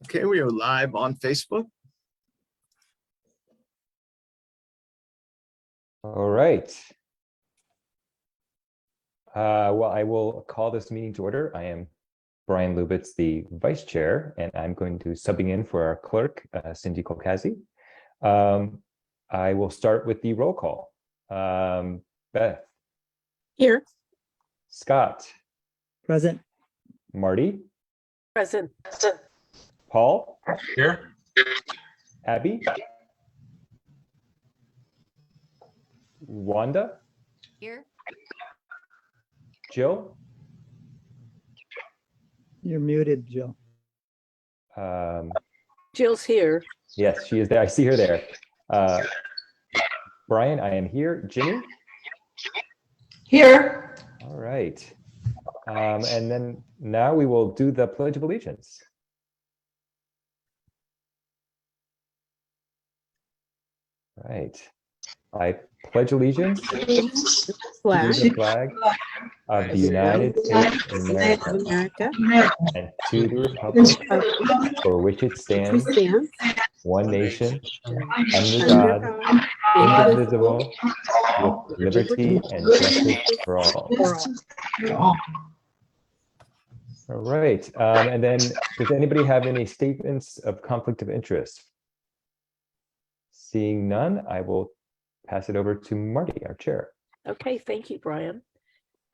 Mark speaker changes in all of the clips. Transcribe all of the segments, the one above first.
Speaker 1: Okay, we are live on Facebook.
Speaker 2: All right. Well, I will call this meeting to order. I am Brian Lubitz, the vice chair, and I'm going to subbing in for our clerk, Cindy Kolkazi. I will start with the roll call. Beth.
Speaker 3: Here.
Speaker 2: Scott.
Speaker 4: Present.
Speaker 2: Marty.
Speaker 3: Present.
Speaker 2: Paul.
Speaker 5: Here.
Speaker 2: Abby. Wanda.
Speaker 6: Here.
Speaker 2: Jill.
Speaker 4: You're muted, Jill.
Speaker 3: Jill's here.
Speaker 2: Yes, she is there. I see her there. Brian, I am here. Ginny.
Speaker 6: Here.
Speaker 2: All right. And then now we will do the Pledge of Allegiance. Right. I pledge allegiance to the flag of the United States of America and to the republic for which it stands, one nation, under God, indivisible, with liberty and justice for all. All right. And then does anybody have any statements of conflict of interest? Seeing none, I will pass it over to Marty, our chair.
Speaker 3: Okay, thank you, Brian.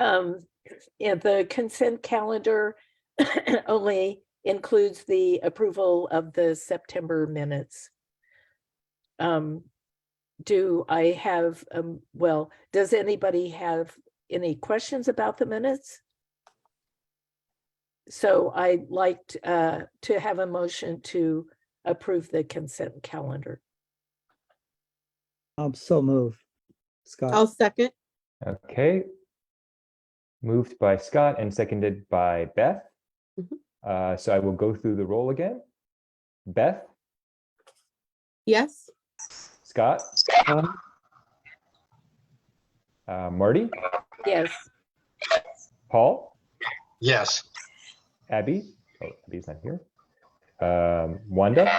Speaker 3: Yeah, the consent calendar only includes the approval of the September minutes. Do I have, well, does anybody have any questions about the minutes? So I'd like to have a motion to approve the consent calendar.
Speaker 4: So move. Scott.
Speaker 6: I'll second.
Speaker 2: Okay. Moved by Scott and seconded by Beth. So I will go through the roll again. Beth.
Speaker 6: Yes.
Speaker 2: Scott. Marty.
Speaker 3: Yes.
Speaker 2: Paul.
Speaker 5: Yes.
Speaker 2: Abby. Oh, Abby's not here. Wanda.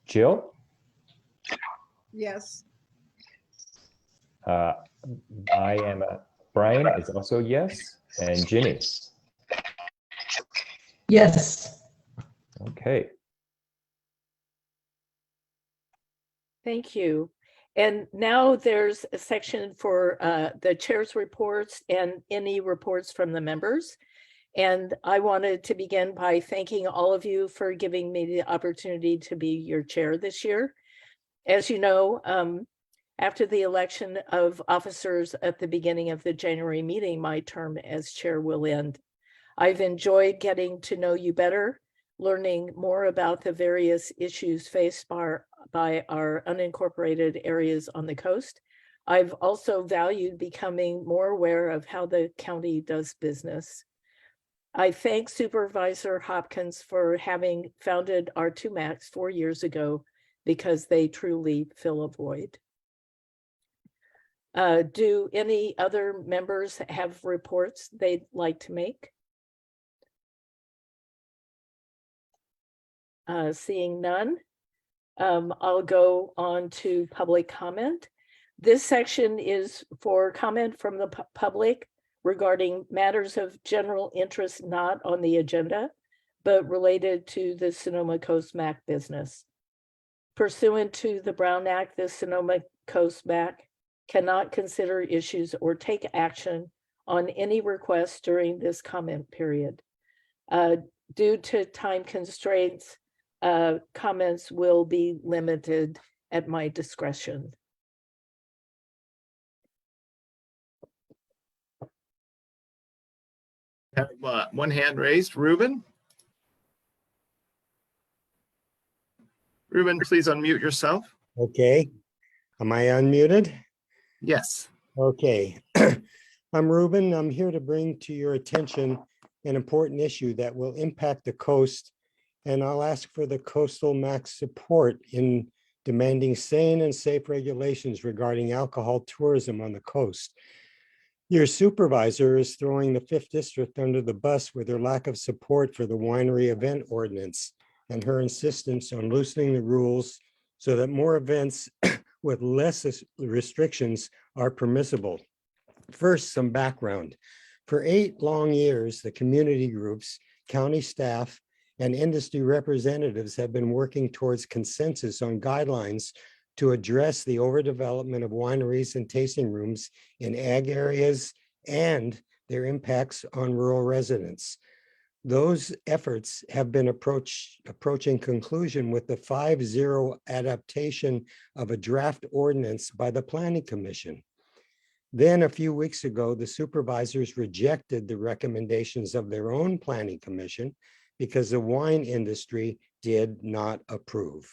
Speaker 2: Jill.
Speaker 6: Yes.
Speaker 2: I am Brian is also yes, and Ginny.
Speaker 6: Yes.
Speaker 2: Okay.
Speaker 3: Thank you. And now there's a section for the chair's reports and any reports from the members. And I wanted to begin by thanking all of you for giving me the opportunity to be your chair this year. As you know, after the election of officers at the beginning of the January meeting, my term as chair will end. I've enjoyed getting to know you better, learning more about the various issues faced by our unincorporated areas on the coast. I've also valued becoming more aware of how the county does business. I thank Supervisor Hopkins for having founded our 2 MACs 4 years ago, because they truly fill a void. Do any other members have reports they'd like to make? Seeing none, I'll go on to public comment. This section is for comment from the public regarding matters of general interest not on the agenda, but related to the Sonoma Coast MAC business. Pursuant to the Brown Act, the Sonoma Coast MAC cannot consider issues or take action on any requests during this comment period. Due to time constraints, comments will be limited at my discretion.
Speaker 1: Have one hand raised. Ruben. Ruben, please unmute yourself.
Speaker 7: Okay. Am I unmuted?
Speaker 1: Yes.
Speaker 7: Okay. I'm Ruben. I'm here to bring to your attention an important issue that will impact the coast, and I'll ask for the coastal MAC support in demanding sane and safe regulations regarding alcohol tourism on the coast. Your supervisor is throwing the 5th District under the bus with her lack of support for the winery event ordinance and her insistence on loosening the rules so that more events with less restrictions are permissible. First, some background. For 8 long years, the community groups, county staff, and industry representatives have been working towards consensus on guidelines to address the overdevelopment of wineries and tasting rooms in ag areas and their impacts on rural residents. Those efforts have been approaching conclusion with the 5-0 adaptation of a draft ordinance by the Planning Commission. Then a few weeks ago, the supervisors rejected the recommendations of their own Planning Commission because the wine industry did not approve.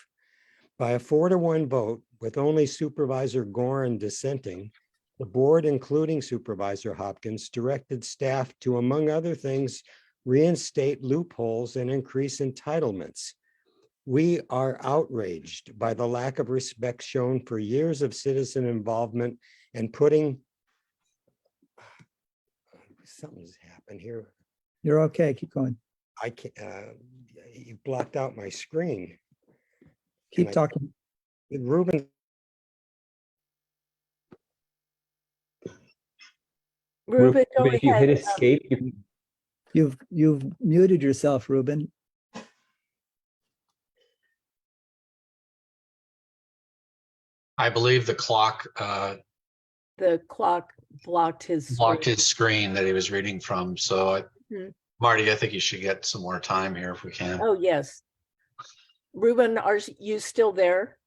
Speaker 7: By a 4-1 vote, with only Supervisor Gorin dissenting, the board, including Supervisor Hopkins, directed staff to, among other things, reinstate loopholes and increase entitlements. We are outraged by the lack of respect shown for years of citizen involvement and putting, something's happened here.
Speaker 4: You're okay. Keep going.
Speaker 7: I can't, you blocked out my screen.
Speaker 4: Keep
Speaker 7: I-
Speaker 4: talking.
Speaker 7: Ruben,
Speaker 3: Ruben, go
Speaker 2: If you hit
Speaker 3: ahead.
Speaker 2: escape,
Speaker 4: You've muted yourself, Ruben.
Speaker 5: I believe the clock
Speaker 3: The clock blocked his
Speaker 5: blocked
Speaker 3: screen.
Speaker 5: his screen that he was reading from. So,
Speaker 3: Mhm.
Speaker 5: Marty, I think you should get some more time here if we can.
Speaker 3: Oh, yes. Ruben, are you still there?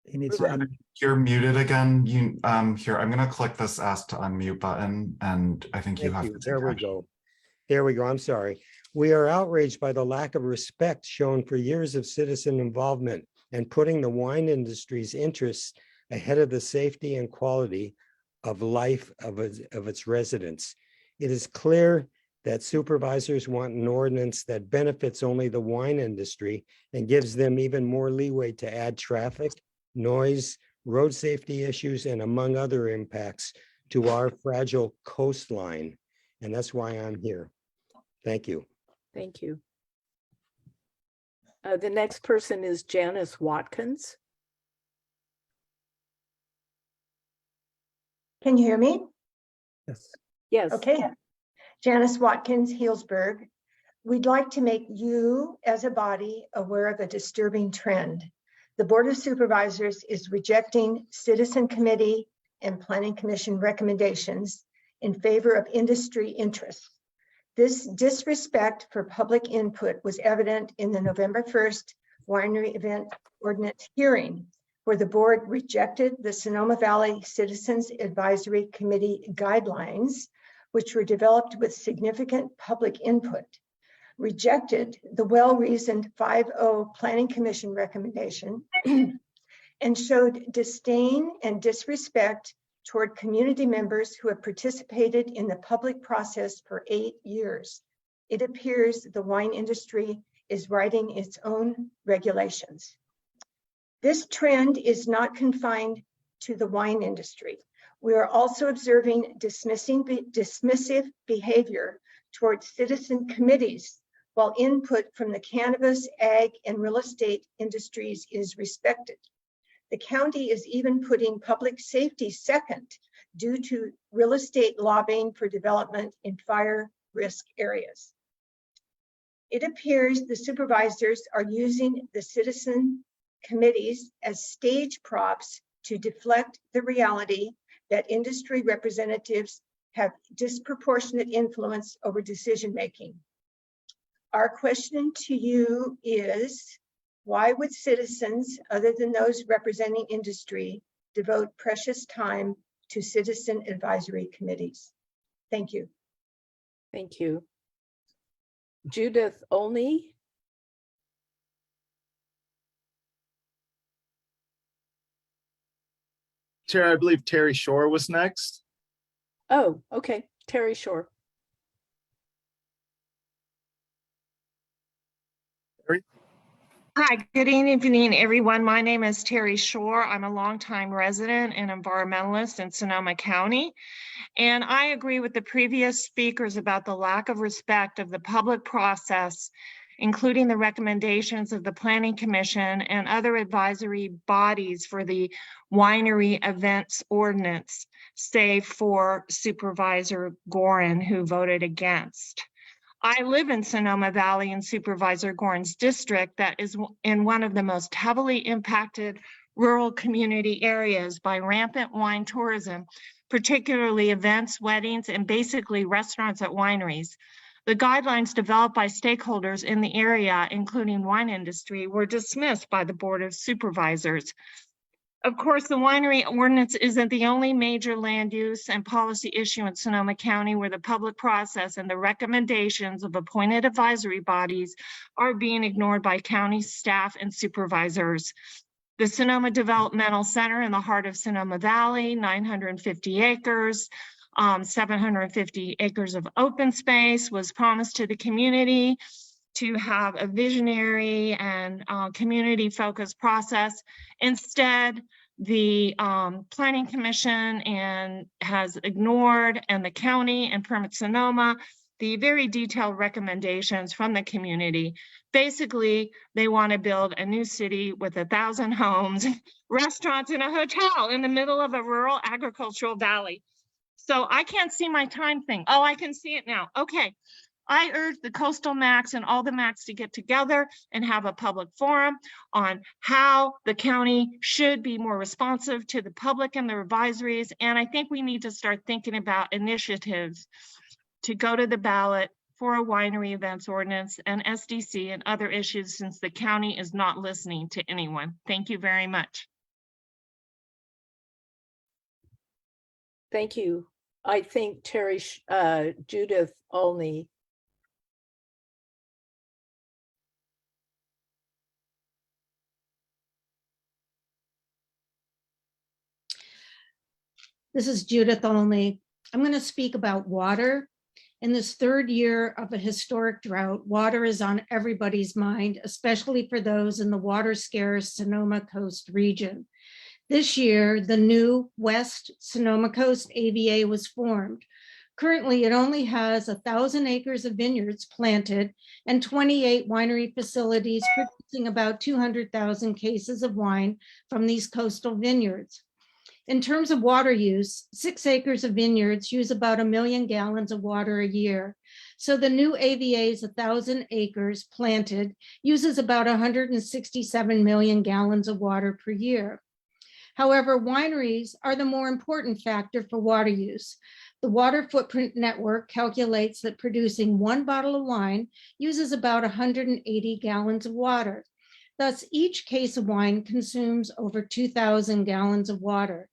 Speaker 4: He needs to
Speaker 3: Ruben.
Speaker 8: You're muted again. Here, I'm gonna click this ask to unmute button, and I think you
Speaker 7: thank
Speaker 8: have
Speaker 7: you.
Speaker 8: to.
Speaker 7: There
Speaker 8: take
Speaker 7: we
Speaker 8: action.
Speaker 7: go. There we go. I'm sorry. We are outraged by the lack of respect shown for years of citizen involvement and putting the wine industry's interests ahead of the safety and quality of life of its residents. It is clear that supervisors want an ordinance that benefits only the wine industry and gives them even more leeway to add traffic, noise, road safety issues, and among other impacts to our fragile coastline. And that's why I'm here. Thank you.
Speaker 3: Thank you. The next person is Janice Watkins.
Speaker 9: Can you hear me?
Speaker 4: Yes.
Speaker 3: Yes.
Speaker 9: Okay. Janice Watkins, Healdsburg. We'd like to make you as a body aware of a disturbing trend. The Board of Supervisors is rejecting Citizen Committee and Planning Commission recommendations in favor of industry interests. This disrespect for public input was evident in the November 1st winery event ordinance hearing, where the board rejected the Sonoma Valley Citizens Advisory Committee guidelines, which were developed with significant public input, rejected the well-reasoned 5-0 Planning Commission recommendation, and showed disdain and disrespect toward community members who have participated in the public process for 8 years. It appears the wine industry is writing its own regulations. This trend is not confined to the wine industry. We are also observing dismissive behavior towards citizen committees, while input from the cannabis, ag, and real estate industries is respected. The county is even putting public safety second due to real estate lobbying for development in fire risk areas. It appears the supervisors are using the citizen committees as stage props to deflect the reality that industry representatives have disproportionate influence over decision-making. Our question to you is, why would citizens, other than those representing industry, devote precious time to citizen advisory committees? Thank you.
Speaker 3: Thank you. Judith Olney.
Speaker 1: Chair, I believe Terry Shore was next.
Speaker 3: Oh, okay. Terry Shore.
Speaker 10: Hi, good evening, everyone. My name is Terry Shore. I'm a longtime resident and environmentalist in Sonoma County. And I agree with the previous speakers about the lack of respect of the public process, including the recommendations of the Planning Commission and other advisory bodies for the winery events ordinance, save for Supervisor Gorin, who voted against. I live in Sonoma Valley in Supervisor Gorin's district that is in one of the most heavily impacted rural community areas by rampant wine tourism, particularly events, weddings, and basically restaurants at wineries. The guidelines developed by stakeholders in the area, including wine industry, were dismissed by the Board of Supervisors. Of course, the winery ordinance isn't the only major land use and policy issue in Sonoma County where the public process and the recommendations of appointed advisory bodies are being ignored by county staff and supervisors. The Sonoma Developmental Center in the heart of Sonoma Valley, 950 acres, 750 acres of open space was promised to the community to have a visionary and community-focused process. Instead, the Planning Commission has ignored, and the county and Permit Sonoma, the very detailed recommendations from the community. Basically, they want to build a new city with 1,000 homes, restaurants, and a hotel in the middle of a rural agricultural valley. So I can't see my time thing. Oh, I can see it now. Okay. I urge the coastal MACs and all the MACs to get together and have a public forum on how the county should be more responsive to the public and their advisories. And I think we need to start thinking about initiatives to go to the ballot for a winery events ordinance and SDC and other issues, since the county is not listening to anyone. Thank you very much.
Speaker 3: Thank you. I think Judith Olney.
Speaker 11: This is Judith Olney. I'm going to speak about water. In this third year of a historic drought, water is on everybody's mind, especially for those in the water-scarce Sonoma Coast region. This year, the new West Sonoma Coast AVA was formed. Currently, it only has 1,000 acres of vineyards planted and 28 winery facilities producing about 200,000 cases of wine from these coastal vineyards. In terms of water use, 6 acres of vineyards use about 1 million gallons of water a year. So the new AVA's 1,000 acres planted uses about 167 million gallons of water per year. However, wineries are the more important factor for water use. The Water Footprint Network calculates that producing 1 bottle of wine uses about 180 gallons of water. Thus, each case of wine consumes over 2,000 gallons of water.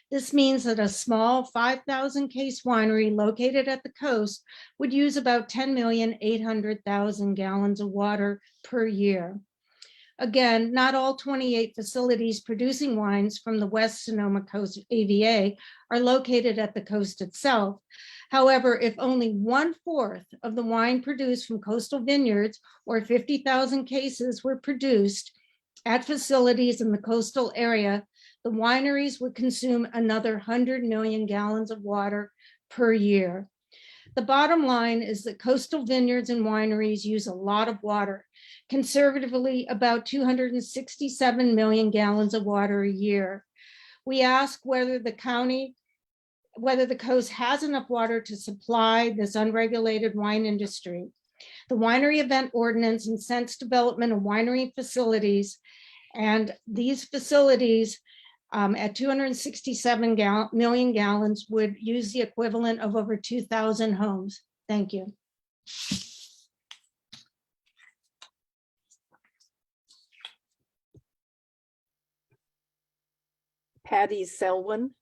Speaker 11: This means that a small 5,000 case winery located at the coast would use about 10,800,000 gallons of water per year. Again, not all 28 facilities producing wines from the West Sonoma Coast AVA are located at the coast itself. However, if only 1/4 of the wine produced from coastal vineyards, or 50,000 cases, were produced at facilities in the coastal area, the wineries would consume another 100 million gallons of water per year. The bottom line is that coastal vineyards and wineries use a lot of water, conservatively about 267 million gallons of water a year. We ask whether the coast has enough water to supply this unregulated wine industry. The winery event ordinance incents development of winery facilities, and these facilities at 267 million gallons would use the equivalent of over 2,000 homes. Thank you.
Speaker 3: Patty Selwyn.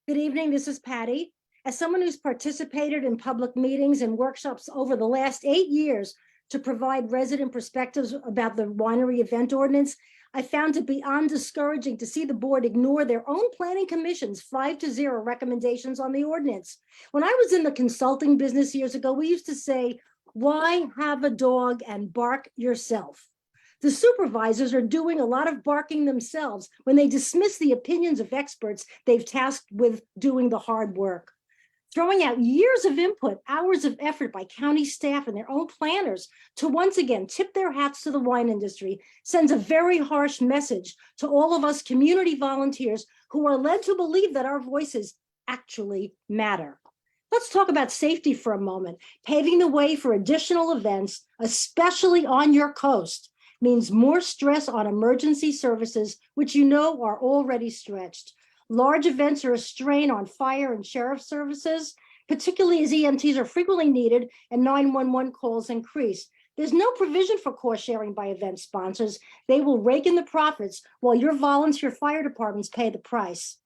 Speaker 12: Good evening, this is Patty. As someone who's participated in public meetings and workshops over the last 8 years to provide resident perspectives about the winery event ordinance, I found it beyond discouraging to see the board ignore their own planning commission's 5-0 recommendations on the ordinance. When I was in the consulting business years ago, we used to say, Why have a dog and bark yourself? The supervisors are doing a lot of barking themselves when they dismiss the opinions of experts they've tasked with doing the hard work. Throwing out years of input, hours of effort by county staff and their own planners to once again tip their hats to the wine industry sends a very harsh message to all of us community volunteers who are led to believe that our voices actually matter. Let's talk about safety for a moment. Paving the way for additional events, especially on your coast, means more stress on emergency services, which you know are already stretched. Large events are a strain on fire and sheriff services, particularly as EMTs are frequently needed and 911 calls increase. There's no provision for cost sharing by event sponsors. They will rake in the profits while your volunteer fire departments pay the price.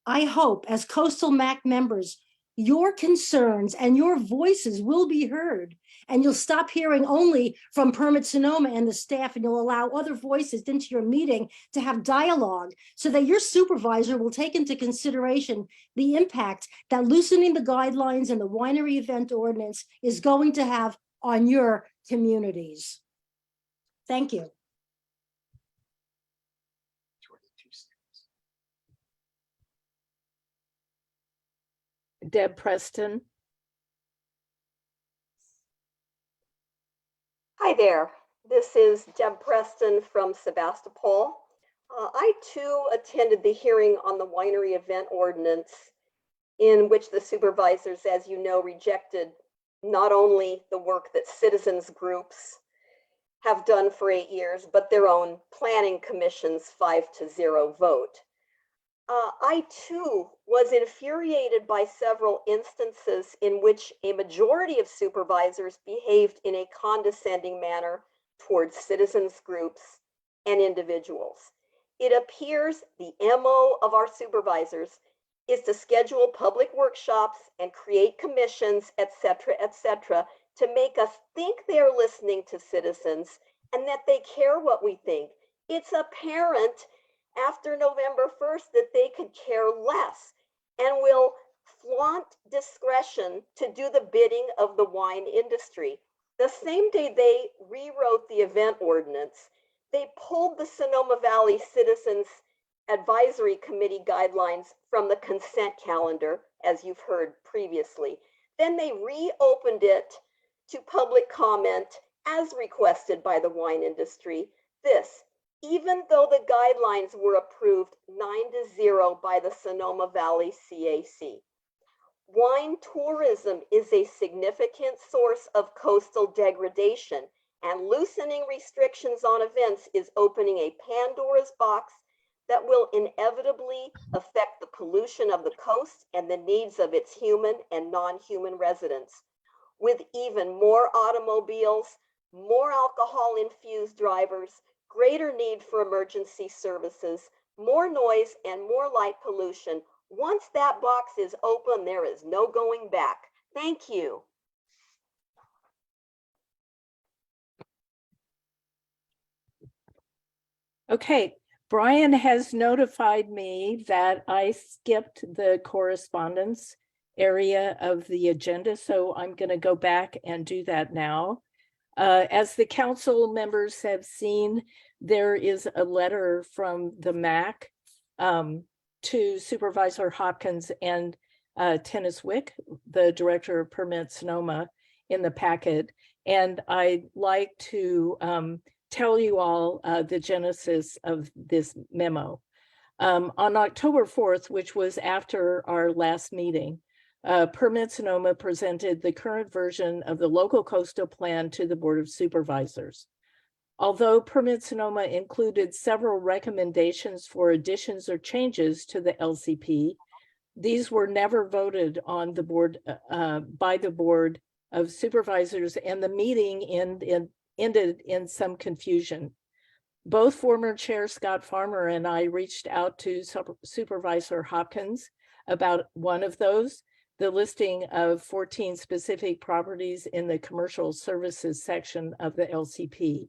Speaker 12: I hope as Coastal MAC members, your concerns and your voices will be heard, and you'll stop hearing only from Permit Sonoma and the staff, and you'll allow other voices into your meeting to have dialogue so that your supervisor will take into consideration the impact that loosening the guidelines and the winery event ordinance is going to have on your communities. Thank you.
Speaker 3: Deb Preston.
Speaker 13: Hi there, this is Deb Preston from Sebastopol. I too attended the hearing on the winery event ordinance in which the supervisors, as you know, rejected not only the work that citizens groups have done for 8 years, but their own planning commission's 5-0 vote. I too was infuriated by several instances in which a majority of supervisors behaved in a condescending manner towards citizens groups and individuals. It appears the MO of our supervisors is to schedule public workshops and create commissions, etc., to make us think they're listening to citizens and that they care what we think. It's apparent after November 1st that they could care less and will flaunt discretion to do the bidding of the wine industry. The same day they rewrote the event ordinance, they pulled the Sonoma Valley Citizens Advisory Committee guidelines from the consent calendar, as you've heard previously. Then they reopened it to public comment as requested by the wine industry. This, even though the guidelines were approved 9-0 by the Sonoma Valley CAC. Wine tourism is a significant source of coastal degradation, and loosening restrictions on events is opening a Pandora's box that will inevitably affect the pollution of the coast and the needs of its human and non-human residents. With even more automobiles, more alcohol-infused drivers, greater need for emergency services, more noise, and more light pollution. Once that box is open, there is no going back. Thank you.
Speaker 3: Okay, Brian has notified me that I skipped the correspondence area of the agenda, so I'm going to go back and do that now. As the council members have seen, there is a letter from the MAC to Supervisor Hopkins and Tennis Wick, the Director of Permit Sonoma, in the packet. And I'd like to tell you all the genesis of this memo. On October 4th, which was after our last meeting, Permit Sonoma presented the current version of the local coastal plan to the Board of Supervisors. Although Permit Sonoma included several recommendations for additions or changes to the LCP, these were never voted on the board by the Board of Supervisors, and the meeting ended in some confusion. Both former Chair Scott Farmer and I reached out to Supervisor Hopkins about one of those, the listing of 14 specific properties in the commercial services section of the LCP.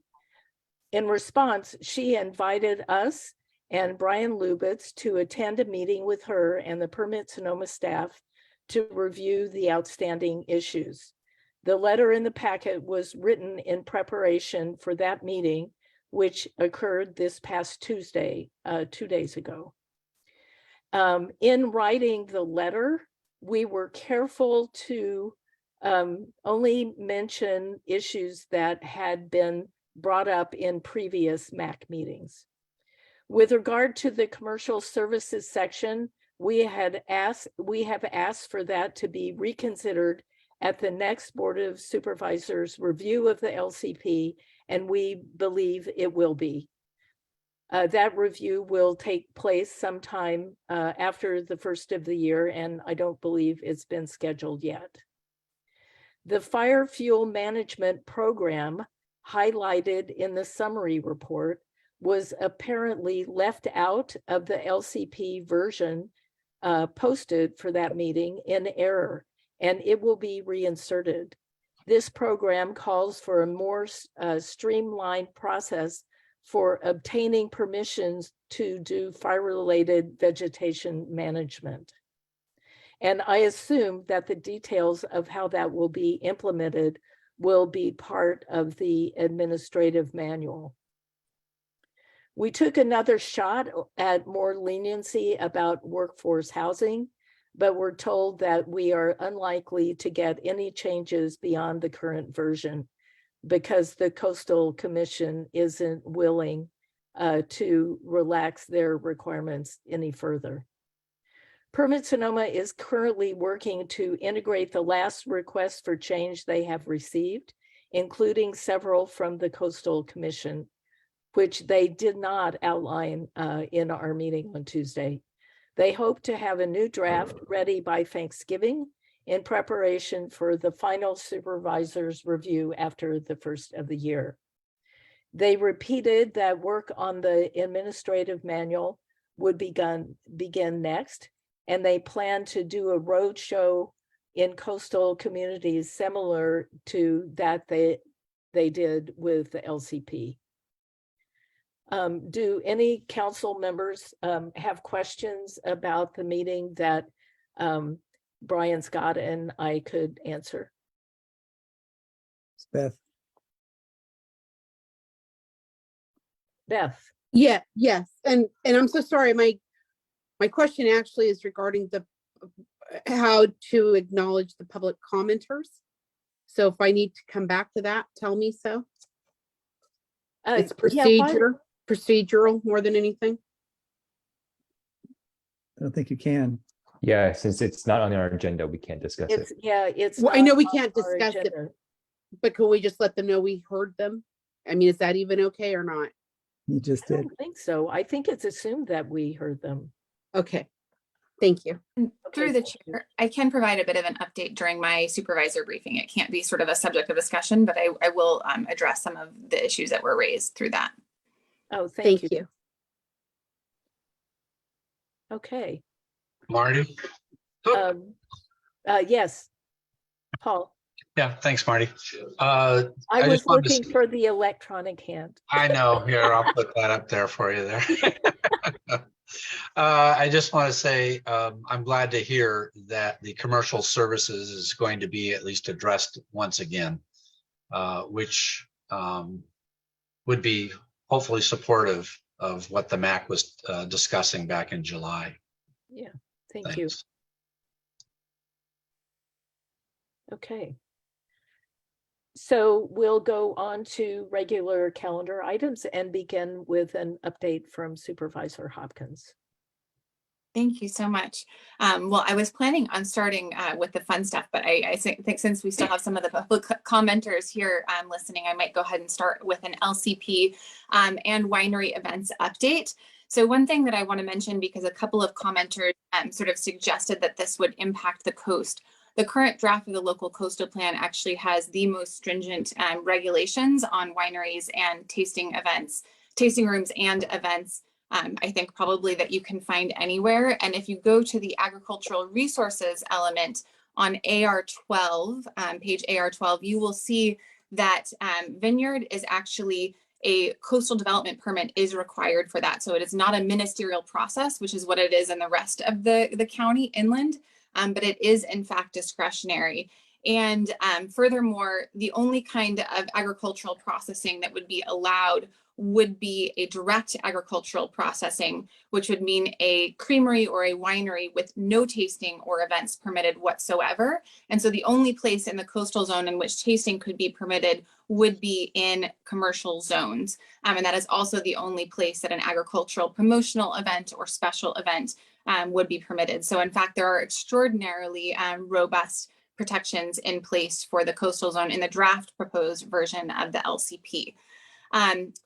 Speaker 3: In response, she invited us and Brian Lubitz to attend a meeting with her and the Permit Sonoma staff to review the outstanding issues. The letter in the packet was written in preparation for that meeting, which occurred this past Tuesday, 2 days ago. In writing the letter, we were careful to only mention issues that had been brought up in previous MAC meetings. With regard to the commercial services section, we have asked for that to be reconsidered at the next Board of Supervisors review of the LCP, and we believe it will be. That review will take place sometime after the first of the year, and I don't believe it's been scheduled yet. The fire fuel management program highlighted in the summary report was apparently left out of the LCP version posted for that meeting in error, and it will be reinserted. This program calls for a more streamlined process for obtaining permissions to do fire-related vegetation management. And I assume that the details of how that will be implemented will be part of the administrative manual. We took another shot at more leniency about workforce housing, but we're told that we are unlikely to get any changes beyond the current version because the Coastal Commission isn't willing to relax their requirements any further. Permit Sonoma is currently working to integrate the last request for change they have received, including several from the Coastal Commission, which they did not outline in our meeting on Tuesday. They hope to have a new draft ready by Thanksgiving in preparation for the final supervisor's review after the first of the year. They repeated that work on the administrative manual would begin next, and they plan to do a road show in coastal communities similar to that they did with the LCP. Do any council members have questions about the meeting that Brian Scott and I could answer?
Speaker 4: Beth.
Speaker 3: Beth.
Speaker 6: Yeah, yes. And I'm so sorry. My question actually is regarding how to acknowledge the public commenters. So if I need to come back to that, tell me so. It's procedural more than anything.
Speaker 4: I don't think you can.
Speaker 2: Yeah, since it's not on our agenda, we can't discuss it.
Speaker 3: Yeah, it's.
Speaker 6: Well, I know we
Speaker 3: not
Speaker 6: can't
Speaker 3: on our
Speaker 6: discuss it,
Speaker 3: agenda.
Speaker 6: but can we just let them know we heard them? I mean, is that even okay or not?
Speaker 4: You just
Speaker 3: I
Speaker 4: did.
Speaker 3: don't think so. I think it's assumed that we heard them.
Speaker 6: Okay, thank you.
Speaker 14: Through the chair, I can provide a bit of an update during my supervisor briefing. It can't be sort of a subject of discussion, but I will address some of the issues that were raised through that.
Speaker 3: Oh, thank you. Okay.
Speaker 5: Marty?
Speaker 3: Yes, Paul.
Speaker 5: Yeah, thanks, Marty.
Speaker 3: I was
Speaker 5: just wanted to
Speaker 3: looking for the electronic hand.
Speaker 5: I know. Here, I'll put that up there for you there. I just want to say I'm glad to hear that the commercial services is going to be at least addressed once again, which would be hopefully supportive of what the MAC was discussing back in July.
Speaker 3: Yeah, thank you.
Speaker 5: Thanks.
Speaker 3: Okay. So we'll go on to regular calendar items and begin with an update from Supervisor Hopkins.
Speaker 14: Thank you so much. Well, I was planning on starting with the fun stuff, but I think since we still have some of the public commenters here listening, I might go ahead and start with an LCP and winery events update. So one thing that I want to mention, because a couple of commenters sort of suggested that this would impact the coast. The current draft of the local coastal plan actually has the most stringent regulations on wineries and tasting rooms and events. I think probably that you can find anywhere. And if you go to the agricultural resources element on AR12, page AR12, you will see that vineyard is actually a coastal development permit is required for that. So it is not a ministerial process, which is what it is in the rest of the county inland, but it is in fact discretionary. And furthermore, the only kind of agricultural processing that would be allowed would be a direct agricultural processing, which would mean a creamery or a winery with no tasting or events permitted whatsoever. And so the only place in the coastal zone in which tasting could be permitted would be in commercial zones. And that is also the only place that an agricultural promotional event or special event would be permitted. So in fact, there are extraordinarily robust protections in place for the coastal zone in the draft proposed version of the LCP.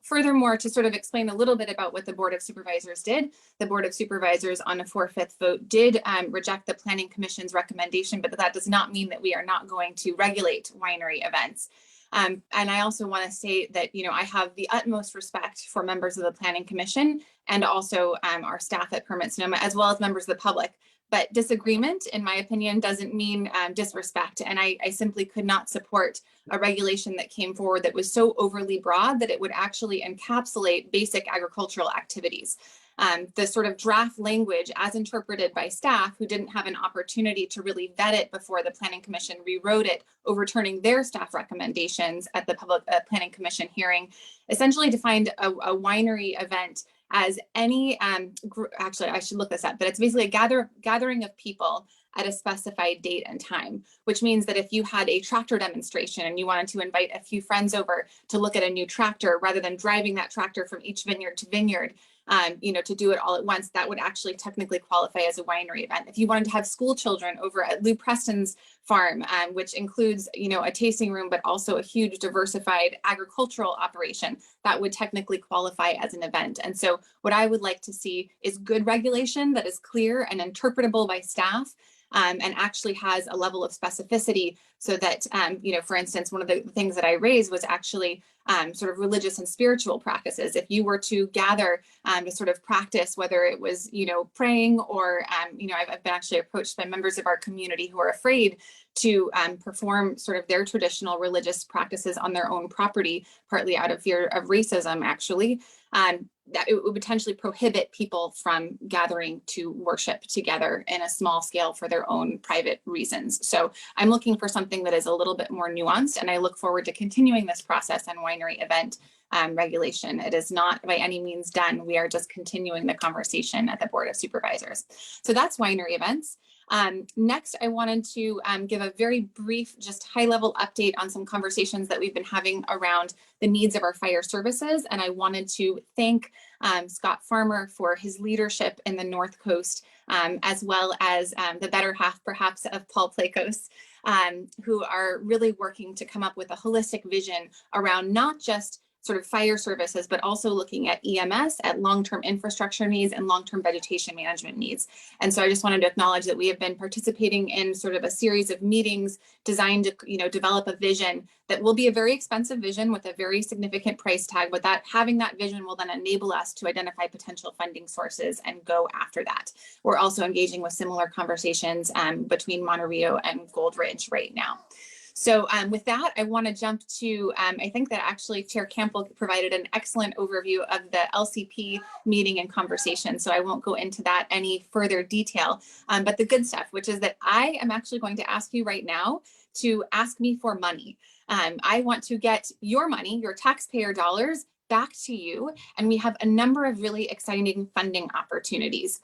Speaker 14: Furthermore, to sort of explain a little bit about what the Board of Supervisors did, the Board of Supervisors on a 4/5 vote did reject the Planning Commission's recommendation, but that does not mean that we are not going to regulate winery events. And I also want to say that, you know, I have the utmost respect for members of the Planning Commission and also our staff at Permit Sonoma, as well as members of the public. But disagreement, in my opinion, doesn't mean disrespect. And I simply could not support a regulation that came forward that was so overly broad that it would actually encapsulate basic agricultural activities. The sort of draft language as interpreted by staff who didn't have an opportunity to really vet it before the Planning Commission rewrote it, overturning their staff recommendations at the Public Planning Commission hearing, essentially defined a winery event as any, actually I should look this up, but it's basically a gathering of people at a specified date and time, which means that if you had a tractor demonstration and you wanted to invite a few friends over to look at a new tractor, rather than driving that tractor from each vineyard to vineyard, you know, to do it all at once, that would actually technically qualify as a winery event. If you wanted to have school children over at Lou Preston's farm, which includes, you know, a tasting room, but also a huge diversified agricultural operation, that would technically qualify as an event. And so what I would like to see is good regulation that is clear and interpretable by staff, and actually has a level of specificity so that, you know, for instance, one of the things that I raised was actually sort of religious and spiritual practices. If you were to gather to sort of practice, whether it was, you know, praying or, you know, I've been actually approached by members of our community who are afraid to perform sort of their traditional religious practices on their own property, partly out of fear of racism, actually. That it would potentially prohibit people from gathering to worship together in a small scale for their own private reasons. So I'm looking for something that is a little bit more nuanced, and I look forward to continuing this process on winery event regulation. It is not by any means done. We are just continuing the conversation at the Board of Supervisors. So that's winery events. Next, I wanted to give a very brief, just high-level update on some conversations that we've been having around the needs of our fire services. And I wanted to thank Scott Farmer for his leadership in the North Coast, as well as the better half, perhaps, of Paul Plakos, who are really working to come up with a holistic vision around not just sort of fire services, but also looking at EMS, at long-term infrastructure needs and long-term vegetation management needs. And so I just wanted to acknowledge that we have been participating in sort of a series of meetings designed to, you know, develop a vision that will be a very expensive vision with a very significant price tag, but that having that vision will then enable us to identify potential funding sources and go after that. We're also engaging with similar conversations between Monterey and Gold Ridge right now. So with that, I want to jump to, I think that actually Chair Campbell provided an excellent overview of the LCP meeting and conversation. So I won't go into that any further detail, but the good stuff, which is that I am actually going to ask you right now to ask me for money. I want to get your money, your taxpayer dollars, back to you. And we have a number of really exciting funding opportunities.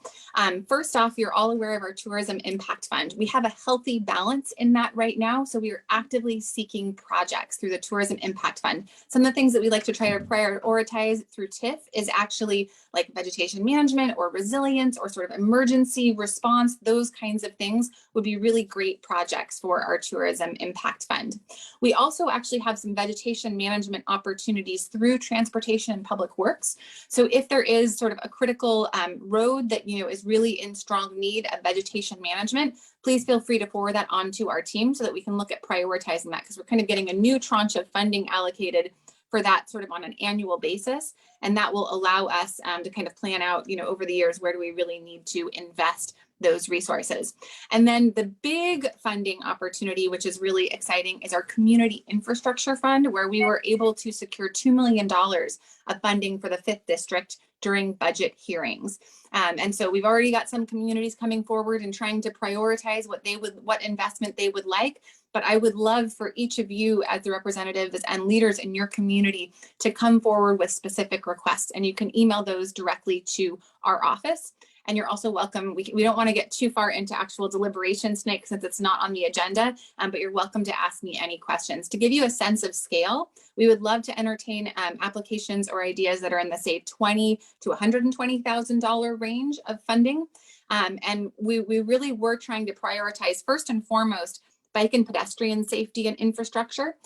Speaker 14: First off, you're all aware of our Tourism Impact Fund. We have a healthy balance in that right now. So we are actively seeking projects through the Tourism Impact Fund. Some of the things that we like to try to prioritize through TIF is actually like vegetation management or resilience or sort of emergency response. Those kinds of things would be really great projects for our Tourism Impact Fund. We also actually have some vegetation management opportunities through Transportation and Public Works. So if there is sort of a critical road that, you know, is really in strong need of vegetation management, please feel free to forward that on to our team so that we can look at prioritizing that, because we're kind of getting a new tranche of funding allocated for that sort of on an annual basis. And that will allow us to kind of plan out, you know, over the years, where do we really need to invest those resources. And then the big funding opportunity, which is really exciting, is our Community Infrastructure Fund, where we were able to secure $2 million of funding for the 5th District during budget hearings. And so we've already got some communities coming forward and trying to prioritize what investment they would like. but I would love for each of you as the representatives and leaders in your community to come forward with specific requests, and you can email those directly to our office. And you're also welcome. We don't want to get too far into actual deliberations tonight since it's not on the agenda, but you're welcome to ask me any questions. To give you a sense of scale, we would love to entertain applications or ideas that are in the, say, $20,000 to $120,000 range of funding. And we really were trying to prioritize first and foremost bike and pedestrian safety and infrastructure.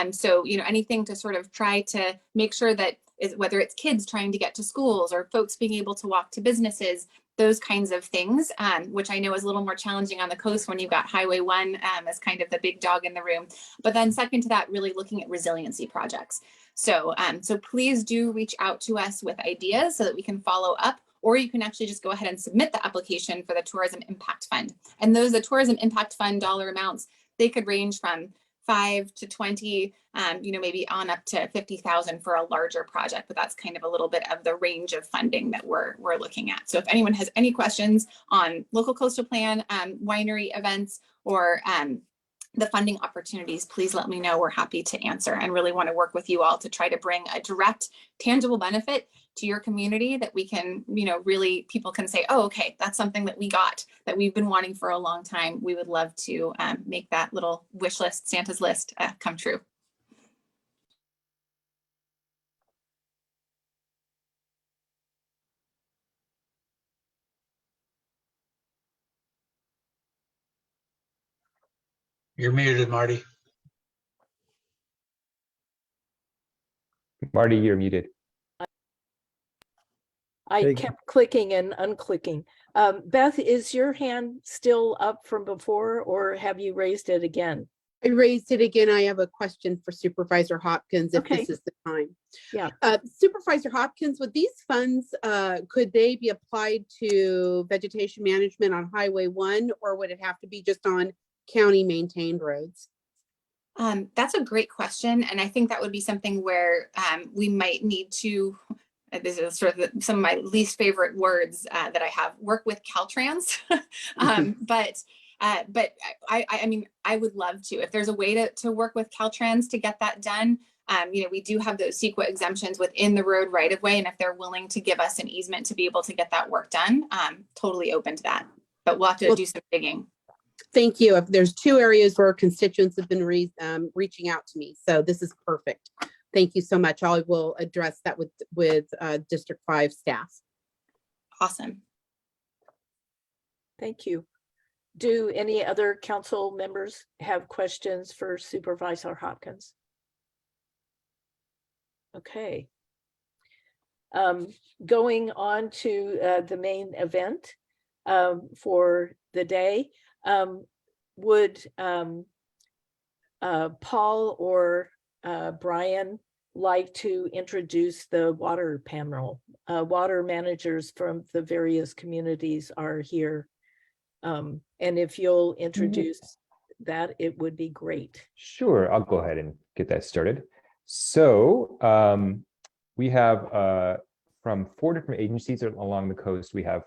Speaker 14: So, anything to sort of try to make sure that whether it's kids trying to get to schools or folks being able to walk to businesses, those kinds of things, which I know is a little more challenging on the coast when you've got Highway 1 as kind of the big dog in the room. But then second to that, really looking at resiliency projects. So, so please do reach out to us with ideas so that we can follow up, or you can actually just go ahead and submit the application for the Tourism Impact Fund. And the Tourism Impact Fund dollar amounts, they could range from 5 to 20, maybe on up to 50,000 for a larger project, but that's kind of a little bit of the range of funding that we're looking at. So if anyone has any questions on local coastal plan, winery events, or the funding opportunities, please let me know. We're happy to answer and really want to work with you all to try to bring a direct, tangible benefit to your community that we can, really people can say, oh, okay, that's something that we got that we've been wanting for a long time. We would love to make that little wish list, Santa's list, come true.
Speaker 5: You're muted, Marty.
Speaker 2: Marty, you're muted.
Speaker 3: I kept clicking and unclicking. Beth, is your hand still up from before, or have you raised it again?
Speaker 6: I raised it again. I have a question for Supervisor Hopkins, if this is the time.
Speaker 3: Yeah.
Speaker 6: Supervisor Hopkins, with these funds, could they be applied to vegetation management on Highway 1, or would it have to be just on county maintained roads?
Speaker 14: That's a great question. And I think that would be something where we might need to, this is sort of some of my least favorite words that I have, work with Caltrans. But I mean, I would love to, if there's a way to work with Caltrans to get that done. We do have those CEQA exemptions within the road right of way. And if they're willing to give us an easement to be able to get that work done, totally open to that, but we'll have to do some digging.
Speaker 6: Thank you. If there's two areas where constituents have been reaching out to me, so this is perfect. Thank you so much. I will address that with District 5 staff.
Speaker 14: Awesome.
Speaker 3: Thank you. Do any other council members have questions for Supervisor Hopkins? Okay. Going on to the main event for the day. Would Paul or Brian like to introduce the water panel? Water managers from the various communities are here. And if you'll introduce that, it would be great.
Speaker 2: Sure, I'll go ahead and get that started. So we have from 4 different agencies along the coast, we have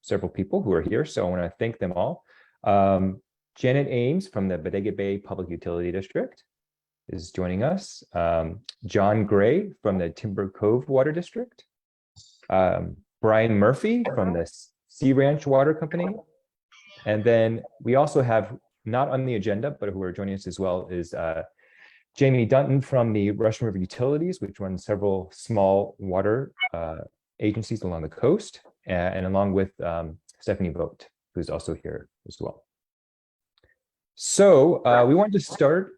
Speaker 2: several people who are here. So I want to thank them all. Janet Ames from the Bodega Bay Public Utility District is joining us. John Gray from the Timber Cove Water District. Brian Murphy from the Sea Ranch Water Company. And then we also have, not on the agenda, but who are joining us as well, is Jamie Dunton from the Russian River Utilities, which runs several small water agencies along the coast, and along with Stephanie Vogt, who's also here as well. So we wanted to start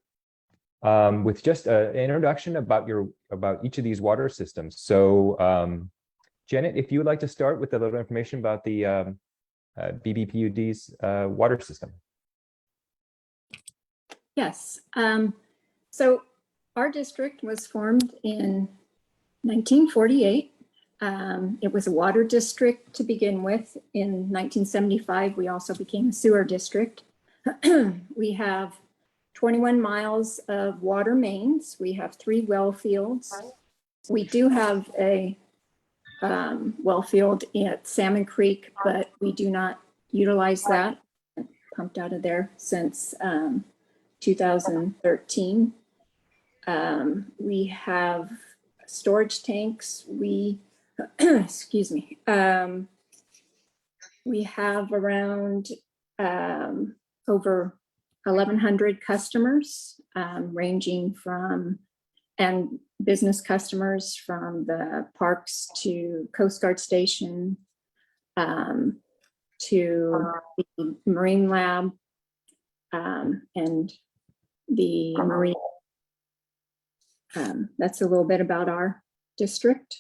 Speaker 2: with just an introduction about each of these water systems. So Janet, if you would like to start with a little information about the BBPUD's water system.
Speaker 15: Yes. So our district was formed in 1948. It was a water district to begin with. In 1975, we also became a sewer district. We have 21 miles of water mains. We have 3 well fields. We do have a well field at Salmon Creek, but we do not utilize that. Pumped out of there since 2013. We have storage tanks. Excuse me. We have around over 1,100 customers, ranging from, and business customers from the parks to Coast Guard Station, to the Marine Lab, and the Marine. That's a little bit about our district.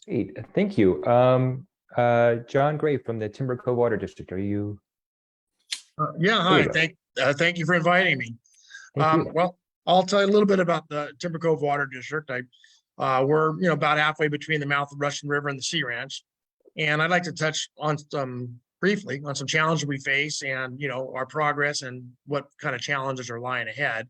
Speaker 2: Great, thank you. John Gray from the Timber Cove Water District, are you?
Speaker 16: Yeah, hi, thank you for inviting me. Well, I'll tell you a little bit about the Timber Cove Water District. We're about halfway between the mouth of Russian River and the Sea Ranch. And I'd like to touch on briefly on some challenges we face and, our progress and what kind of challenges are lying ahead.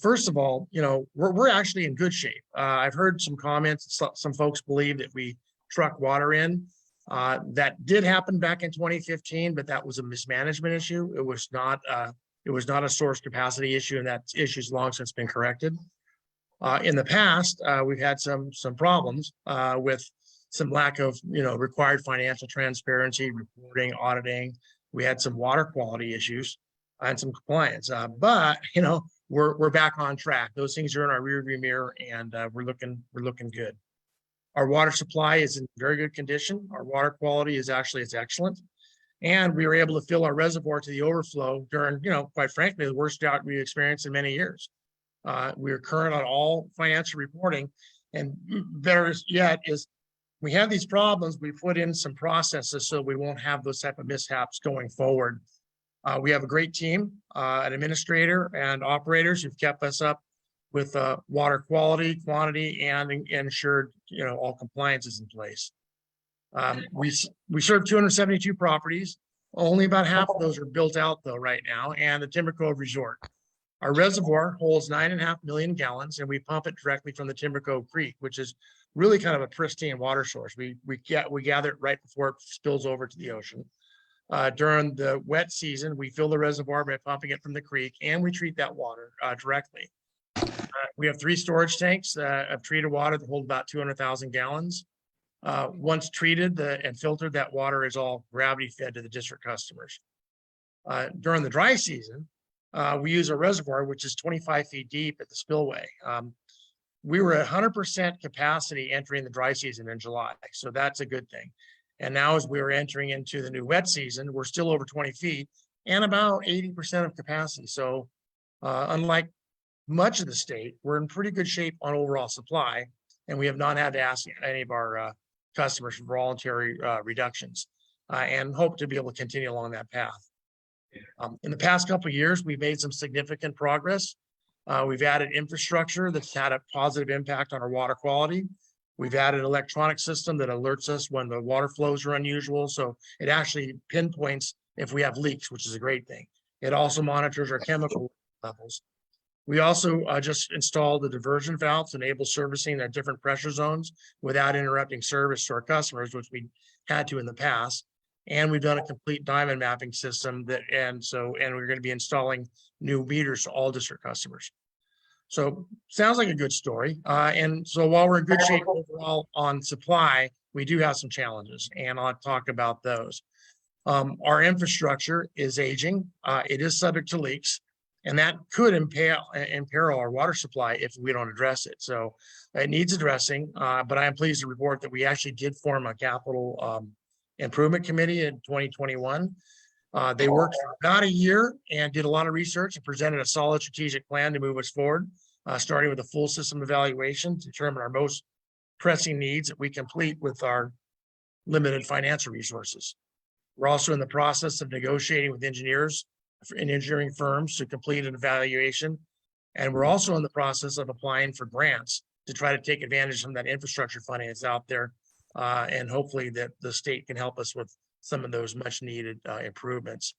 Speaker 16: First of all, we're actually in good shape. I've heard some comments, some folks believe that we truck water in. That did happen back in 2015, but that was a mismanagement issue. It was not a source capacity issue, and that issue's long since been corrected. In the past, we've had some problems with some lack of required financial transparency, reporting, auditing. We had some water quality issues and some compliance, but we're back on track. Those things are in our rearview mirror, and we're looking good. Our water supply is in very good condition. Our water quality is excellent. And we were able to fill our reservoir to the overflow during, quite frankly, the worst drought we experienced in many years. We are current on all financial reporting, and better yet is we have these problems. We put in some processes so we won't have those type of mishaps going forward. We have a great team, an administrator and operators who've kept us up with water quality, quantity, and ensured all compliance is in place. We serve 272 properties. Only about half of those are built out though right now, and the Timber Cove Resort. Our reservoir holds 9.5 million gallons, and we pump it directly from the Timber Cove Creek, which is really kind of a pristine water source. We gather it right before it spills over to the ocean. During the wet season, we fill the reservoir by pumping it from the creek, and we treat that water directly. We have 3 storage tanks of treated water that hold about 200,000 gallons. Once treated and filtered, that water is all gravity fed to the district customers. During the dry season, we use a reservoir which is 25 feet deep at the spillway. We were at 100% capacity entering the dry season in July, so that's a good thing. And now as we were entering into the new wet season, we're still over 20 feet and about 80% of capacity. So unlike much of the state, we're in pretty good shape on overall supply, and we have not had to ask any of our customers for voluntary reductions, and hope to be able to continue along that path. In the past couple of years, we've made some significant progress. We've added infrastructure that's had a positive impact on our water quality. We've added an electronic system that alerts us when the water flows are unusual, so it actually pinpoints if we have leaks, which is a great thing. It also monitors our chemical levels. We also just installed the diversion valve to enable servicing at different pressure zones without interrupting service to our customers, which we had to in the past. And we've done a complete diamond mapping system and we're going to be installing new meters to all district customers. So sounds like a good story. And so while we're in good shape overall on supply, we do have some challenges, and I'll talk about those. Our infrastructure is aging. It is subject to leaks, and that could imperil our water supply if we don't address it. So it needs addressing, but I am pleased to report that we actually did form a capital improvement committee in 2021. They worked for about a year and did a lot of research and presented a solid strategic plan to move us forward, starting with a full system evaluation to determine our most pressing needs that we complete with our limited financial resources. We're also in the process of negotiating with engineers and engineering firms to complete an evaluation. And we're also in the process of applying for grants to try to take advantage of some of that infrastructure funding that's out there. And hopefully that the state can help us with some of those much needed improvements.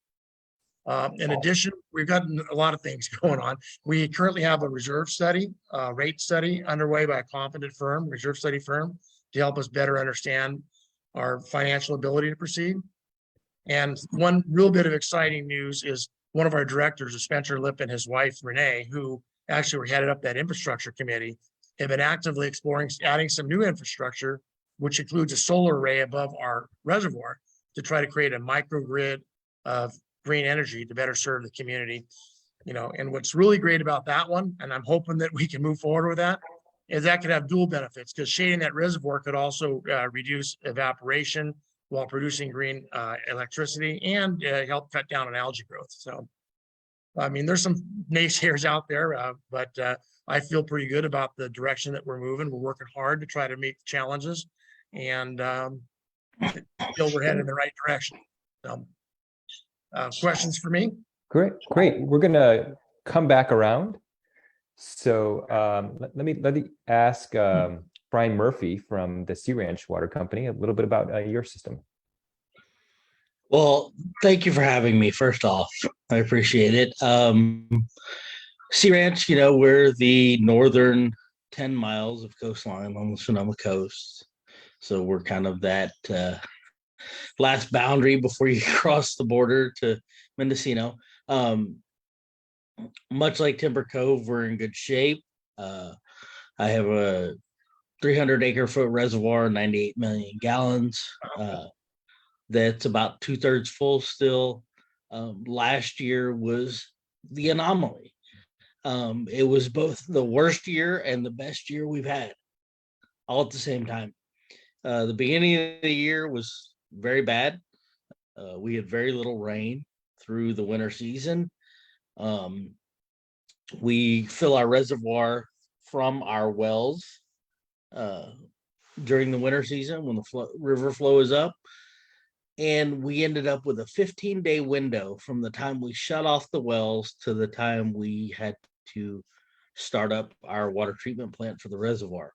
Speaker 16: In addition, we've got a lot of things going on. We currently have a reserve study, rate study underway by a competent firm, reserve study firm, to help us better understand our financial ability to proceed. And one real bit of exciting news is one of our directors, Spencer Lip, and his wife, Renee, who actually were headed up that infrastructure committee, have been actively exploring adding some new infrastructure, which includes a solar array above our reservoir to try to create a microgrid of green energy to better serve the community. You know, and what's really great about that one, and I'm hoping that we can move forward with that, is that could have dual benefits, because shading that reservoir could also reduce evaporation while producing green electricity and help cut down on algae growth. So, I mean, there's some naysayers out there, but I feel pretty good about the direction that we're moving. We're working hard to try to meet the challenges, and feel we're headed in the right direction. So, questions for me?
Speaker 2: Great. We're gonna come back around. So let me ask Brian Murphy from the Sea Ranch Water Company a little bit about your system.
Speaker 17: Well, thank you for having me. First off, I appreciate it. Sea Ranch, you know, we're the northern 10 miles of coastline on the Sonoma coast. So we're kind of that last boundary before you cross the border to Mendocino. Much like Timber Cove, we're in good shape. I have a 300-acre-foot reservoir, 98 million gallons. That's about 2/3 full still. Last year was the anomaly. It was both the worst year and the best year we've had, all at the same time. The beginning of the year was very bad. We had very little rain through the winter season. We fill our reservoir from our wells during the winter season when the river flow is up. And we ended up with a 15-day window from the time we shut off the wells to the time we had to start up our water treatment plant for the reservoir,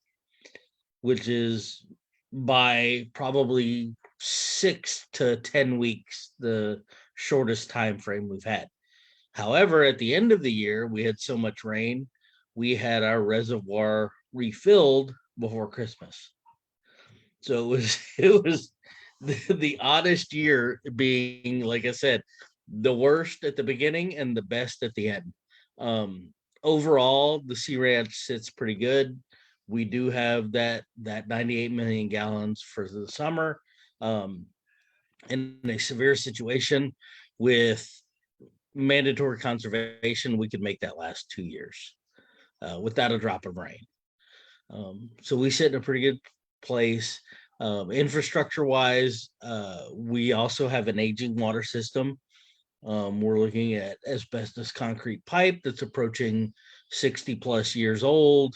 Speaker 17: which is by probably 6 to 10 weeks, the shortest time frame we've had. However, at the end of the year, we had so much rain, we had our reservoir refilled before Christmas. So it was the oddest year, being, like I said, the worst at the beginning and the best at the end. Overall, the Sea Ranch sits pretty good. We do have that 98 million gallons for the summer. In a severe situation with mandatory conservation, we could make that last 2 years without a drop of rain. So we sit in a pretty good place. Infrastructure wise, we also have an aging water system. We're looking at asbestos concrete pipe that's approaching 60+ years old,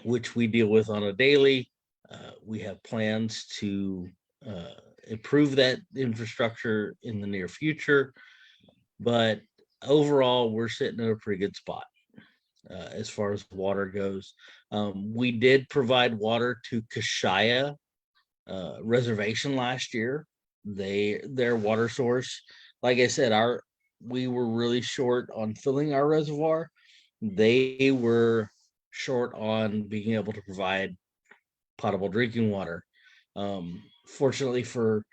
Speaker 17: which we deal with on a daily. We have plans to improve that infrastructure in the near future, but overall, we're sitting in a pretty good spot as far as water goes. We did provide water to Kashaya Reservation last year. Their water source, like I said, we were really short on filling our reservoir. They were short on being able to provide potable drinking water. Fortunately for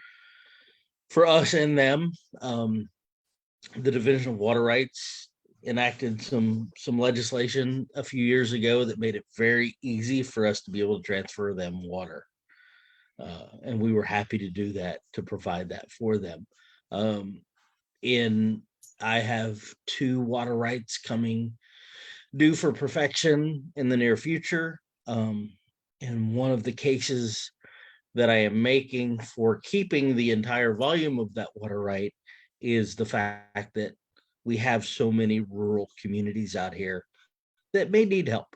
Speaker 17: us and them, the Division of Water Rights enacted some legislation a few years ago that made it very easy for us to be able to transfer them water. And we were happy to do that, to provide that for them. I have 2 water rights coming due for perfection in the near future. And one of the cases that I am making for keeping the entire volume of that water right is the fact that we have so many rural communities out here that may need help.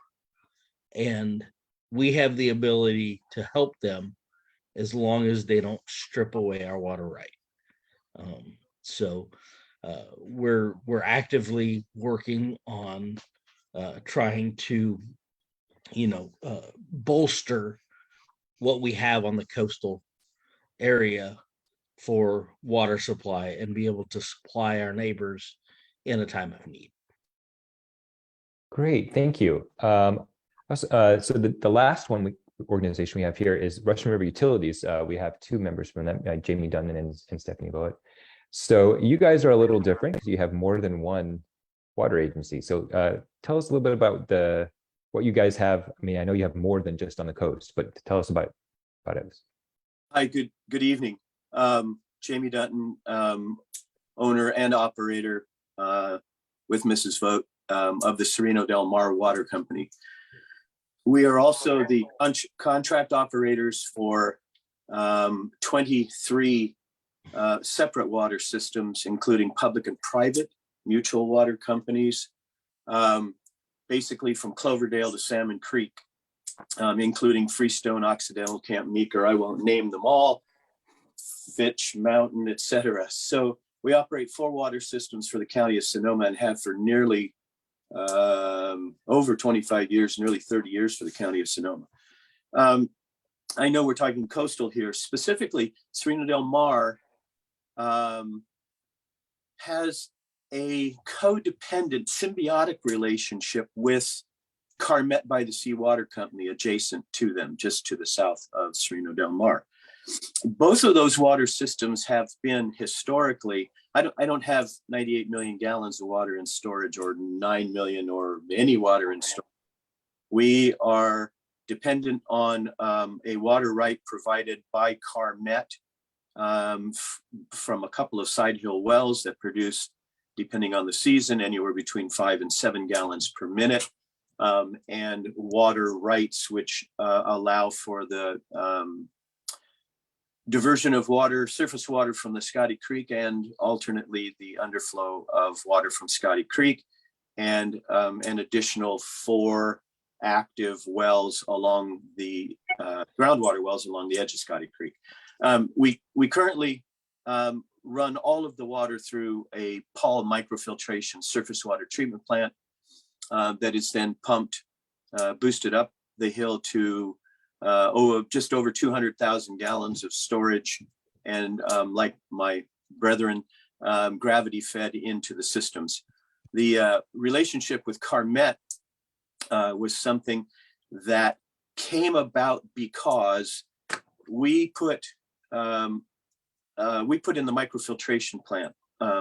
Speaker 17: And we have the ability to help them as long as they don't strip away our water right. So we're actively working on trying to, bolster what we have on the coastal area for water supply and be able to supply our neighbors in a time of need.
Speaker 2: Great, thank you. So the last organization we have here is Russian River Utilities. We have 2 members from them, Jamie Dunnan and Stephanie Bowitt. So you guys are a little different because you have more than one water agency. So tell us a little bit about what you guys have. I mean, I know you have more than just on the coast, but tell us about it.
Speaker 18: Hi, good evening. Jamie Dutton, owner and operator with Mrs. Vogt of the Sereno Del Mar Water Company. We are also the contract operators for 23 separate water systems, including public and private mutual water companies, basically from Cloverdale to Salmon Creek, including Freestone, Occidental, Camp Meeker. I won't name them all, Fitch, Mountain, etc. So we operate 4 water systems for the county of Sonoma and have for nearly over 25 years, nearly 30 years for the county of Sonoma. I know we're talking coastal here. Specifically, Sereno Del Mar has a codependent symbiotic relationship with Carmet by the Sea Water Company adjacent to them, just to the south of Sereno Del Mar. Both of those water systems have been historically, I don't have 98 million gallons of water in storage or 9 million or any water in storage. We are dependent on a water right provided by Carmet from a couple of side hill wells that produce, depending on the season, anywhere between 5 and 7 gallons per minute, and water rights which allow for the diversion of water, surface water from the Scotty Creek, and alternately the underflow of water from Scotty Creek, and an additional 4 active wells along the groundwater wells along the edge of Scotty Creek. We currently run all of the water through a Paul microfiltration surface water treatment plant that is then pumped, boosted up the hill to just over 200,000 gallons of storage, and like my brethren, gravity fed into the systems. The relationship with Carmet was something that came about because we put in the microfiltration plant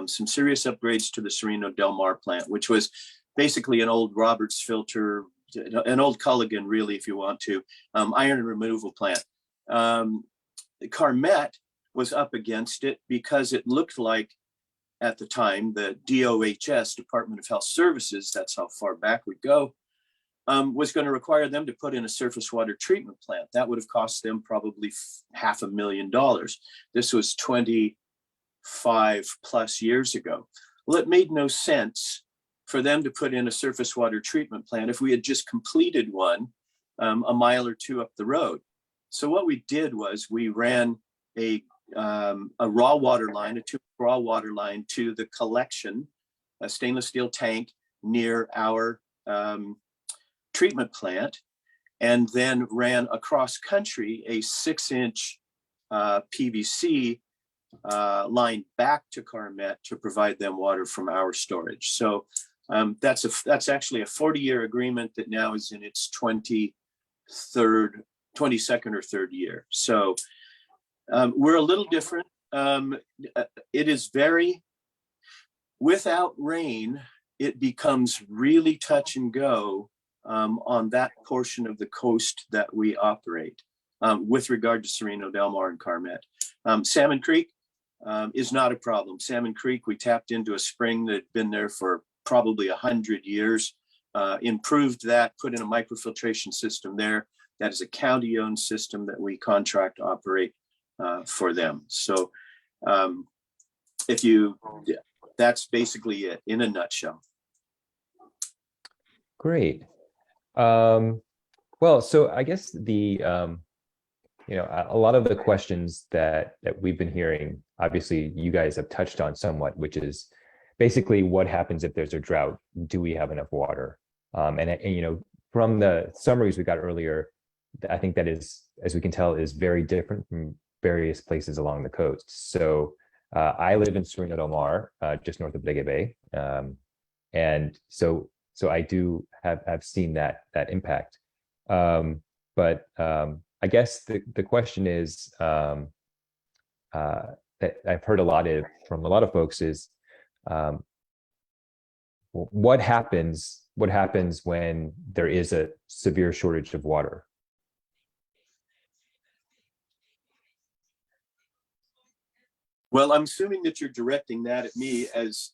Speaker 18: some serious upgrades to the Sereno Del Mar plant, which was basically an old Roberts filter, an old Culligan, really, if you want to, iron removal plant. Carmet was up against it because it looked like, at the time, the DOHS, Department of Health Services, that's how far back we go, was going to require them to put in a surface water treatment plant. That would have cost them probably $500,000. This was 25 plus years ago. Well, it made no sense for them to put in a surface water treatment plant if we had just completed one a mile or 2 up the road. So what we did was we ran a raw water line, a 2 raw water line to the collection, a stainless steel tank near our treatment plant, and then ran across country a 6-inch PVC line back to Carmet to provide them water from our storage. So that's actually a 40-year agreement that now is in its 22nd or 3rd year. So we're a little different. It is without rain, it becomes really touch and go on that portion of the coast that we operate with regard to Sereno Del Mar and Carmet. Salmon Creek is not a problem. Salmon Creek, we tapped into a spring that had been there for probably 100 years, improved that, put in a microfiltration system there. That is a county-owned system that we contract operate for them. So that's basically it in a nutshell.
Speaker 2: Great. Well, so I guess a lot of the questions that we've been hearing, obviously you guys have touched on somewhat, which is basically what happens if there's a drought? Do we have enough water? And from the summaries we got earlier, I think that is, as we can tell, is very different from various places along the coast. So I live in Sereno Del Mar, just north of Bodega Bay. And so I do have seen that impact. But I guess the question is, that I've heard from a lot of folks is, what happens when there is a severe shortage of water?
Speaker 18: Well, I'm assuming that you're directing that at me as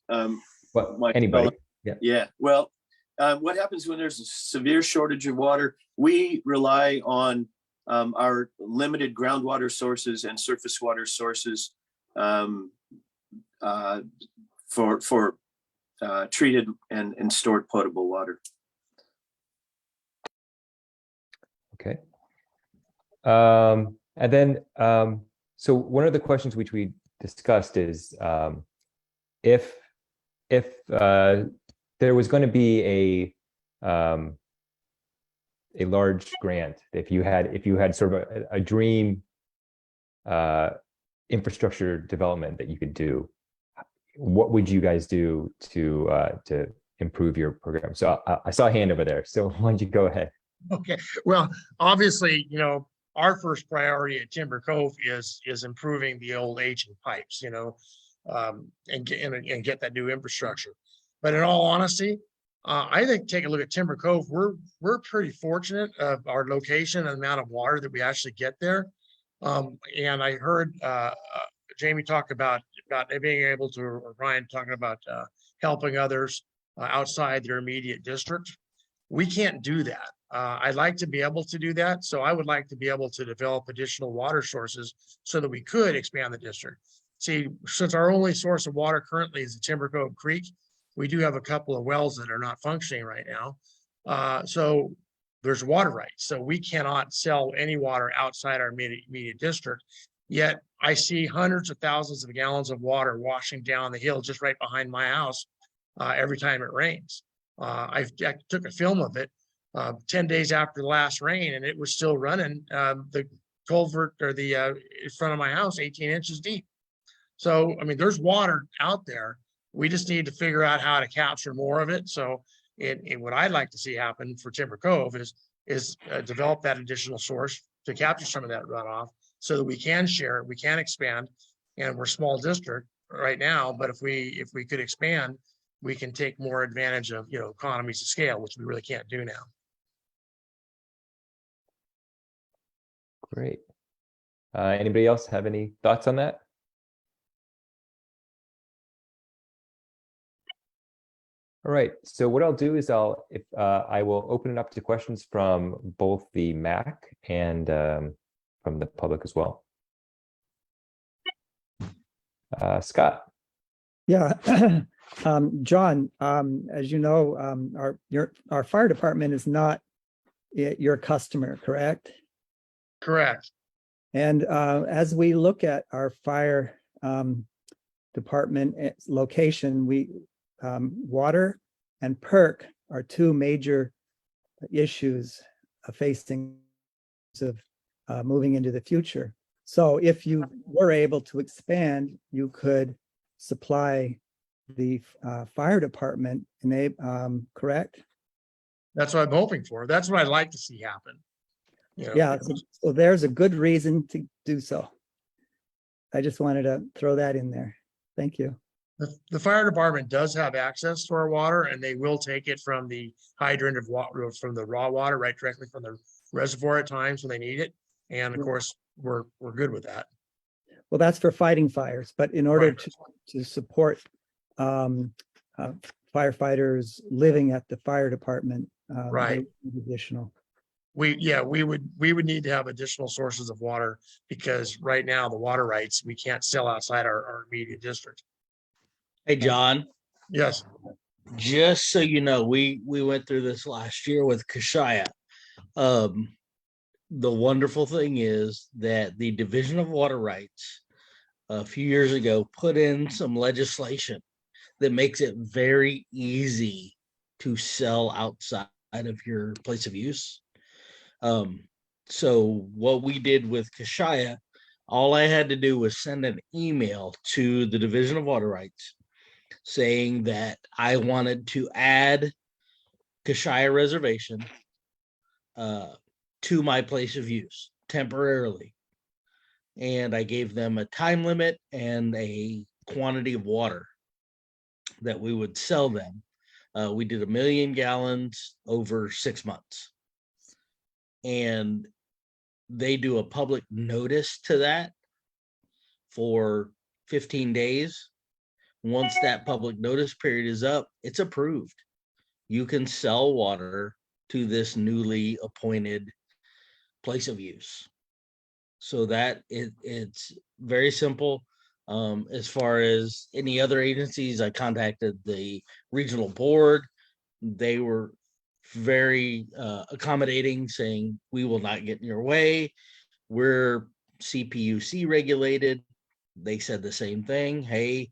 Speaker 2: anybody.
Speaker 18: Yeah. Well, what happens when there's a severe shortage of water? We rely on our limited groundwater sources and surface water sources for treated and stored potable water.
Speaker 2: Okay. And then, so one of the questions which we discussed is, if there was going to be a large grant, if you had sort of a dream infrastructure development that you could do, what would you guys do to improve your program? So I saw a hand over there. So why don't you go ahead?
Speaker 16: Okay, well, obviously, you know, our first priority at Timber Cove is improving the old aging pipes, you know, and get that new infrastructure. But in all honesty, I think take a look at Timber Cove. We're pretty fortunate of our location and the amount of water that we actually get there. And I heard Jamie talk about being able to, or Ryan talking about helping others outside their immediate district. We can't do that. I'd like to be able to do that. So I would like to be able to develop additional water sources so that we could expand the district. See, since our only source of water currently is the Timber Cove Creek, we do have a couple of wells that are not functioning right now. So there's water rights. So we cannot sell any water outside our immediate district. Yet I see hundreds of thousands of gallons of water washing down the hill just right behind my house every time it rains. I took a film of it 10 days after the last rain, and it was still running. The culvert or the in front of my house, 18 inches deep. So, I mean, there's water out there. We just need to figure out how to capture more of it. So, what I'd like to see happen for Timber Cove is develop that additional source to capture some of that runoff, so that we can share it, we can expand, and we're a small district right now. But if we could expand, we can take more advantage of, you know, economies of scale, which we really can't do now.
Speaker 2: Great. Anybody else have any thoughts on that? All right. So what I'll do is I will open it up to questions from both the MAC and from the public as well. Scott.
Speaker 4: Yeah. John, as you know, our fire department is not your customer, correct?
Speaker 16: Correct.
Speaker 4: And as we look at our fire department location, water and perk are two major issues facing of moving into the future. So if you were able to expand, you could supply the fire department, and they correct?
Speaker 16: That's what I'm hoping for. That's what I'd like to see happen. You know,
Speaker 4: Yeah, so there's a good reason to do so. I just wanted to throw that in there. Thank you.
Speaker 16: The fire department does have access to our water, and they will take it from the hydrant of water, from the raw water, right directly from the reservoir at times when they need it. And of course, we're good with that.
Speaker 4: Well, that's for fighting fires, but in order to support firefighters living at the fire department,
Speaker 16: Right.
Speaker 4: they need additional.
Speaker 16: We would need to have additional sources of water, because right now the water rights we can't sell outside our immediate district.
Speaker 17: Hey, John.
Speaker 16: Yes.
Speaker 17: Just so you know, we went through this last year with Kashaya. The wonderful thing is that the Division of Water Rights a few years ago put in some legislation that makes it very easy to sell outside of your place of use. So what we did with Kashaya, all I had to do was send an email to the Division of Water Rights saying that I wanted to add Kashaya Reservation to my place of use temporarily. And I gave them a time limit and a quantity of water that we would sell them. We did 1 million gallons over 6 months. And they do a public notice to that for 15 days. Once that public notice period is up, it's approved. You can sell water to this newly appointed place of use. So that it's very simple. As far as any other agencies, I contacted the regional board. They were very accommodating, saying we will not get in your way. We're CPUC regulated. They said the same thing. Hey,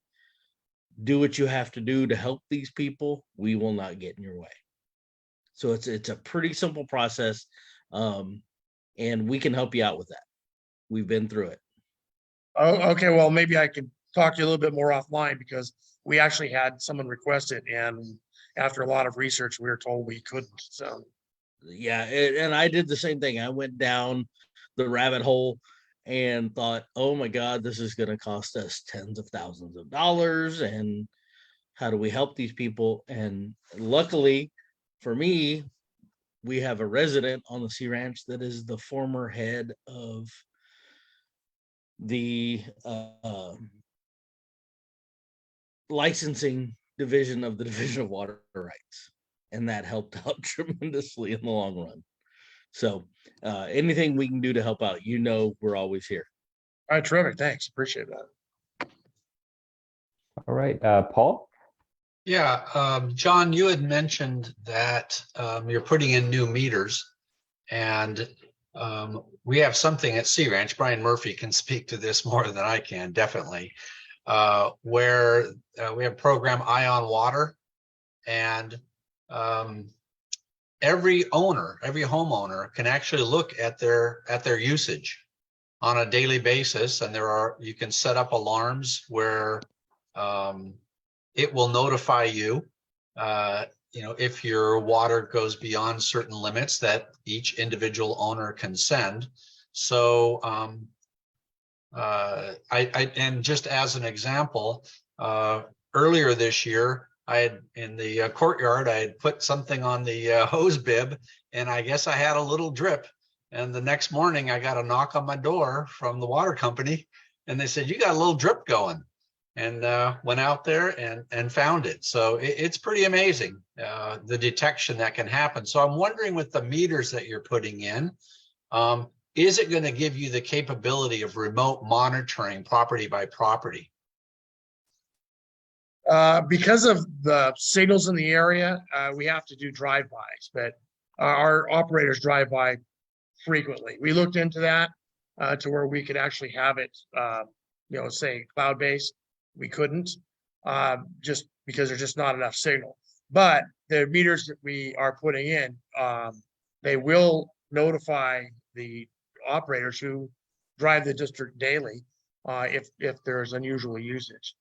Speaker 17: do what you have to do to help these people. We will not get in your way. So it's a pretty simple process, and we can help you out with that. We've been through it.
Speaker 16: Oh, okay. Well, maybe I could talk to you a little bit more offline, because we actually had someone request it, and after a lot of research, we were told we couldn't. So
Speaker 17: Yeah, and I did the same thing. I went down the rabbit hole and thought, oh my God, this is going to cost us tens of thousands of dollars. And how do we help these people? And luckily for me, we have a resident on the Sea Ranch that is the former head of the licensing division of the Division of Water Rights. And that helped out tremendously in the long run. So anything we can do to help out, we're always here.
Speaker 16: all right, terrific. Thanks. Appreciate that.
Speaker 2: All right, Paul?
Speaker 5: Yeah, John, you had mentioned that you're putting in new meters, and we have something at Sea Ranch. Brian Murphy can speak to this more than I can, definitely, where we have program Ion Water, and every homeowner can actually look at their usage on a daily basis, and you can set up alarms where it will notify you, if your water goes beyond certain limits that each individual owner can send. So, and just as an example, earlier this year, I had in the courtyard, I had put something on the hose bib, and I guess I had a little drip. And the next morning, I got a knock on my door from the water company, and they said, "You got a little drip going." And went out there and found it. So it's pretty amazing, the detection that can happen. So I'm wondering, with the meters that you're putting in, is it going to give you the capability of remote monitoring property by property?
Speaker 16: Because of the signals in the area, we have to do drive-bys, but our operators drive by frequently. We looked into that to where we could actually have it, say cloud-based. We couldn't, just because there's just not enough signal. But the meters that we are putting in, they will notify the operators who drive the district daily if there's unusual usage.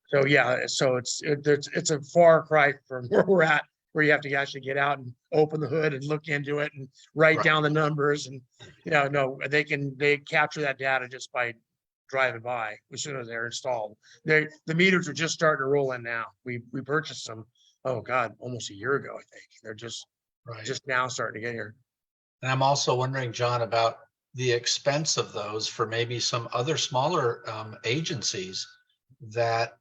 Speaker 16: So yeah, so it's a far cry from where we're at, where you have to actually get out and open the hood and look into it and write down the numbers. And no, they capture that data just by driving by as soon as they're installed. The meters are just starting to roll in now. We purchased them, oh God, almost a year ago, I think. They're just now starting to get here.
Speaker 5: And I'm also wondering, John, about the expense of those for maybe some other smaller agencies, that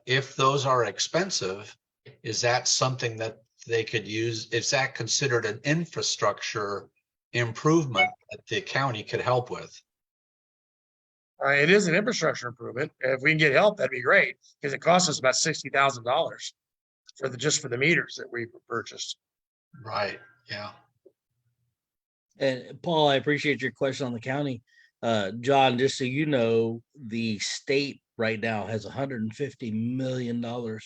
Speaker 5: if those are expensive, is that something that they could use? Is that considered an infrastructure improvement that the county could help with?
Speaker 16: It is an infrastructure improvement. If we can get help, that'd be great, because it costs us about $60,000 just for the meters that we purchased.
Speaker 5: Right. Yeah.
Speaker 17: And Paul, I appreciate your question on the county. John, just so you know, the state right now has $150 million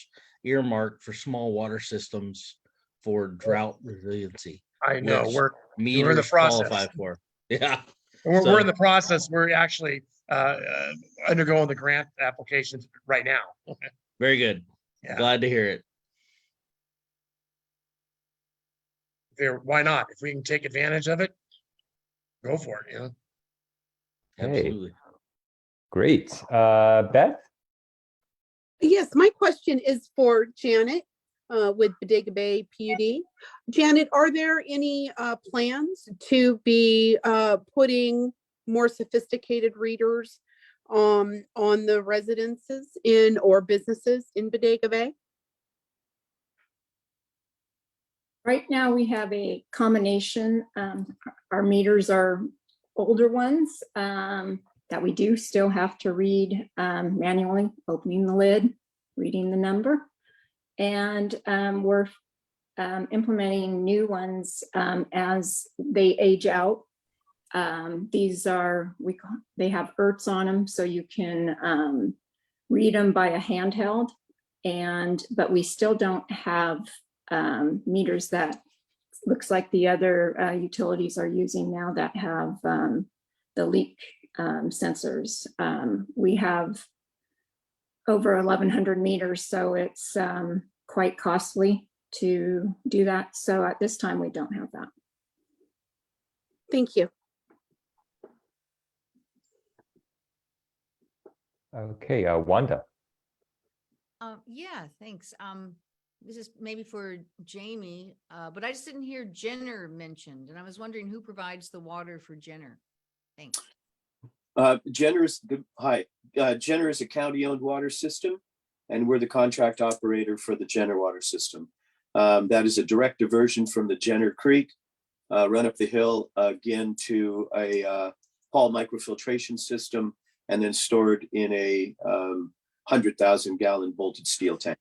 Speaker 17: earmarked for small water systems for drought resiliency.
Speaker 16: I know, we're
Speaker 17: in the process. Qualify for. Yeah.
Speaker 16: We're in the process. We're actually undergoing the grant applications right now.
Speaker 17: Very good. Yeah. Glad to hear it.
Speaker 16: Why not? If we can take advantage of it, go for it.
Speaker 2: Absolutely. Great. Beth?
Speaker 6: Yes, my question is for Janet with Bodega Bay PUD. Janet, are there any plans to be putting more sophisticated readers on the residences in or businesses in Bodega Bay?
Speaker 15: Right now, we have a combination. Our meters are older ones that we do still have to read manually, opening the lid, reading the number. And we're implementing new ones as they age out. These are, they have ERTs on them, so you can read them by a handheld. But we still don't have meters that looks like the other utilities are using now that have the leak sensors. We have over 1,100 meters, so it's quite costly to do that. So at this time, we don't have that.
Speaker 6: Thank you.
Speaker 2: Okay, Wanda.
Speaker 19: Yeah, thanks. This is maybe for Jamie, but I just didn't hear Jenner mentioned, and I was wondering who provides the water for Jenner. Thanks.
Speaker 18: Jenner is Jenner is a county-owned water system, and we're the contract operator for the Jenner water system. That is a direct diversion from the Jenner Creek, run up the hill again to a Paul microfiltration system, and then stored in a 100,000 gallon bolted steel tank.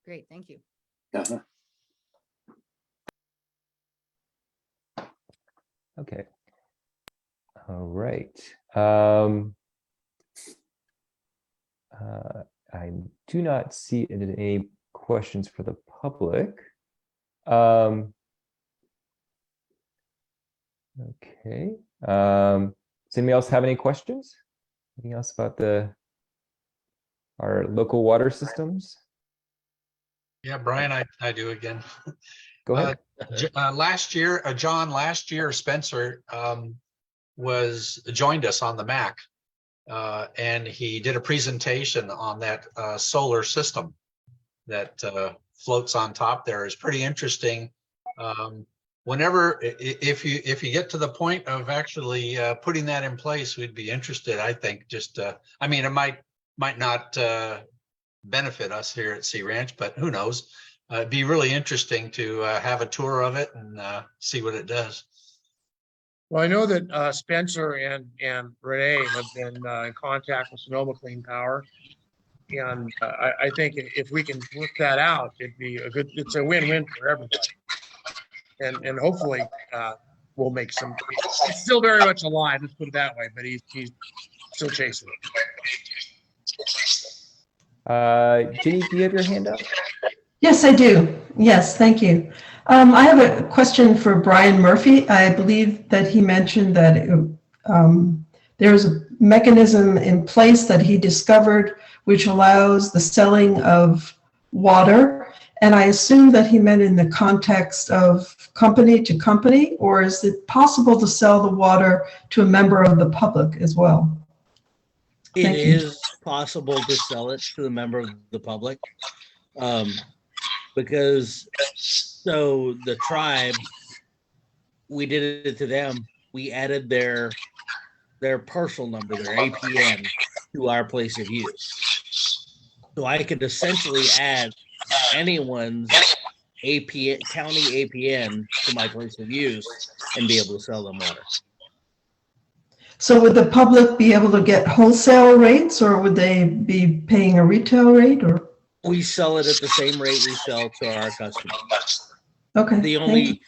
Speaker 19: Great, thank you.
Speaker 18: Uh-huh.
Speaker 2: Okay. All right. I do not see any questions for the public. Okay. Does anybody else have any questions? Anything else about our local water systems?
Speaker 5: Yeah, Brian, I do again.
Speaker 2: Go ahead.
Speaker 5: Last year, John, Spencer joined us on the MAC, and he did a presentation on that solar system that floats on top there. Is pretty interesting. If you get to the point of actually putting that in place, we'd be interested. I think I mean, it might not benefit us here at Sea Ranch, but who knows? It'd be really interesting to have a tour of it and see what it does.
Speaker 16: Well, I know that Spencer and Renee have been in contact with Sonoma Clean Power. And I think if we can work that out, it's a win-win for everybody. And hopefully we'll make some, it's still very much alive, let's put it that way, but he's still chasing it.
Speaker 2: Ginny, do you have your hand up?
Speaker 20: Yes, I do. Yes, thank you. I have a question for Brian Murphy. I believe that he mentioned that there's a mechanism in place that he discovered which allows the selling of water. And I assume that he meant in the context of company to company, or is it possible to sell the water to a member of the public as well?
Speaker 17: It is possible to sell it to a member of the public. Because so the tribe, we did it to them. We added their parcel number, their APN, to our place of use. So I could essentially add anyone's APN, county APN, to my place of use and be able to sell them water.
Speaker 20: So would the public be able to get wholesale rates, or would they be paying a retail rate, or?
Speaker 17: We sell it at the same rate we sell to our customers.
Speaker 20: Okay.
Speaker 17: The only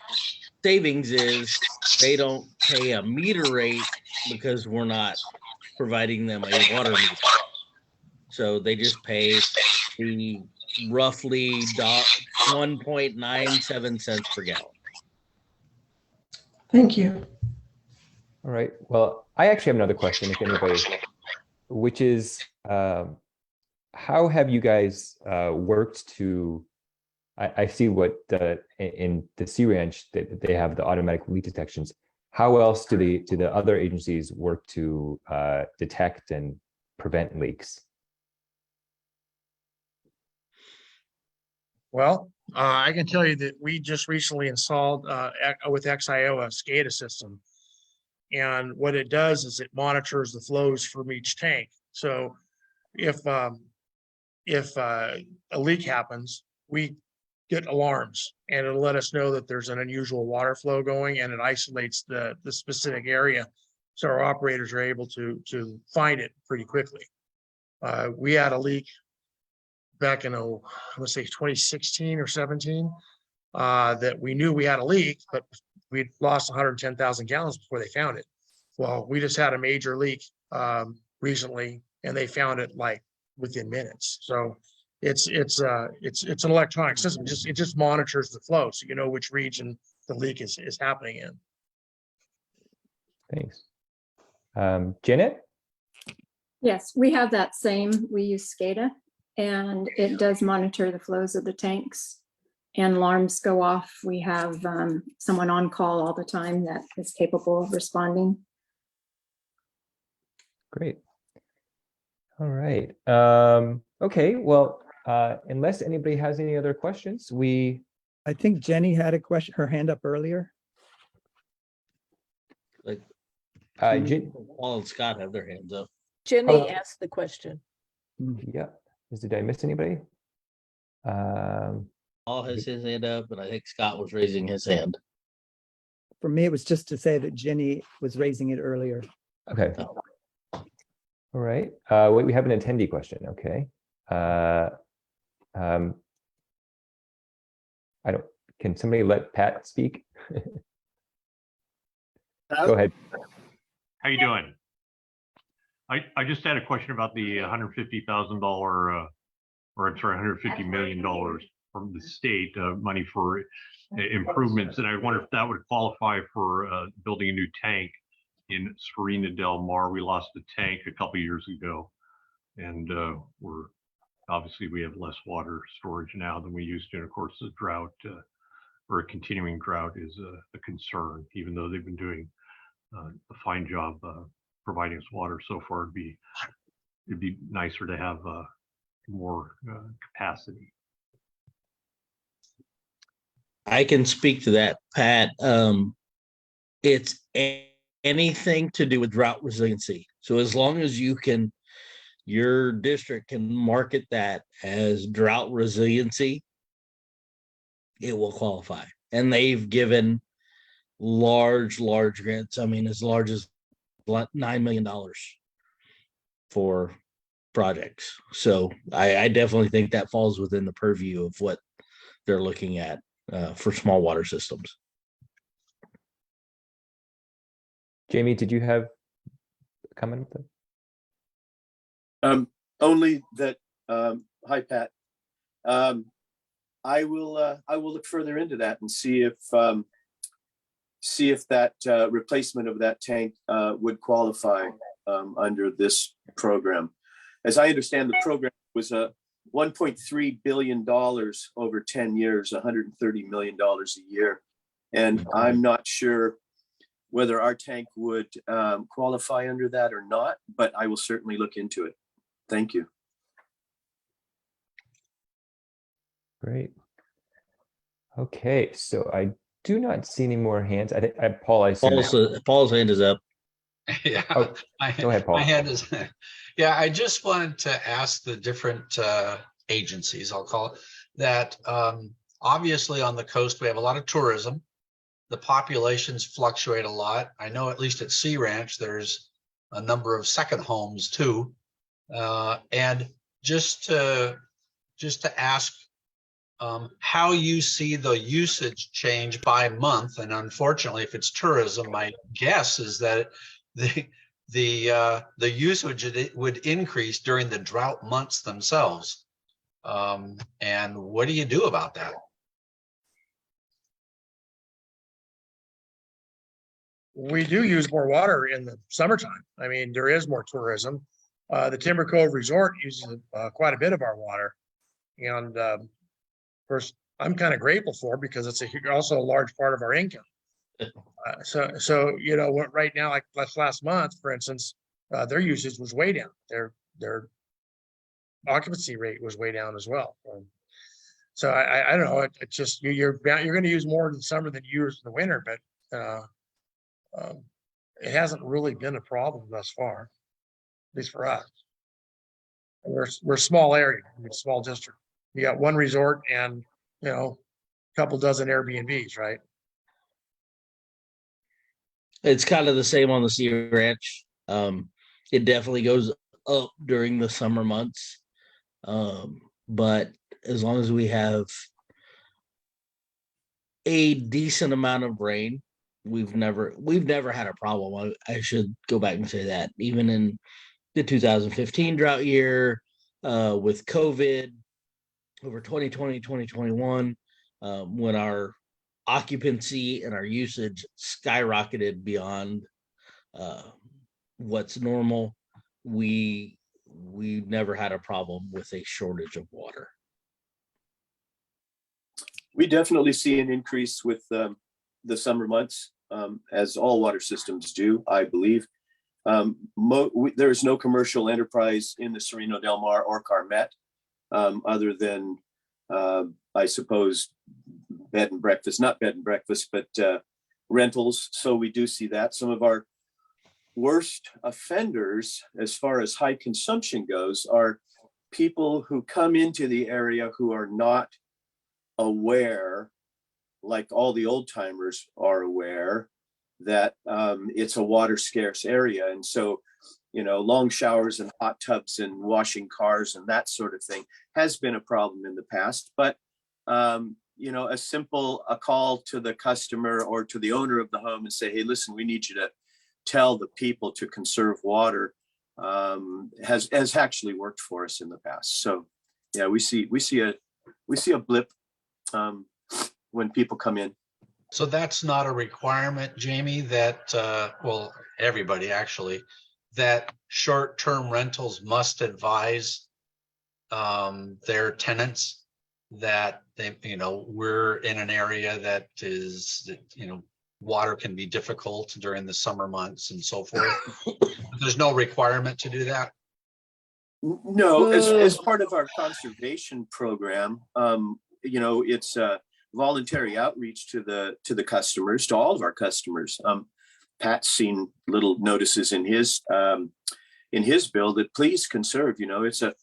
Speaker 17: savings is they don't pay a meter rate because we're not providing them a water meter. So they just pay the roughly 1.97 cents per gallon.
Speaker 20: Thank you.
Speaker 2: All right. Well, I actually have another question, if anybody, which is, how have you guys worked to? I see what in the Sea Ranch that they have the automatic leak detections. how else do the other agencies work to detect and prevent leaks?
Speaker 16: Well, I can tell you that we just recently installed with XIO a SCADA system. And what it does is it monitors the flows from each tank. So if a leak happens, we get alarms and it'll let us know that there's an unusual water flow going, and it isolates the specific area. So our operators are able to find it pretty quickly. We had a leak back in, I'm gonna say 2016 or 17, that we knew we had a leak, but we'd lost 110,000 gallons before they found it. Well, we just had a major leak recently, and they found it like within minutes. So it's an electronic system. It just monitors the flow, so you know which region the leak is happening in.
Speaker 2: Thanks. Janet?
Speaker 15: Yes, we have that same. We use SCADA, and it does monitor the flows of the tanks, and alarms go off. We have someone on call all the time that is capable of responding.
Speaker 2: Great. All right. Okay, well, unless anybody has any other questions,
Speaker 4: I think Jenny had a question, her hand up earlier.
Speaker 17: Like,
Speaker 2: Jen,
Speaker 17: Paul and Scott have their hands up.
Speaker 3: Jenny asked the question.
Speaker 2: yeah. Did I miss anybody?
Speaker 17: Paul has his hand up, and I think Scott was raising his hand.
Speaker 4: For me, it was just to say that Jenny was raising it earlier.
Speaker 2: Okay. All right. Wait, we have an attendee question. Okay. Can somebody let Pat speak? Go ahead.
Speaker 21: How you doing? I just had a question about the $150,000 or I'm sorry, $150 million from the state money for improvements, and I wonder if that would qualify for building a new tank in Serena Del Mar. We lost the tank a couple years ago, and we have less water storage now than we used to. And of course, the drought or a continuing drought is a concern, even though they've been doing a fine job providing us water so far. It'd be nicer to have more capacity.
Speaker 17: I can speak to that, Pat. It's anything to do with drought resiliency. So as long as your district can market that as drought resiliency, it will qualify. And they've given large grants. I mean, as large as $9 million for projects. So I definitely think that falls within the purview of what they're looking at for small water systems.
Speaker 2: Jamie, did you have a comment?
Speaker 18: Only that, hi, Pat. I will look further into that and see if that replacement of that tank would qualify under this program. As I understand, the program was a $1.3 billion over 10 years, $130 million a year. And I'm not sure whether our tank would qualify under that or not, but I will certainly look into it. Thank you.
Speaker 2: Great. Okay, so I do not see any more hands. I think Paul, I see
Speaker 17: Paul's hand is up.
Speaker 5: Yeah.
Speaker 2: Oh, go ahead, Paul.
Speaker 5: My hand is, yeah, I just wanted to ask the different agencies, I'll call it, that obviously on the coast, we have a lot of tourism. The populations fluctuate a lot. I know at least at Sea Ranch, there's a number of second homes too. And just to ask how you see the usage change by month. And unfortunately, if it's tourism, my guess is that the usage would increase during the drought months themselves. And what do you do about that?
Speaker 16: We do use more water in the summertime. I mean, there is more tourism. The Timber Cove Resort uses quite a bit of our water. And of course, I'm kind of grateful for it because it's also a large part of our income. So, you know, what right now, like last month, for instance, their usage was way down. Their occupancy rate was way down as well. So I don't know. It's just you're going to use more in the summer than you use in the winter, but it hasn't really been a problem thus far, at least for us. We're a small area, small district. You got one resort and, you know, a couple dozen Airbnbs, right?
Speaker 17: It's kind of the same on the Sea Ranch. It definitely goes up during the summer months. But as long as we have a decent amount of rain, we've never had a problem. I should go back and say that even in the 2015 drought year, with COVID over 2020, 2021, when our occupancy and our usage skyrocketed beyond what's normal, we never had a problem with a shortage of water.
Speaker 18: We definitely see an increase with the summer months, as all water systems do, I believe. There is no commercial enterprise in the Sereno Del Mar or Carmet, other than, I suppose, bed and breakfast, not bed and breakfast, but rentals. So we do see that. Some of our worst offenders, as far as high consumption goes, are people who come into the area who are not aware, like all the old timers are aware, that it's a water scarce area. And so, you know, long showers and hot tubs and washing cars and that sort of thing has been a problem in the past. But, you know, a call to the customer or to the owner of the home and say, hey, listen, we need you to tell the people to conserve water, has actually worked for us in the past. So yeah, we see a blip when people come in.
Speaker 5: So that's not a requirement, Jamie, that, well, everybody actually, that short-term rentals must advise their tenants that they, you know, we're in an area that is, you know, water can be difficult during the summer months and so forth. There's no requirement to do that?
Speaker 18: No, as part of our conservation program, you know, it's voluntary outreach to the customers, to all of our customers. Pat's seen little notices in his bill that please conserve. You know, it's a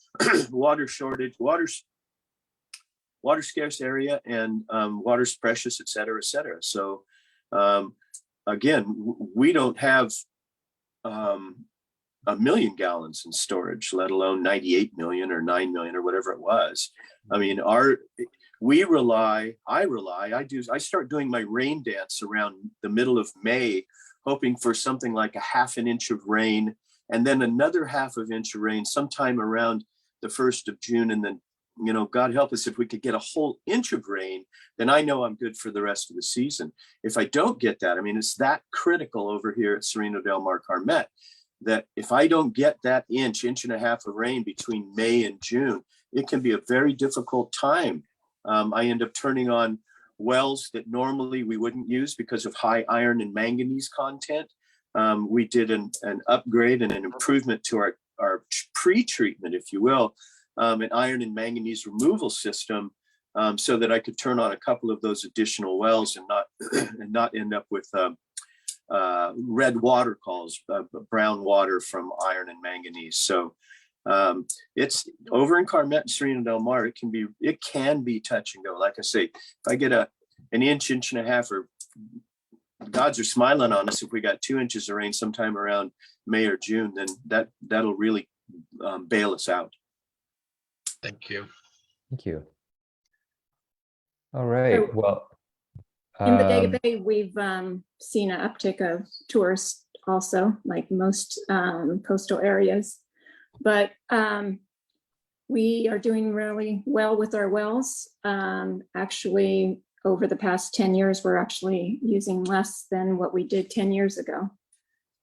Speaker 18: water shortage, water scarce area, and water's precious, et cetera, et cetera. So again, we don't have 1 million gallons in storage, let alone 98 million or 9 million or whatever it was. I mean, I start doing my rain dance around the middle of May, hoping for something like a half an inch of rain, and then another half of inch of rain sometime around the 1st of June. And then, you know, God help us, if we could get a whole inch of rain, then I know I'm good for the rest of the season. If I don't get that, I mean, it's that critical over here at Sereno Del Mar Carmet, that if I don't get that inch and a half of rain between May and June, it can be a very difficult time. I end up turning on wells that normally we wouldn't use because of high iron and manganese content. We did an upgrade and an improvement to our pre-treatment, if you will, an iron and manganese removal system, so that I could turn on a couple of those additional wells and not end up with red water calls, brown water from iron and manganese. So it's over in Carmet and Sereno Del Mar. It can be touch and go. Like I say, if I get an inch and a half, or gods are smiling on us if we got 2 inches of rain sometime around May or June, then that'll really bail us out.
Speaker 5: Thank you.
Speaker 2: Thank you. All right.
Speaker 15: So,
Speaker 2: well,
Speaker 15: in Bodega Bay, we've seen an uptick of tourists also, like most coastal areas. But we are doing really well with our wells. Actually, over the past 10 years, we're actually using less than what we did 10 years ago.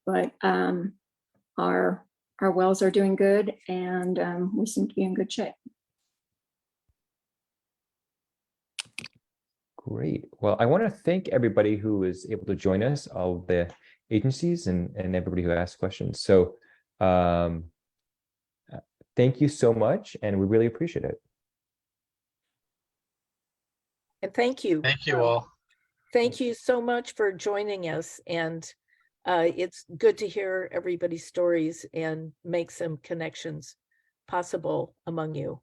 Speaker 15: But our wells are doing good, and we seem to be in good shape.
Speaker 2: Great. Well, I want to thank everybody who was able to join us, all the agencies and everybody who asked questions. So thank you so much, and we really appreciate it.
Speaker 3: And thank you.
Speaker 5: Thank you all.
Speaker 3: Thank you so much for joining us. And it's good to hear everybody's stories and make some connections possible among you.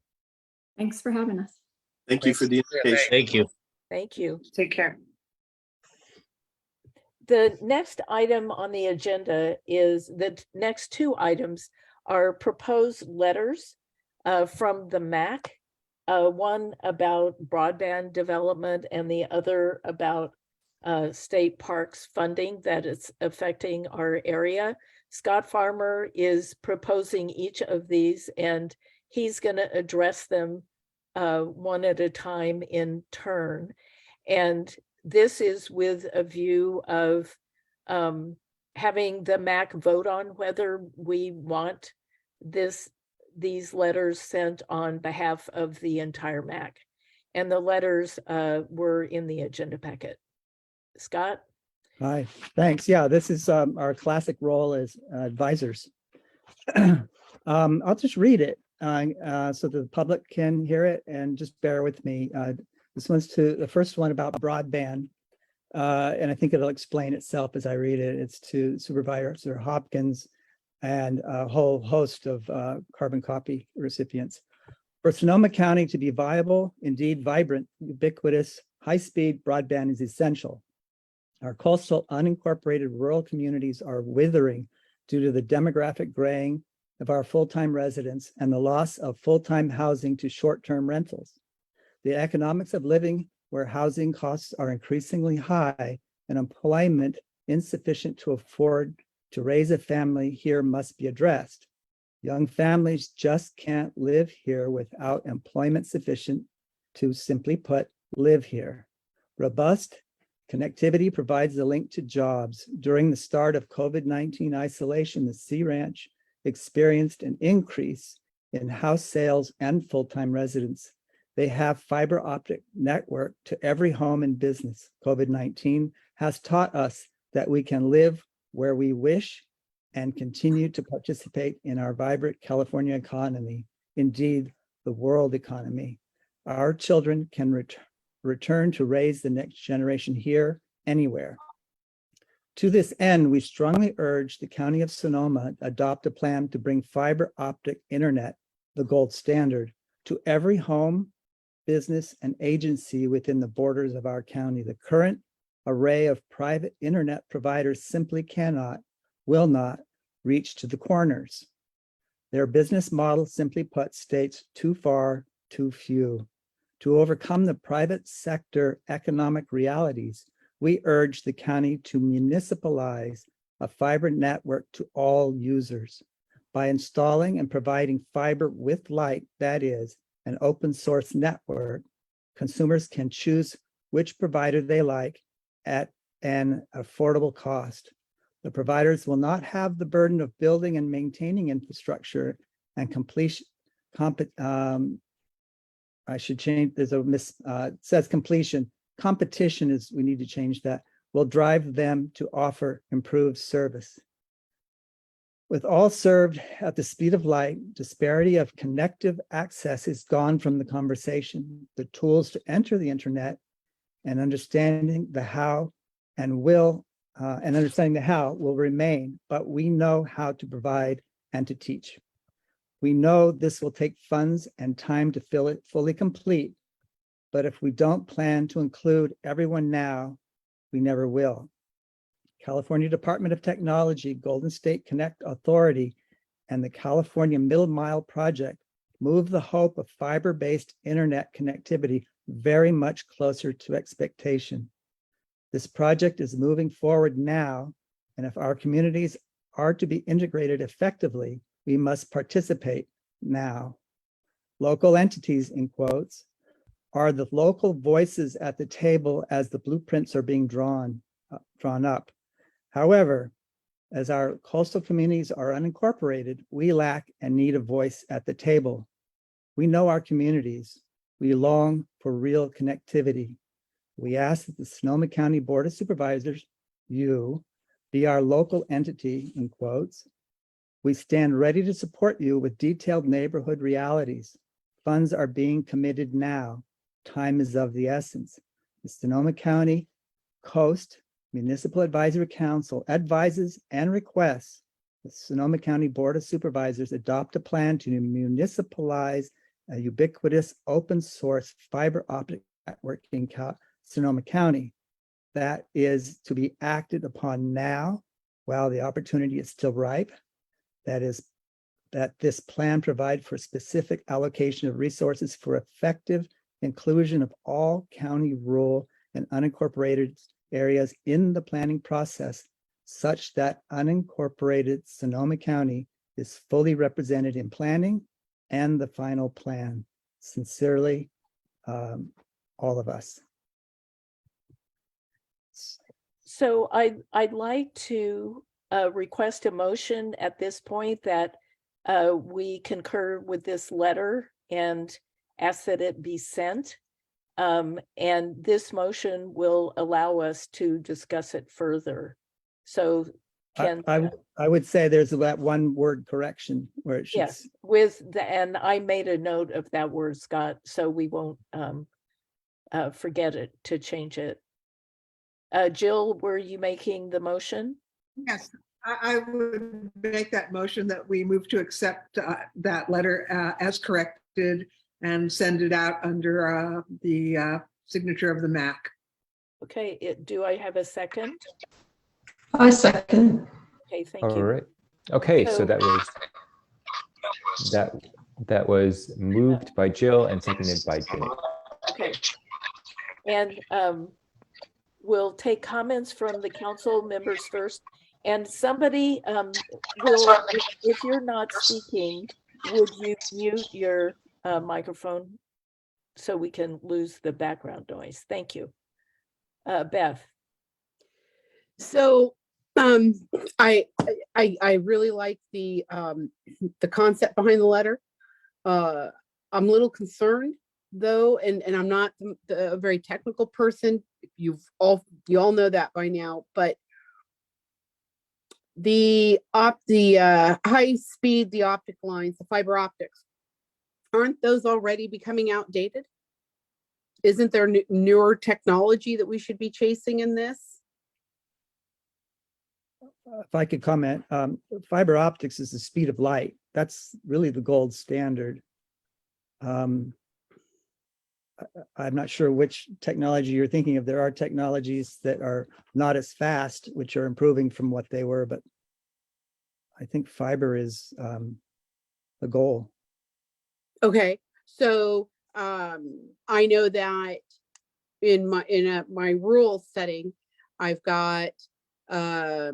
Speaker 15: Thanks for having us.
Speaker 18: Thank you for the invitation.
Speaker 17: Thank you.
Speaker 3: Thank you.
Speaker 19: Take care.
Speaker 3: The next item on the agenda is the next two items are proposed letters from the MAC. One about broadband development and the other about state parks funding that is affecting our area. Scott Farmer is proposing each of these, and he's going to address them one at a time in turn. And this is with a view of having the MAC vote on whether we want these letters sent on behalf of the entire MAC. And the letters were in the agenda packet. Scott?
Speaker 4: Hi, thanks. Yeah, this is our classic role as advisors. I'll just read it so the public can hear it, and just bear with me. This one's to the first one about broadband, and I think it'll explain itself as I read it. It's to Supervisor Hopkins and a whole host of carbon copy recipients. For Sonoma County to be viable, indeed vibrant, ubiquitous, high-speed broadband is essential. Our coastal unincorporated rural communities are withering due to the demographic graying of our full-time residents and the loss of full-time housing to short-term rentals. The economics of living where housing costs are increasingly high and employment insufficient to afford to raise a family here must be addressed. Young families just can't live here without employment sufficient to, simply put, live here. Robust connectivity provides the link to jobs. During the start of COVID-19 isolation, the Sea Ranch experienced an increase in house sales and full-time residents. They have fiber optic network to every home and business. COVID-19 has taught us that we can live where we wish and continue to participate in our vibrant California economy, indeed the world economy. Our children can return to raise the next generation here, anywhere. To this end, we strongly urge the County of Sonoma adopt a plan to bring fiber optic internet, the gold standard, to every home, business, and agency within the borders of our county. The current array of private internet providers simply cannot, will not reach to the corners. Their business model, simply put, states too far, too few. To overcome the private sector economic realities, we urge the county to municipalize a fiber network to all users. By installing and providing fiber with light, that is, an open source network, consumers can choose which provider they like at an affordable cost. The providers will not have the burden of building and maintaining infrastructure and completion. I should change, there's a it says completion. Competition is, we need to change that, will drive them to offer improved service. With all served at the speed of light, disparity of connective access is gone from the conversation. The tools to enter the internet and understanding the how and will, and understanding the how will remain, but we know how to provide and to teach. We know this will take funds and time to fill it fully complete, but if we don't plan to include everyone now, we never will. California Department of Technology, Golden State Connect Authority, and the California Middle Mile Project move the hope of fiber-based internet connectivity very much closer to expectation. This project is moving forward now, and if our communities are to be integrated effectively, we must participate now. Local entities, in quotes, are the local voices at the table as the blueprints are being drawn up. However, as our coastal communities are unincorporated, we lack and need a voice at the table. We know our communities. We long for real connectivity. we ask that the Sonoma County Board of Supervisors, you, be our local entity, in quotes. We stand ready to support you with detailed neighborhood realities. Funds are being committed now. Time is of the essence. The Sonoma County Coast Municipal Advisory Council advises and requests the Sonoma County Board of Supervisors adopt a plan to municipalize a ubiquitous open source fiber optic network in Sonoma County. That is to be acted upon now while the opportunity is still ripe. That is, that this plan provide for specific allocation of resources for effective inclusion of all county rural and unincorporated areas in the planning process, such that unincorporated Sonoma County is fully represented in planning and the final plan. Sincerely, all of us.
Speaker 3: So I'd like to request a motion at this point that we concur with this letter and ask that it be sent. And this motion will allow us to discuss it further. So can
Speaker 4: I would say there's that one word correction where it should.
Speaker 3: yes, with the, and I made a note of that word, Scott, so we won't forget it to change it. Jill, were you making the motion?
Speaker 8: Yes, I would make that motion that we move to accept that letter as corrected and send it out under the signature of the MAC.
Speaker 3: Okay, do I have a second?
Speaker 20: I second.
Speaker 3: Okay, thank
Speaker 2: All
Speaker 3: you.
Speaker 2: right. Okay, so that was moved by Jill and seconded by Jimmy.
Speaker 3: Okay. And we'll take comments from the council members first. And somebody will, if you're not speaking, would you mute your microphone so we can lose the background noise? Thank you. Beth.
Speaker 6: So I really like the concept behind the letter. I'm a little concerned though, and I'm not a very technical person. You all know that by now, but the high speed, the optic lines, the fiber optics, aren't those already becoming outdated? Isn't there newer technology that we should be chasing in this?
Speaker 4: If I could comment, fiber optics is the speed of light. That's really the gold standard. I'm not sure which technology you're thinking of. There are technologies that are not as fast, which are improving from what they were, but I think fiber is the goal.
Speaker 6: Okay, so I know that in my rural setting, I've got a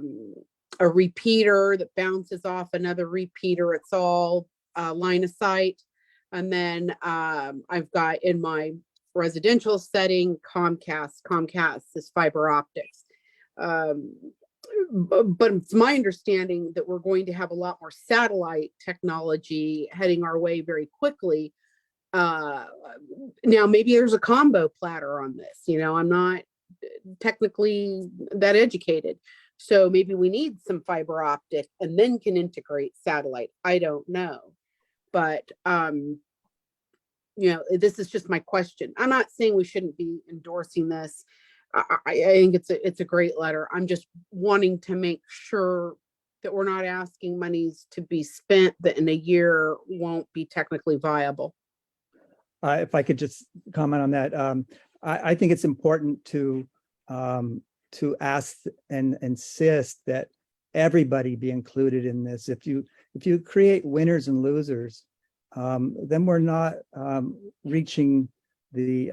Speaker 6: repeater that bounces off another repeater. It's all line of sight. And then I've got in my residential setting, Comcast is fiber optics. But it's my understanding that we're going to have a lot more satellite technology heading our way very quickly. Now, maybe there's a combo platter on this. You know, I'm not technically that educated. So maybe we need some fiber optic and then can integrate satellite. I don't know. But, you know, this is just my question. I'm not saying we shouldn't be endorsing this. I think it's a great letter. I'm just wanting to make sure that we're not asking monies to be spent that in a year won't be technically viable.
Speaker 4: If I could just comment on that, I think it's important to ask and insist that everybody be included in this. If you create winners and losers, then we're not reaching the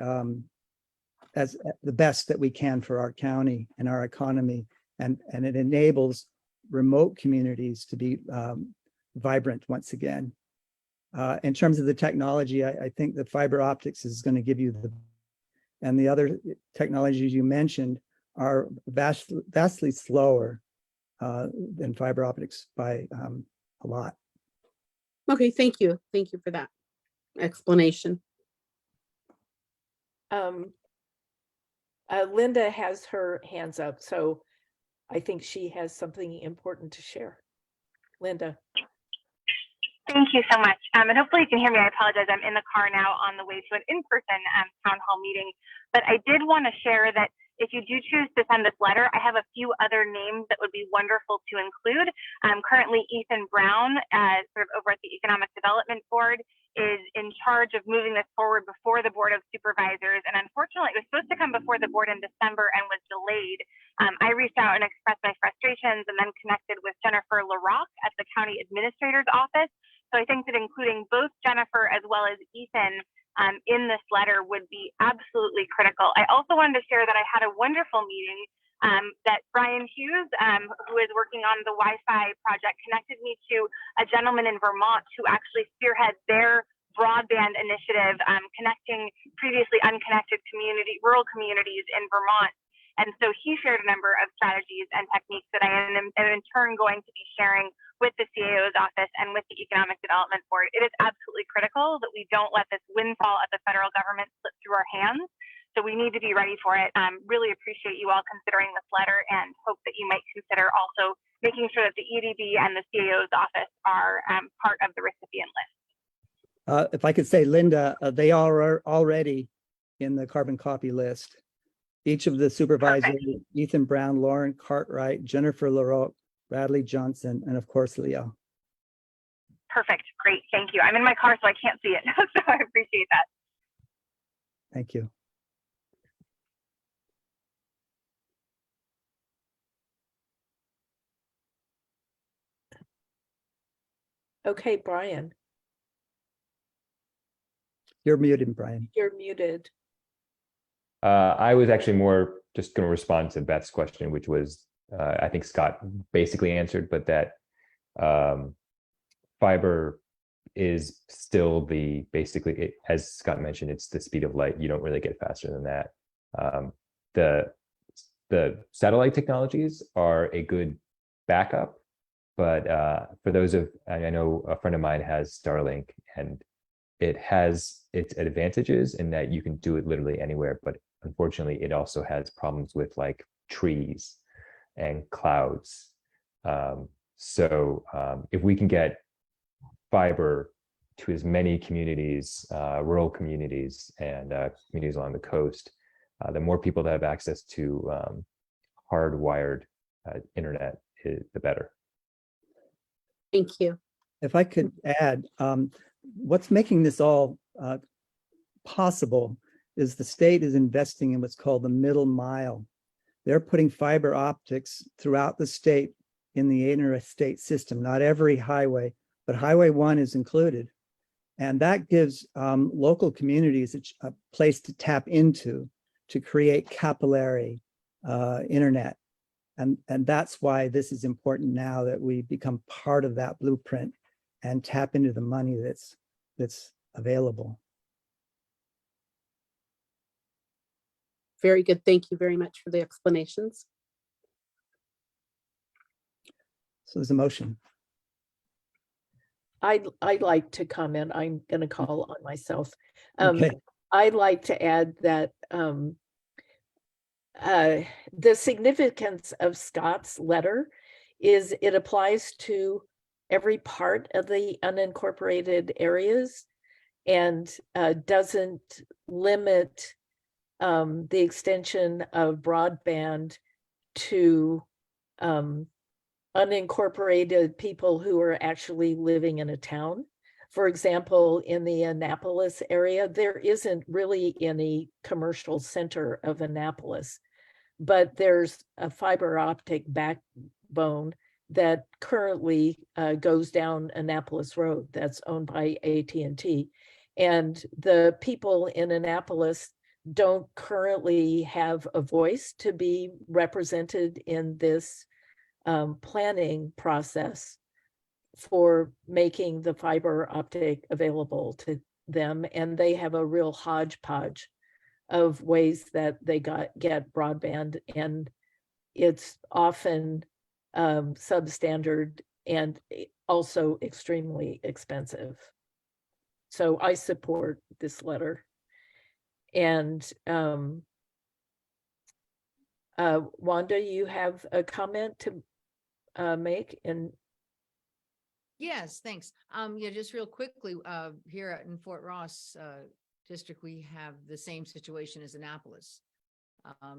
Speaker 4: as the best that we can for our county and our economy, and it enables remote communities to be vibrant once again. In terms of the technology, I think the fiber optics is going to give you and the other technologies you mentioned are vastly slower than fiber optics by a lot.
Speaker 6: Okay, thank you. Thank you for that explanation.
Speaker 3: Lynda has her hands up, so I think she has something important to share. Lynda.
Speaker 7: Thank you so much. And hopefully you can hear me. I apologize. I'm in the car now on the way to an in-person town hall meeting. But I did want to share that if you do choose to send this letter, I have a few other names that would be wonderful to include. Currently, Ethan Brown, sort of over at the Economic Development Board, is in charge of moving this forward before the Board of Supervisors. And unfortunately, it was supposed to come before the board in December and was delayed. I reached out and expressed my frustrations and then connected with Jennifer LaRocque at the County Administrator's Office. So I think that including both Jennifer as well as Ethan in this letter would be absolutely critical. I also wanted to share that I had a wonderful meeting that Brian Hughes, who is working on the Wi-Fi project, connected me to a gentleman in Vermont who actually spearheads their broadband initiative, connecting previously unconnected rural communities in Vermont. And so he shared a number of strategies and techniques that I am in turn going to be sharing with the CAO's office and with the Economic Development Board. It is absolutely critical that we don't let this windfall at the federal government slip through our hands. So we need to be ready for it. Really appreciate you all considering this letter and hope that you might consider also making sure that the EDB and the CAO's office are part of the recipient list.
Speaker 4: If I could say, Lynda, they are already in the carbon copy list. Each of the supervisors, Ethan Brown, Lauren Cartwright, Jennifer LaRocque, Bradley Johnson, and of course, Leo.
Speaker 7: Perfect. Great. Thank you. I'm in my car, so I can't see it. So I appreciate that.
Speaker 4: Thank you.
Speaker 3: Okay, Brian.
Speaker 4: You're muted, Brian.
Speaker 3: You're muted.
Speaker 2: I was actually more just going to respond to Beth's question, which was, I think Scott basically answered, but that fiber is still as Scott mentioned, it's the speed of light. You don't really get faster than that. The satellite technologies are a good backup, but for those I know a friend of mine has Starlink, and it has its advantages in that you can do it literally anywhere, but unfortunately it also has problems with like trees and clouds. So if we can get fiber to as many communities, rural communities and communities along the coast, the more people that have access to hardwired internet, the better.
Speaker 6: Thank you.
Speaker 4: If I could add, what's making this all possible is the state is investing in what's called the middle mile. They're putting fiber optics throughout the state in the interstate system, not every highway, but Highway 1 is included. And that gives local communities a place to tap into to create capillary internet. And that's why this is important now, that we become part of that blueprint and tap into the money that's available.
Speaker 6: Very good. Thank you very much for the explanations.
Speaker 4: So there's a motion.
Speaker 3: I'd like to comment. I'm going to call on myself.
Speaker 4: Okay.
Speaker 3: I'd like to add that the significance of Scott's letter is it applies to every part of the unincorporated areas and doesn't limit the extension of broadband to unincorporated people who are actually living in a town. For example, in the Annapolis area, there isn't really any commercial center of Annapolis, but there's a fiber optic backbone that currently goes down Annapolis Road that's owned by AT&T. And the people in Annapolis don't currently have a voice to be represented in this planning process for making the fiber optic available to them. And they have a real hodgepodge of ways that they get broadband, and it's often substandard and also extremely expensive. So I support this letter. And Wanda, you have a comment to make? And
Speaker 19: Yes, thanks. Yeah, just real quickly, here in Fort Ross district, we have the same situation as Annapolis.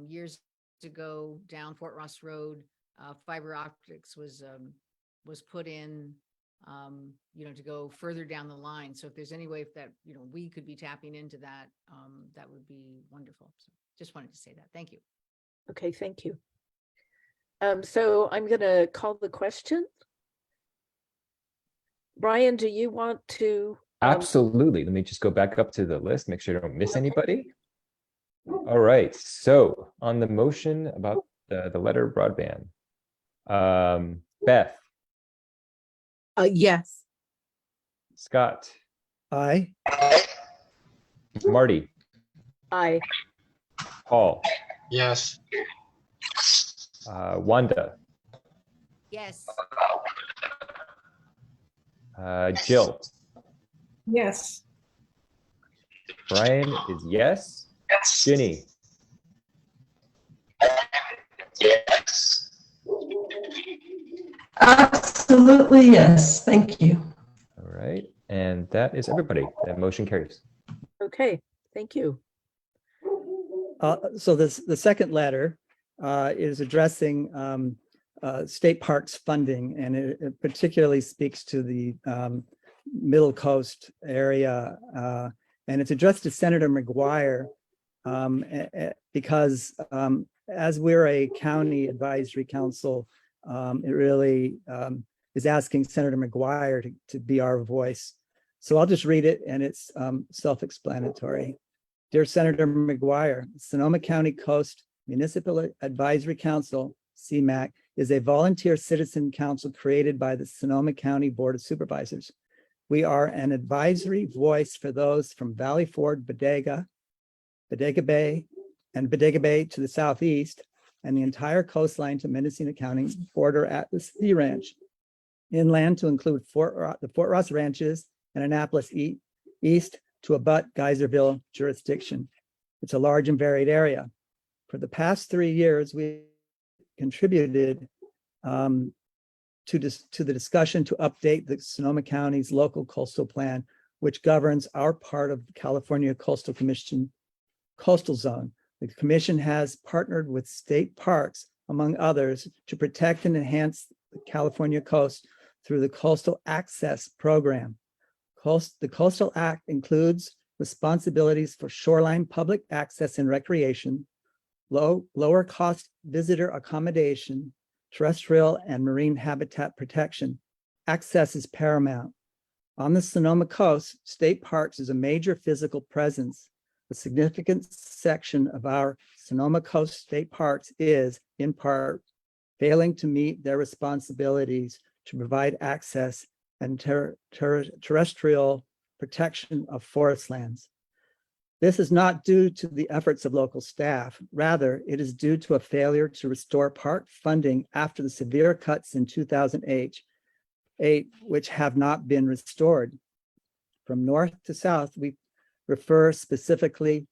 Speaker 19: Years ago, down Fort Ross Road, fiber optics was put in, to go further down the line. So if there's any way that, we could be tapping into that, that would be wonderful. So just wanted to say that. Thank you.
Speaker 3: okay, thank you. So I'm going to call the question. Brian, do you want to?
Speaker 2: Absolutely. Let me just go back up to the list, make sure I don't miss anybody. All right. So on the motion about the letter broadband, Beth,
Speaker 6: Yes.
Speaker 2: Scott,
Speaker 4: Aye.
Speaker 2: Marty,
Speaker 3: Aye.
Speaker 2: Paul,
Speaker 5: Yes.
Speaker 2: Wanda,
Speaker 19: Yes.
Speaker 2: Jill,
Speaker 8: Yes.
Speaker 2: Brian is yes. Ginny,
Speaker 20: Absolutely, yes. Thank you.
Speaker 2: all right. And that is everybody. That motion carries.
Speaker 3: Okay, thank you.
Speaker 4: So the second letter is addressing state parks funding, and it particularly speaks to the Middle Coast area, and it's addressed to Senator McGuire because as we're a county advisory council, it really is asking Senator McGuire to be our voice. So I'll just read it, and it's self-explanatory. Dear Senator McGuire, Sonoma County Coast Municipal Advisory Council, CMAC, is a volunteer citizen council created by the Sonoma County Board of Supervisors. We are an advisory voice for those from Valley Forge, Bodega Bay, and Bodega Bay to the southeast, and the entire coastline to Mendocino County border at the Sea Ranch. Inland to include the Fort Ross Ranches and Annapolis east to abut Geyserville jurisdiction. It's a large and varied area. For the past 3 years, we contributed to the discussion to update the Sonoma County's local coastal plan, which governs our part of the California Coastal Commission coastal zone. The commission has partnered with state parks, among others, to protect and enhance the California coast through the Coastal Access Program. The Coastal Act includes responsibilities for shoreline public access and recreation, lower cost visitor accommodation, terrestrial and marine habitat protection. Access is paramount. On the Sonoma Coast, state parks is a major physical presence. A significant section of our Sonoma Coast state parks is, in part, failing to meet their responsibilities to provide access and terrestrial protection of forest lands. This is not due to the efforts of local staff. Rather, it is due to a failure to restore park funding after the severe cuts in 2008, which have not been restored. From north to south, we refer specifically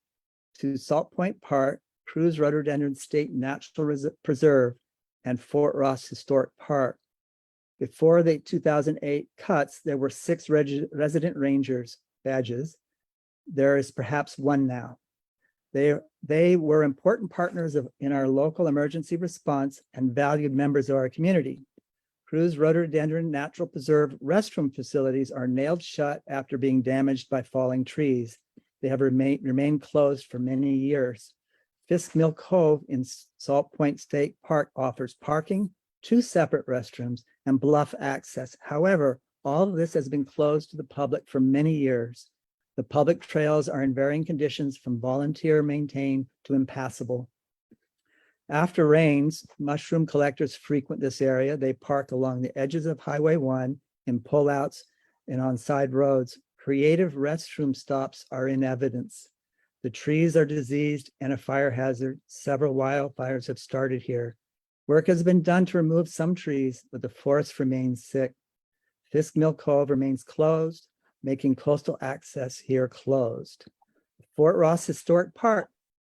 Speaker 4: to Salt Point Park, Cruz Rhododendron State Natural Preserve, and Fort Ross Historic Park. Before the 2008 cuts, there were 6 resident rangers badges. There is perhaps 1 now. They were important partners in our local emergency response and valued members of our community. Cruz Rhododendron Natural Preserve restroom facilities are nailed shut after being damaged by falling trees. They have remained closed for many years. Fisk Mill Cove in Salt Point State Park offers parking, 2 separate restrooms, and bluff access. However, all of this has been closed to the public for many years. The public trails are in varying conditions from volunteer maintained to impassable. After rains, mushroom collectors frequent this area. They park along the edges of Highway 1 in pullouts and on side roads. Creative restroom stops are in evidence. The trees are diseased and a fire hazard. Several wildfires have started here. Work has been done to remove some trees, but the forest remains sick. Fisk Mill Cove remains closed, making coastal access here closed. Fort Ross Historic Park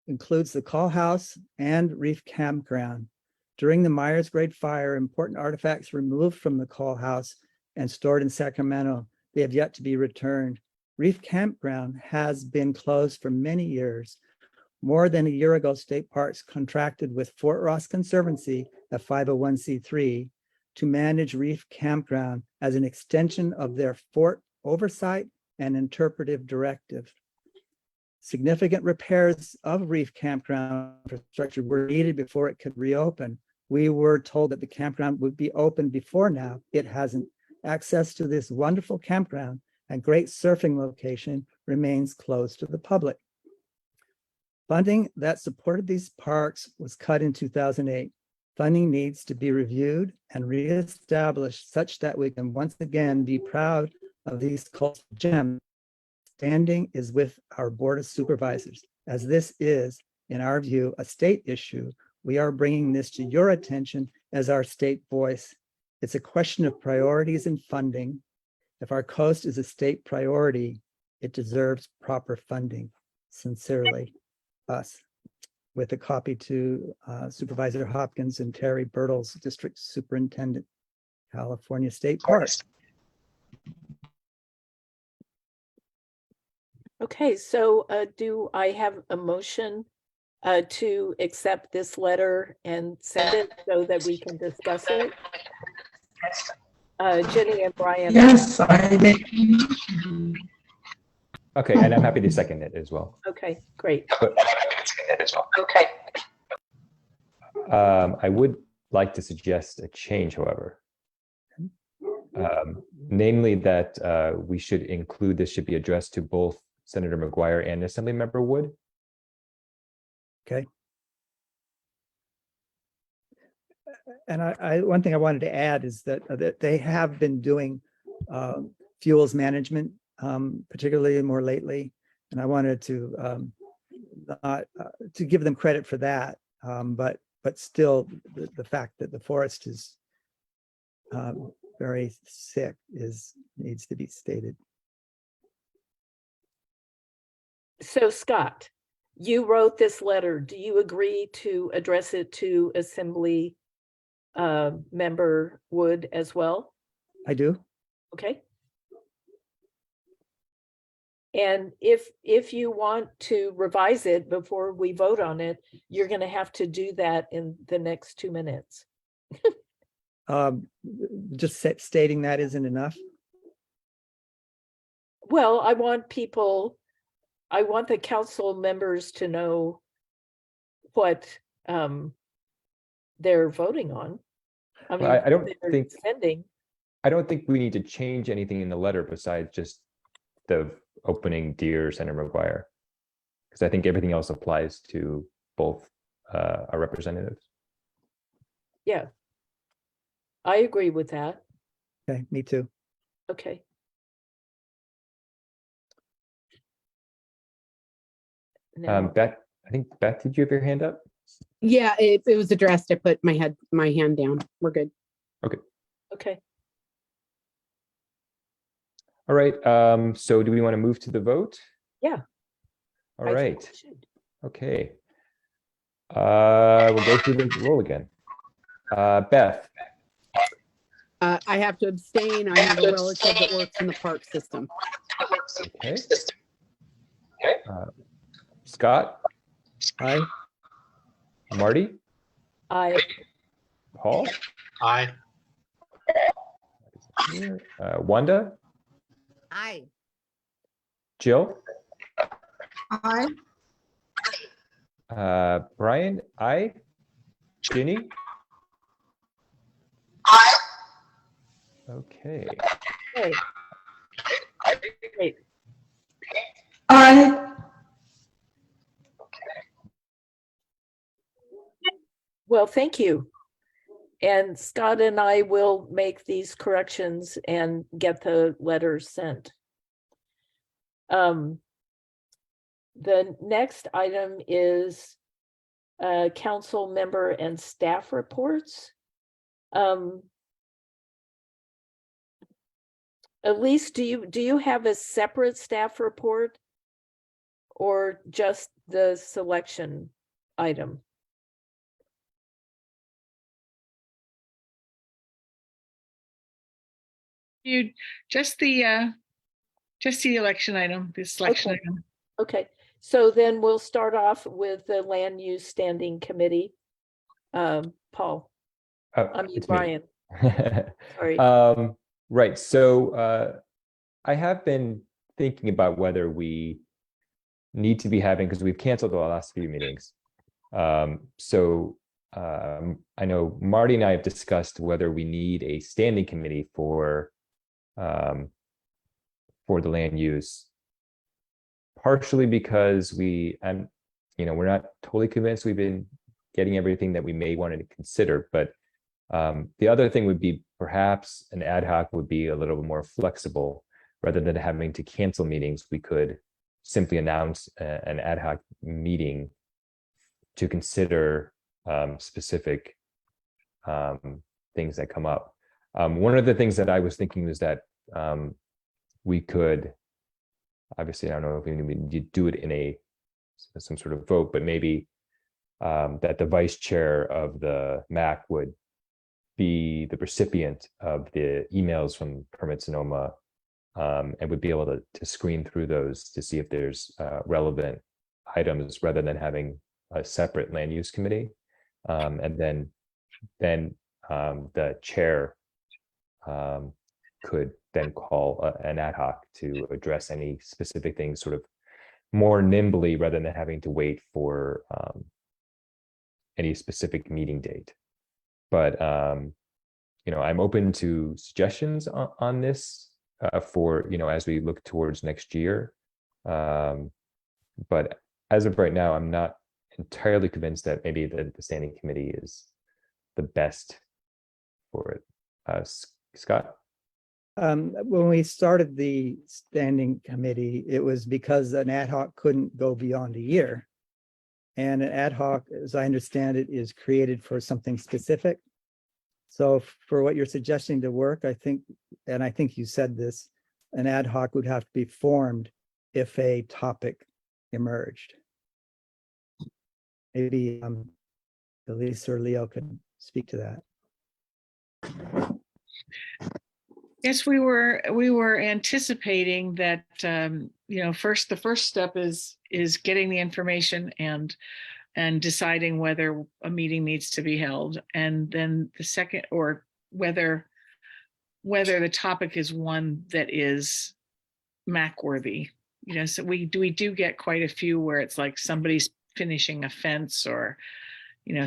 Speaker 4: includes the call house and reef campground. During the Myers Grade fire, important artifacts removed from the call house and stored in Sacramento, they have yet to be returned. Reef Campground has been closed for many years. More than a year ago, State Parks contracted with Fort Ross Conservancy, a 501c3, to manage Reef Campground as an extension of their fort oversight and interpretive directive. Significant repairs of Reef Campground infrastructure were needed before it could reopen. We were told that the campground would be open before now. It hasn't. Access to this wonderful campground and great surfing location remains closed to the public. Funding that supported these parks was cut in 2008. Funding needs to be reviewed and reestablished such that we can once again be proud of these cultural gems. Standing is with our Board of Supervisors. As this is, in our view, a state issue, we are bringing this to your attention as our state voice. It's a question of priorities and funding. If our coast is a state priority, it deserves proper funding. Sincerely, us. With a copy to Supervisor Hopkins and Terry Birtles, District Superintendent, California State Parks.
Speaker 3: Okay, so do I have a motion to accept this letter and send it so that we can discuss it? Jenny and Brian.
Speaker 20: Yes, I make.
Speaker 2: Okay, and I'm happy to second it as well.
Speaker 3: Okay, great.
Speaker 2: Okay. I would like to suggest a change, however. Namely that we should include, this should be addressed to both Senator McGuire and Assemblymember Wood.
Speaker 4: Okay. And one thing I wanted to add is that they have been doing fuels management, particularly more lately, and I wanted to to give them credit for that. But still, the fact that the forest is very sick needs to be stated.
Speaker 3: So Scott, you wrote this letter. Do you agree to address it to Assembly Member Wood as well?
Speaker 4: I do.
Speaker 3: Okay. And if you want to revise it before we vote on it, you're going to have to do that in the next 2 minutes.
Speaker 4: Just stating that isn't enough.
Speaker 3: Well, I want the council members to know what they're voting on. I mean,
Speaker 2: I don't think
Speaker 3: sending.
Speaker 2: I don't think we need to change anything in the letter besides just the opening Dear Senator McGuire, because I think everything else applies to both our representatives.
Speaker 3: Yeah, I agree with that.
Speaker 4: Okay, me too.
Speaker 3: Okay. Now,
Speaker 2: Beth, I think Beth, did you have your hand up?
Speaker 6: Yeah, it was addressed. I put my hand down. We're good.
Speaker 2: Okay.
Speaker 3: okay.
Speaker 2: All right. So do we want to move to the vote?
Speaker 3: Yeah.
Speaker 2: All right. Okay. We'll go through the roll again. Beth.
Speaker 6: I have to abstain. I have a relative that works in the park system.
Speaker 2: Okay. Scott.
Speaker 4: Aye.
Speaker 2: Marty.
Speaker 3: Aye.
Speaker 2: Paul.
Speaker 5: Aye.
Speaker 2: Wanda.
Speaker 19: Aye.
Speaker 2: Jill.
Speaker 8: Aye.
Speaker 2: Brian. Aye. Ginny.
Speaker 8: Aye.
Speaker 2: Okay.
Speaker 3: Okay. Great.
Speaker 20: Aye.
Speaker 3: Well, thank you. And Scott and I will make these corrections and get the letters sent. The next item is council member and staff reports. Elise, do you have a separate staff report? or just the selection item?
Speaker 10: You, just the election item, the selection
Speaker 3: Okay.
Speaker 10: item.
Speaker 3: Okay, so then we'll start off with the Land Use Standing Committee. Paul, I mean,
Speaker 2: It's me.
Speaker 3: Brian, sorry.
Speaker 2: Right, so I have been thinking about whether we need to be having, because we've canceled the last few meetings. I know Marty and I have discussed whether we need a standing committee for the land use. Partially because we're not totally convinced we've been getting everything that we may want to consider, but the other thing would be perhaps an ad hoc would be a little more flexible. Rather than having to cancel meetings, we could simply announce an ad hoc meeting to consider specific things that come up. One of the things that I was thinking was that we could, obviously, I don't know if we need to do it in some sort of vote, but maybe that the vice chair of the MAC would be the recipient of the emails from Permit Sonoma, and would be able to screen through those to see if there's relevant items rather than having a separate land use committee. And then the chair could then call an ad hoc to address any specific things sort of more nimbly rather than having to wait for any specific meeting date. But I'm open to suggestions on this for as we look towards next year. But as of right now, I'm not entirely convinced that maybe the standing committee is the best for it. Scott?
Speaker 4: When we started the standing committee, it was because an ad hoc couldn't go beyond a year. And an ad hoc, as I understand it, is created for something specific. So for what you're suggesting to work, I think you said this, an ad hoc would have to be formed if a topic emerged. Maybe Elise or Leo could speak to that.
Speaker 10: Yes, we were anticipating that the first step is getting the information and deciding whether a meeting needs to be held, and then the second, or whether the topic is one that is MAC worthy. So we do get quite a few where it's like somebody's finishing a fence, or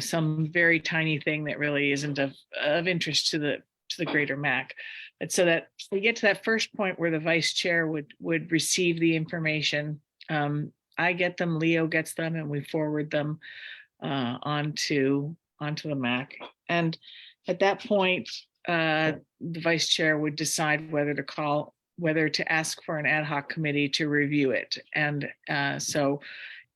Speaker 10: some very tiny thing that really isn't of interest to the greater MAC. And so that we get to that first point where the vice chair would receive the information. I get them, Leo gets them, and we forward them onto the MAC. And at that point, the vice chair would decide whether to ask for an ad hoc committee to review it. And so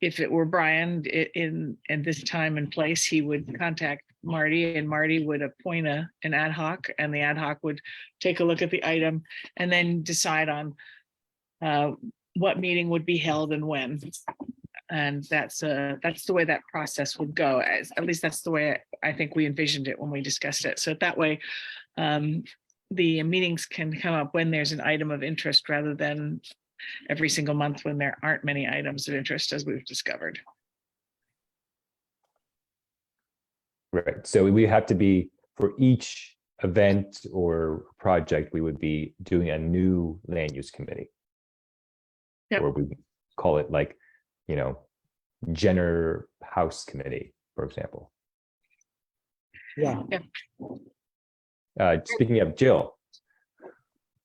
Speaker 10: if it were Brian in this time and place, he would contact Marti, and Marti would appoint an ad hoc, and the ad hoc would take a look at the item and then decide on what meeting would be held and when. And that's the way that process would go. At least that's the way I think we envisioned it when we discussed it. So that way, the meetings can come up when there's an item of interest rather than every single month when there aren't many items of interest, as we've discovered.
Speaker 2: Right. So we have to be, for each event or project, we would be doing a new land use committee.
Speaker 10: Yep.
Speaker 2: Or we call it like, Jenner House Committee, for example.
Speaker 4: Yeah.
Speaker 2: Speaking of Jill.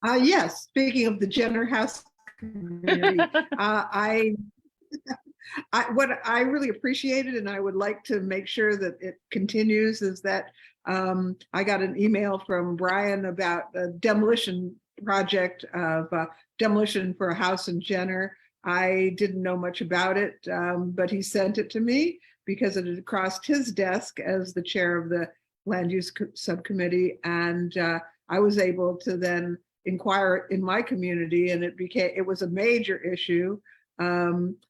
Speaker 8: Yes, speaking of the Jenner House community, what I really appreciated, and I would like to make sure that it continues, is that I got an email from Brian about a demolition project of demolition for a house in Jenner. I didn't know much about it, but he sent it to me because it had crossed his desk as the chair of the land use subcommittee, and I was able to then inquire in my community, and it was a major issue.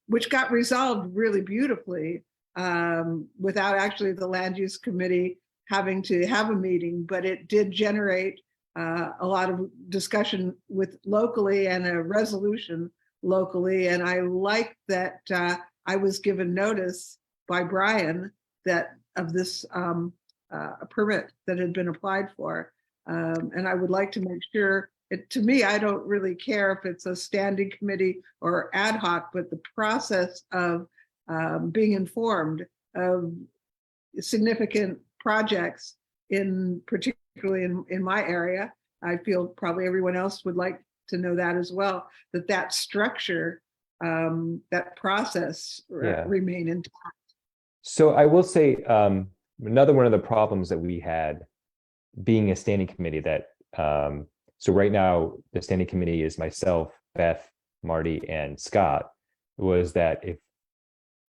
Speaker 8: which got resolved really beautifully without actually the land use committee having to have a meeting, but it did generate a lot of discussion with locally and a resolution locally. And I like that I was given notice by Brian that of this permit that had been applied for. And I would like to make sure, to me, I don't really care if it's a standing committee or ad hoc, but the process of being informed of significant projects particularly in my area. I feel probably everyone else would like to know that as well, that structure, that process remain intact.
Speaker 2: So I will say another one of the problems that we had being a standing committee that so right now the standing committee is myself, Beth, Marty, and Scott, was that if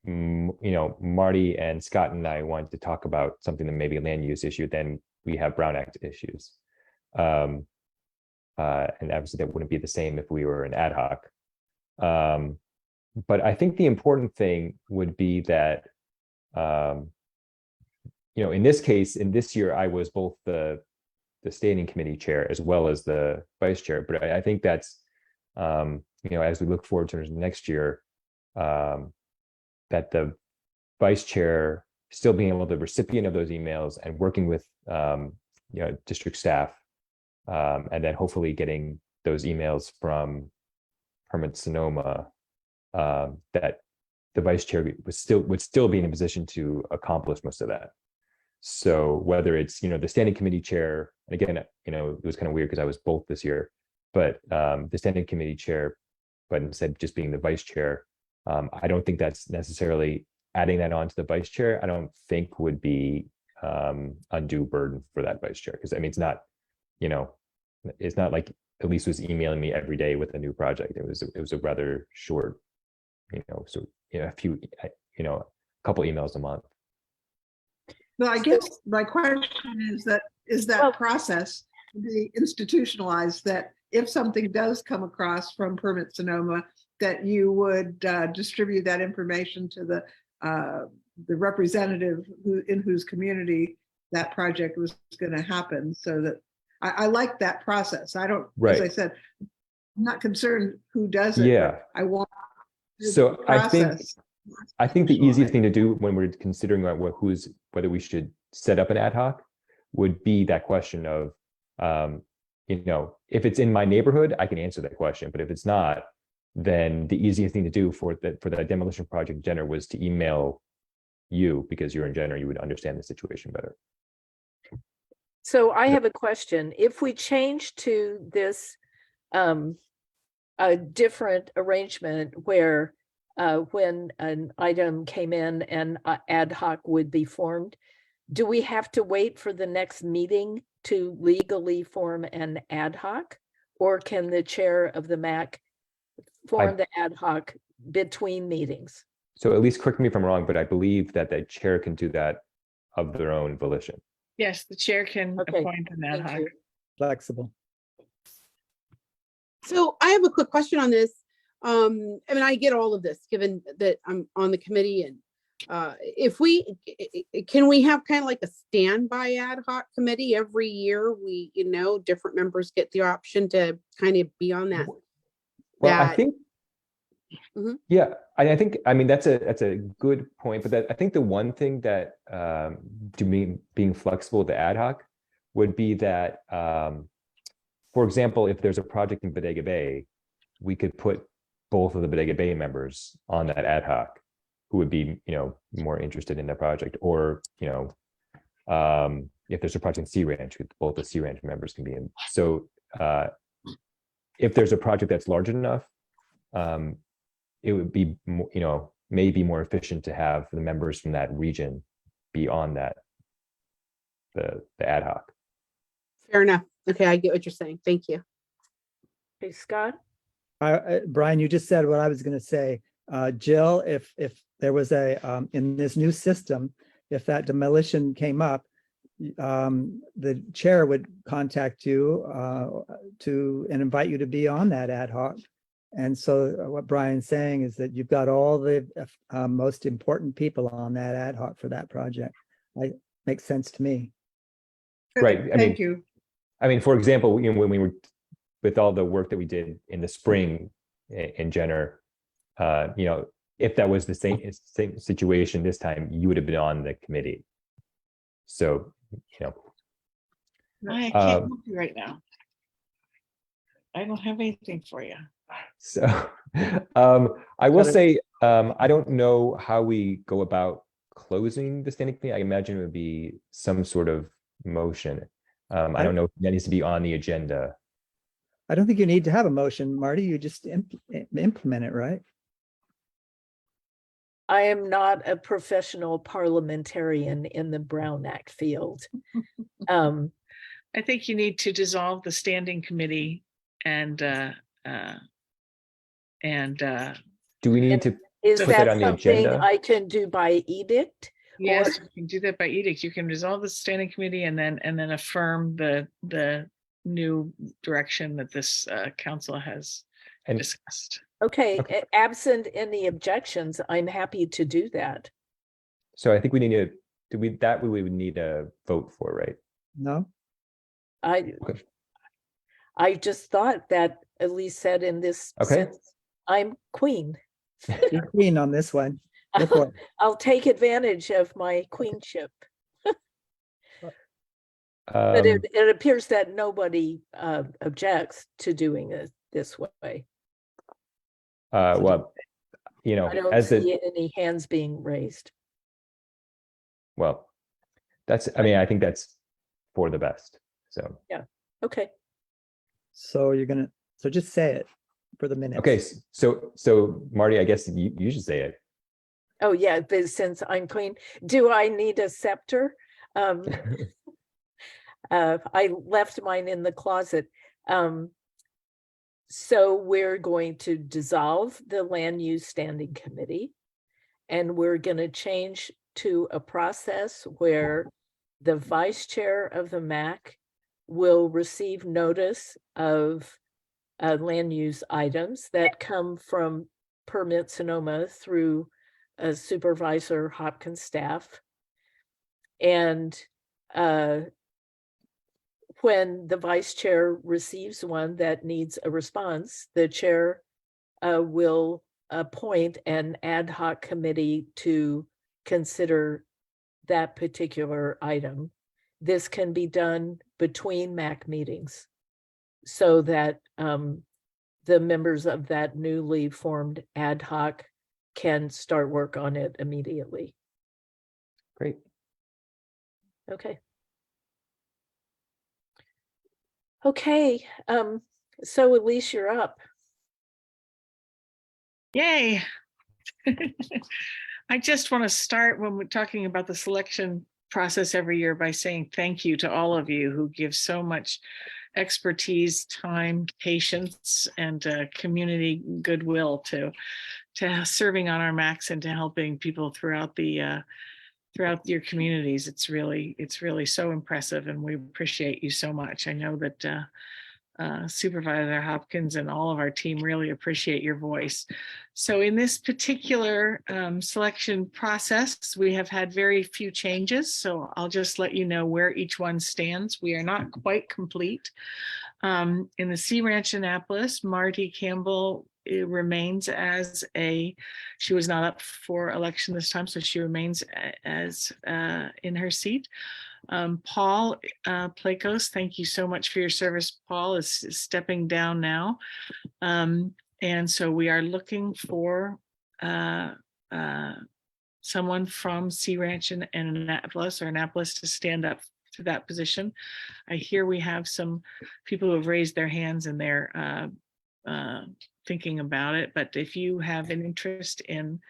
Speaker 2: Marty and Scott and I wanted to talk about something that may be a land use issue, then we have Brown Act issues. And obviously that wouldn't be the same if we were an ad hoc. But I think the important thing would be that, in this case, in this year, I was both the standing committee chair as well as the vice chair. But I think that's, as we look forward to next year, that the vice chair still being able to recipient of those emails and working with, district staff, and then hopefully getting those emails from Permit Sonoma, that the vice chair would still be in a position to accomplish most of that. So whether it's, the standing committee chair, and again, it was kind of weird because I was both this year, but the standing committee chair, but instead just being the vice chair, I don't think that's necessarily adding that on to the vice chair. I don't think would be undue burden for that vice chair. Because it's not, it's not like Elise was emailing me every day with a new project. It was a rather short, a few, a couple emails a month.
Speaker 8: Well, I guess my question is that process to be institutionalized, that if something does come across from Permit Sonoma, that you would distribute that information to the representative in whose community that project was going to happen, so that I like that process. I don't, as I said, I'm not concerned who does it.
Speaker 2: Yeah.
Speaker 8: I want.
Speaker 2: So I think the easiest thing to do when we're considering whether we should set up an ad hoc would be that question of, if it's in my neighborhood, I can answer that question. But if it's not, then the easiest thing to do for that demolition project Jenner was to email you, because you're in Jenner, you would understand the situation better.
Speaker 3: So I have a question. If we change to this a different arrangement where when an item came in and ad hoc would be formed, do we have to wait for the next meeting to legally form an ad hoc? Or can the chair of the MAC form the ad hoc between meetings?
Speaker 2: So at least correct me if I'm wrong, but I believe that the chair can do that of their own volition.
Speaker 10: Yes, the chair can appoint an ad hoc.
Speaker 4: Flexible.
Speaker 6: So I have a quick question on this. I get all of this, given that I'm on the committee, and can we have kind of like a standby ad hoc committee every year? We, different members get the option to kind of be on that.
Speaker 2: Well, I think, yeah, I think, that's a good point, but I think the one thing that being flexible with the ad hoc would be that, for example, if there's a project in Bodega Bay, we could put both of the Bodega Bay members on that ad hoc who would be, more interested in the project, or, if there's a project in Sea Ranch, both the Sea Ranch members can be in. So if there's a project that's large enough, it would be, maybe more efficient to have the members from that region be on that, the ad hoc.
Speaker 6: Fair enough. Okay, I get what you're saying. Thank you.
Speaker 3: Hey, Scott?
Speaker 4: Brian, you just said what I was going to say. Jill, if there was in this new system, if that demolition came up, the chair would contact you and invite you to be on that ad hoc. And so what Brian's saying is that you've got all the most important people on that ad hoc for that project. Makes sense to me.
Speaker 2: Right.
Speaker 8: Thank you.
Speaker 2: I mean, for example, you know, when we were with all the work that we did in the spring in Jenner, you know, if that was the same situation this time, you would have been on the committee. So, you know,
Speaker 10: I can't help you right now. I don't have anything for you.
Speaker 2: so I will say, I don't know how we go about closing the standing committee. I imagine it would be some sort of motion. I don't know if that needs to be on the agenda.
Speaker 4: I don't think you need to have a motion, Marty. You just implement it, right?
Speaker 3: I am not a professional parliamentarian in the Brown Act field.
Speaker 10: I think you need to dissolve the standing committee and
Speaker 2: Do we need to
Speaker 3: is
Speaker 2: put
Speaker 3: that
Speaker 2: that on the
Speaker 3: something
Speaker 2: agenda?
Speaker 3: I can do by edict?
Speaker 10: yes, you can do that by edict. You can dissolve the standing committee and then affirm the new direction that this council has discussed.
Speaker 3: Okay, absent any objections, I'm happy to do that.
Speaker 2: So I think we need to, we would need a vote for, right?
Speaker 4: No.
Speaker 3: I just thought that Elise said in this sense, I'm queen.
Speaker 4: You're queen on this one. Go for it.
Speaker 3: I'll take advantage of my queenship. But it appears that nobody objects to doing it this way.
Speaker 2: Well, you know,
Speaker 3: I don't
Speaker 2: as
Speaker 3: see any hands being raised.
Speaker 2: well, that's, I mean, I think that's for the best. So,
Speaker 3: Yeah, okay.
Speaker 4: So so just say it for the minutes.
Speaker 2: okay. So Marty, I guess you should say it.
Speaker 3: Oh, yeah, but since I'm queen, do I need a scepter? I left mine in the closet. So we're going to dissolve the land use standing committee, and we're going to change to a process where the vice chair of the MAC will receive notice of land use items that come from Permit Sonoma through Supervisor Hopkins staff. And when the vice chair receives one that needs a response, the chair will appoint an ad hoc committee to consider that particular item. This can be done between MAC meetings so that the members of that newly formed ad hoc can start work on it immediately.
Speaker 2: Great.
Speaker 3: Okay. Okay, so Elise, you're up.
Speaker 10: Yay. I just want to start when we're talking about the selection process every year by saying thank you to all of you who give so much expertise, time, patience, and community goodwill to serving on our MACs and to helping people throughout the throughout your communities. It's really so impressive, and we appreciate you so much. I know that Supervisor Hopkins and all of our team really appreciate your voice. So in this particular selection process, we have had very few changes. So I'll just let you know where each one stands. We are not quite complete. In the Sea Ranch Annapolis, Marti Campbell remains as she was not up for election this time, so she remains as in her seat. Paul Plakos, thank you so much for your service. Paul is stepping down now. And so we are looking for someone from Sea Ranch and Annapolis to stand up to that position. I hear we have some people who have raised their hands and they're thinking about it. But if you have an interest in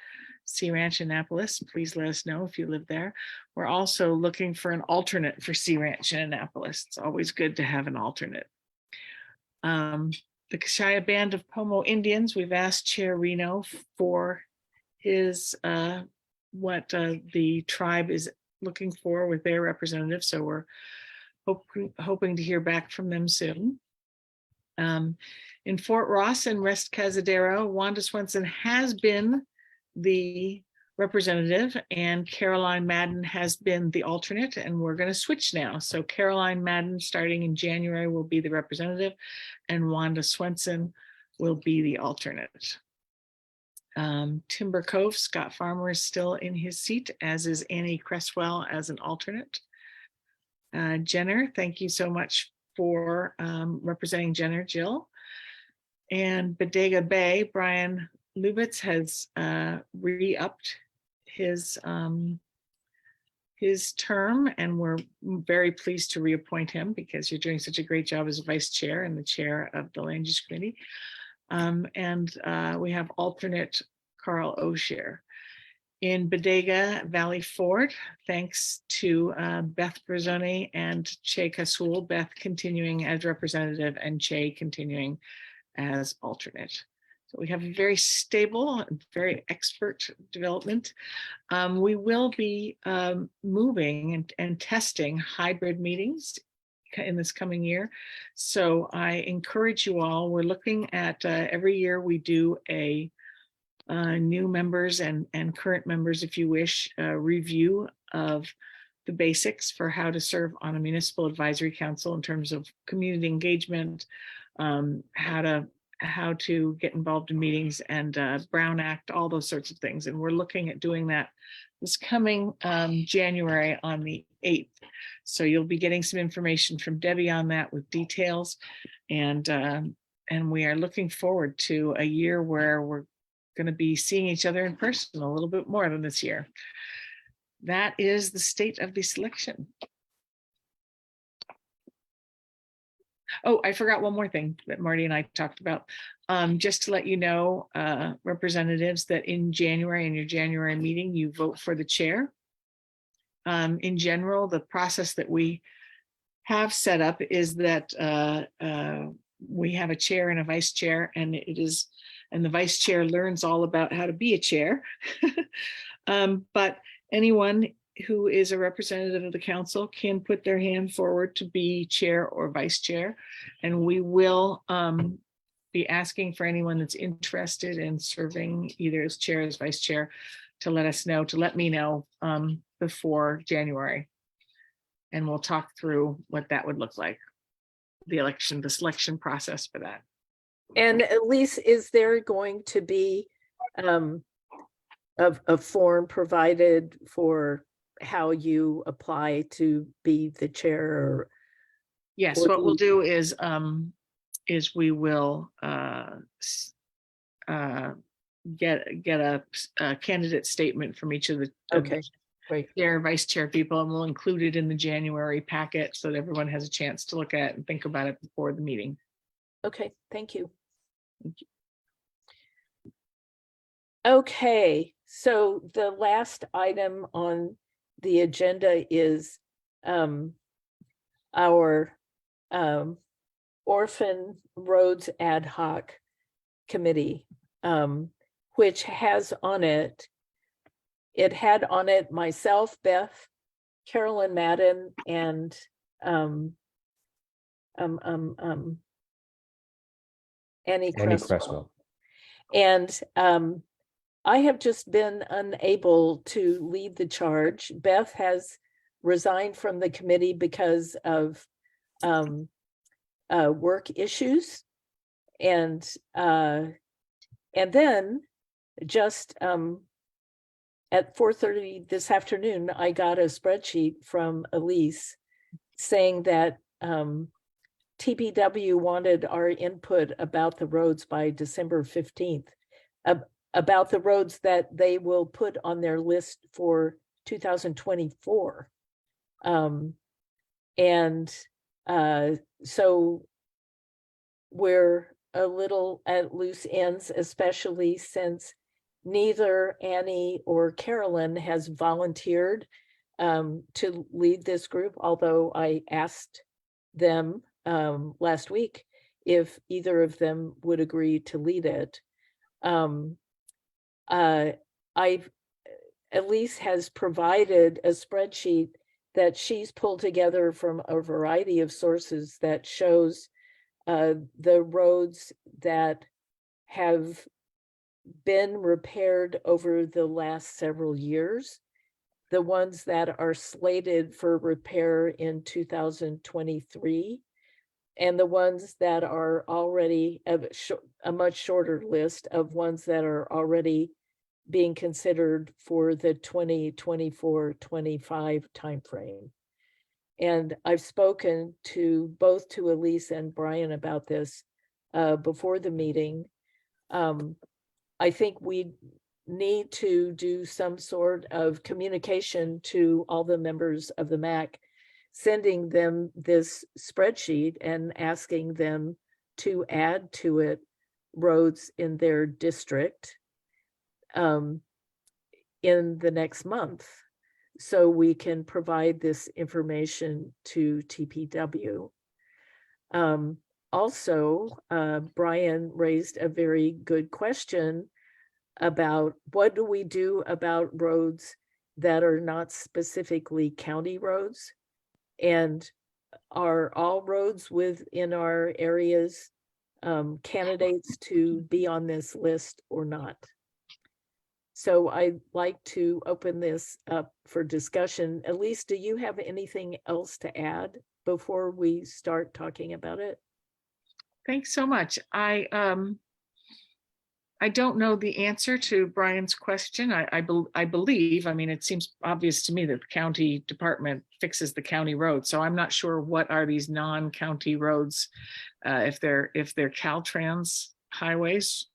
Speaker 10: Sea Ranch Annapolis, please let us know if you live there. We're also looking for an alternate for Sea Ranch and Annapolis. It's always good to have an alternate. The Kashaya Band of Pomo Indians, we've asked Chair Reno for his what the tribe is looking for with their representative. So we're hoping to hear back from them soon.
Speaker 9: In Fort Ross and West Cazadero, Wanda Swenson has been the representative and Caroline Madden has been the alternate, and we're going to switch now. So Caroline Madden, starting in January, will be the representative and Wanda Swenson will be the alternate. Timber Cove, Scott Farmer is still in his seat, as is Annie Cresswell as an alternate. Jenner, thank you so much for representing Jenner, Jill. And Bodega Bay, Brian Lubitz has re-upped his term, and we're very pleased to reappoint him because you're doing such a great job as vice chair and the chair of the Land Use Committee. We have alternate Carl O'Shea. In Bodega Valley Ford, thanks to Beth Brazzoni and Che Casul, Beth continuing as representative and Che continuing as alternate. So we have a very stable, very expert development. We will be moving and testing hybrid meetings in this coming year. So I encourage you all, we're looking at every year we do a new members and current members, if you wish, review of the basics for how to serve on a municipal advisory council in terms of community engagement, how to get involved in meetings and Brown Act, all those sorts of things. And we're looking at doing that this coming January on the 8th. So you'll be getting some information from Debbie on that with details. And we are looking forward to a year where we're going to be seeing each other in person a little bit more than this year. That is the state of the selection. Oh, I forgot one more thing that Marty and I talked about. Just to let you know, representatives, that in January, in your January meeting, you vote for the chair. In general, the process that we have set up is that we have a chair and a vice chair, and the vice chair learns all about how to be a chair. But anyone who is a representative of the council can put their hand forward to be chair or vice chair. And we will be asking for anyone that's interested in serving either as chair or as vice chair to let me know before January. And we'll talk through what that would look like, the selection process for that.
Speaker 3: And Elise, is there going to be a form provided for how you apply to be the chair?
Speaker 9: Yes, what we'll do is we will get a candidate statement from each of the chair, vice chair people, and we'll include it in the January packet so that everyone has a chance to look at it and think about it before the meeting.
Speaker 3: Okay, thank you. Okay, so the last item on the agenda is our Orphan Roads Ad Hoc Committee, which has on it, had on it myself, Beth, Carolyn Madden, and Annie Cresswell. And I have just been unable to lead the charge. Beth has resigned from the committee because of work issues. And then just at 4:30 this afternoon, I got a spreadsheet from Elise saying that TPW wanted our input about the roads by December 15th, about the roads that they will put on their list for 2024. So we're a little at loose ends, especially since neither Annie or Carolyn has volunteered to lead this group, although I asked them last week if either of them would agree to lead it. Elise has provided a spreadsheet that she's pulled together from a variety of sources that shows the roads that have been repaired over the last several years, the ones that are slated for repair in 2023, and the ones that are already a much shorter list of ones that are already being considered for the 2024-25 timeframe. And I've spoken to both to Elise and Brian about this before the meeting. I think we need to do some sort of communication to all the members of the MAC, sending them this spreadsheet and asking them to add to it roads in their district in the next month, so we can provide this information to TPW. Also, Brian raised a very good question about what do we do about roads that are not specifically county roads, and are all roads within our areas candidates to be on this list or not. So I'd like to open this up for discussion. Elise, do you have anything else to add before we start talking about it?
Speaker 9: Thanks so much. I don't know the answer to Brian's question. I believe, I mean, it seems obvious to me that the county department fixes the county roads. So I'm not sure what are these non-county roads, if they're Caltrans highways.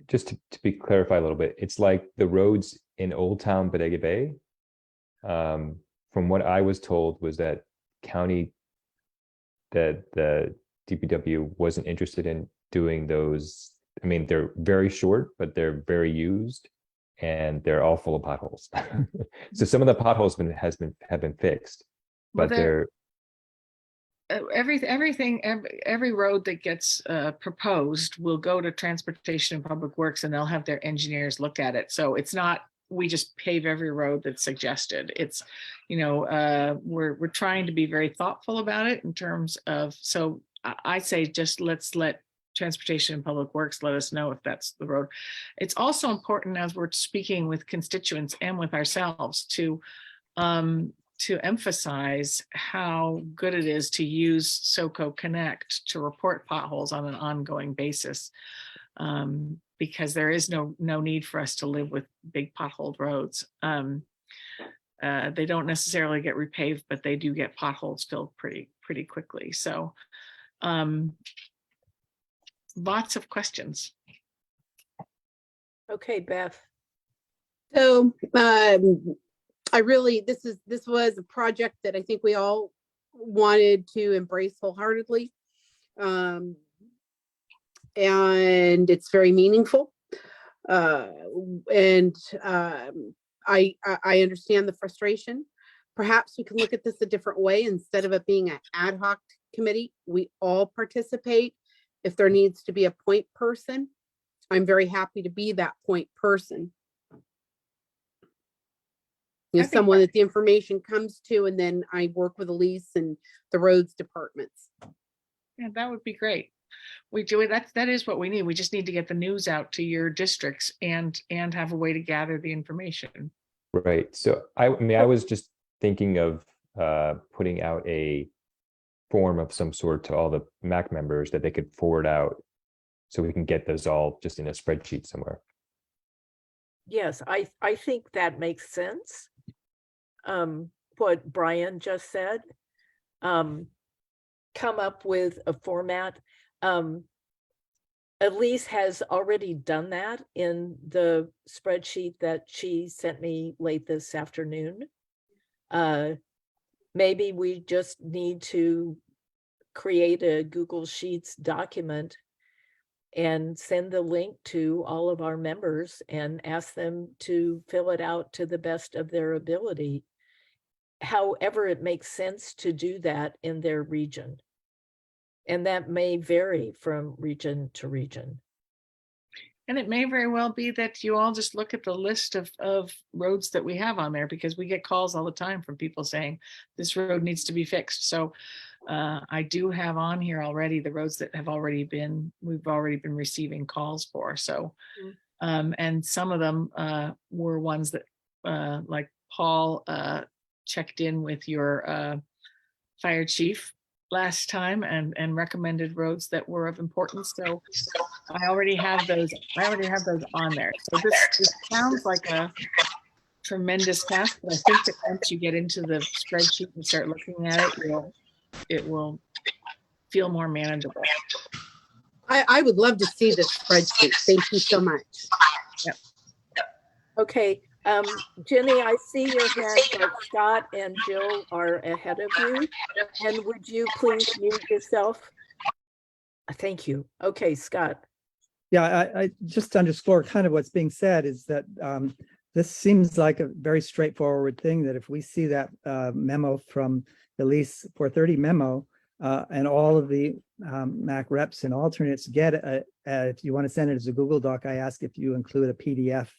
Speaker 2: Just to be clarified a little bit, it's like the roads in Old Town Bodega Bay. From what I was told was that the DPW wasn't interested in doing those. I mean, they're very short, but they're very used, and they're all full of potholes. So some of the potholes have been fixed, but they're
Speaker 9: every road that gets proposed will go to Transportation and Public Works, and they'll have their engineers look at it. So it's not we just pave every road that's suggested. It's, you know, we're trying to be very thoughtful about it in terms of, so I say just let's let Transportation and Public Works let us know if that's the road. It's also important, as we're speaking with constituents and with ourselves, to emphasize how good it is to use SoCo Connect to report potholes on an ongoing basis, because there is no need for us to live with big potholed roads. They don't necessarily get repaved, but they do get potholes filled pretty quickly. So lots of questions.
Speaker 3: Okay, Beth.
Speaker 6: So this was a project that I think we all wanted to embrace wholeheartedly. And it's very meaningful. And I understand the frustration. Perhaps we can look at this a different way. Instead of it being an ad hoc committee, we all participate. If there needs to be a point person, I'm very happy to be that point person. You know, someone that the information comes to, and then I work with Elise and the roads departments.
Speaker 9: Yeah, that would be great. We do it. That is what we need. We just need to get the news out to your districts and have a way to gather the information.
Speaker 2: Right. So I mean, I was just thinking of putting out a form of some sort to all the MAC members that they could forward out, so we can get those all just in a spreadsheet somewhere.
Speaker 3: Yes, I think that makes sense. What Brian just said, come up with a format. Elise has already done that in the spreadsheet that she sent me late this afternoon. Maybe we just need to create a Google Sheets document and send the link to all of our members and ask them to fill it out to the best of their ability. However, it makes sense to do that in their region. And that may vary from region to region.
Speaker 9: And it may very well be that you all just look at the list of roads that we have on there, because we get calls all the time from people saying this road needs to be fixed. So I do have on here already the roads that we've already been receiving calls for. So, and some of them were ones that like Paul checked in with your fire chief last time and recommended roads that were of importance. So I already have those on there. So this sounds like a tremendous task, but I think that once you get into the spreadsheet and start looking at it will feel more manageable.
Speaker 6: I would love to see this spreadsheet. Thank you so much.
Speaker 9: Yep.
Speaker 3: Okay, Jenny, I see your hand, but Scott and Jill are ahead of you. And would you please mute yourself? Thank you. Okay, Scott.
Speaker 4: Yeah, I just to underscore kind of what's being said is that this seems like a very straightforward thing, that if we see that memo from Elise 430 memo, and all of the MAC reps and alternates get it. If you want to send it as a Google Doc, I ask if you include a PDF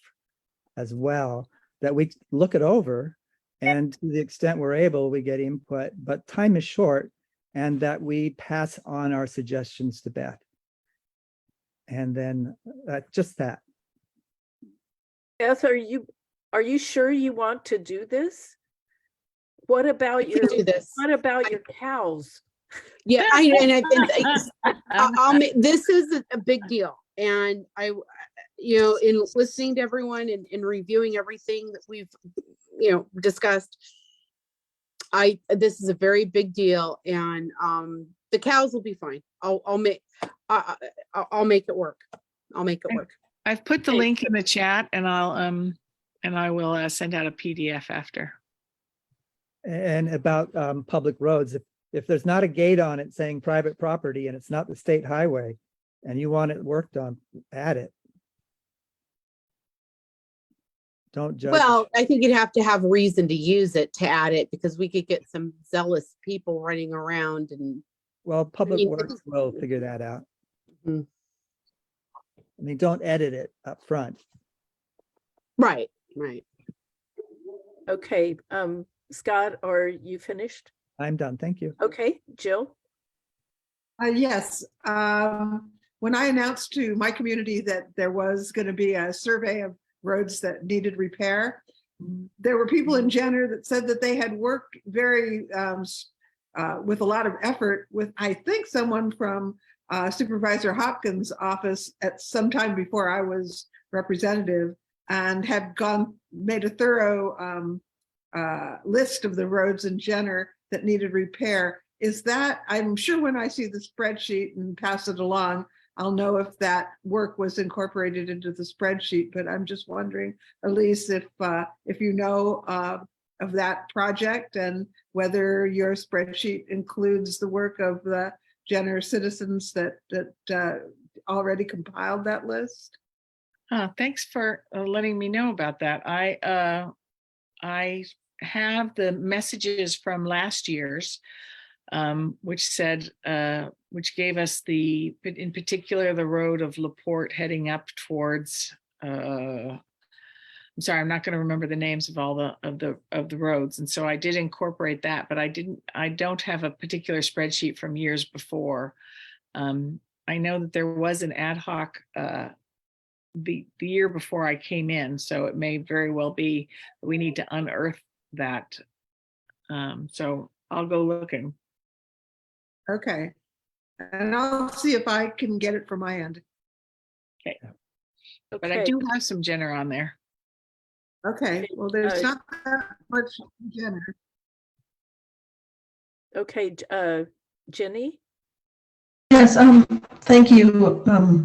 Speaker 4: as well, that we look it over, and to the extent we're able, we get input, but time is short, and that we pass on our suggestions to Beth. And then just that.
Speaker 3: Beth, are you sure you want to do this? What about your cows?
Speaker 6: Yeah, I'll make, this is a big deal, and I, you know, in listening to everyone and in reviewing everything that we've, you know, discussed, this is a very big deal, and the cows will be fine. I'll make it work. I'll make it work.
Speaker 9: I've put the link in the chat, and I will send out a PDF after.
Speaker 4: And about public roads, if there's not a gate on it saying private property and it's not the state highway and you want it worked on, add it. Don't judge.
Speaker 6: Well, I think you'd have to have reason to use it to add it, because we could get some zealous people running around and.
Speaker 4: Well, Public Works will figure that out.
Speaker 6: Mm-hmm.
Speaker 4: I mean, don't edit it up front.
Speaker 6: Right.
Speaker 3: Okay, Scott, are you finished?
Speaker 4: I'm done. Thank you.
Speaker 3: Okay, Jill?
Speaker 8: Yes. When I announced to my community that there was going to be a survey of roads that needed repair, there were people in Jenner that said that they had worked very with a lot of effort with, I think, someone from Supervisor Hopkins' office at some time before I was representative, and had made a thorough list of the roads in Jenner that needed repair. Is that, I'm sure when I see the spreadsheet and pass it along, I'll know if that work was incorporated into the spreadsheet, but I'm just wondering, Elise, if you know of that project and whether your spreadsheet includes the work of the Jenner citizens that already compiled that list.
Speaker 9: Thanks for letting me know about that. I have the messages from last year's, which said, which gave us in particular, the road of LaPorte heading up towards, I'm sorry, I'm not going to remember the names of all of the roads. And so I did incorporate that, but I don't have a particular spreadsheet from years before. I know that there was an ad hoc, the year before I came in, so it may very well be that we need to unearth that. So I'll go looking.
Speaker 8: Okay. And I'll see if I can get it from my end.
Speaker 9: Okay. But I do have some Jenner on there.
Speaker 8: Okay. Well, there's not that much Jenner.
Speaker 3: Okay, Jenny?
Speaker 20: Yes, thank you,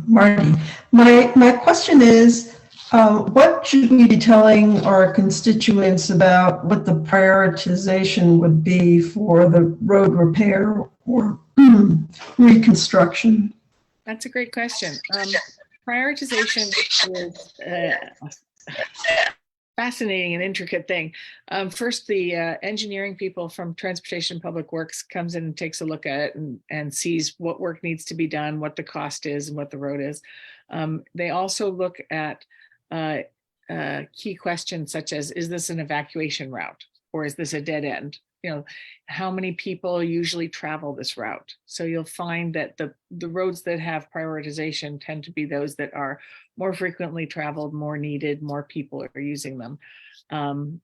Speaker 20: Marty. My question is, what should we be telling our constituents about what the prioritization would be for the road repair or reconstruction?
Speaker 9: That's a great question. Prioritization is fascinating and intricate thing. First, the engineering people from Transportation Public Works comes in and takes a look at it and sees what work needs to be done, what the cost is, and what the road is. They also look at key questions such as, is this an evacuation route or is this a dead end? how many people usually travel this route. So you'll find that the roads that have prioritization tend to be those that are more frequently traveled, more needed, more people are using them. And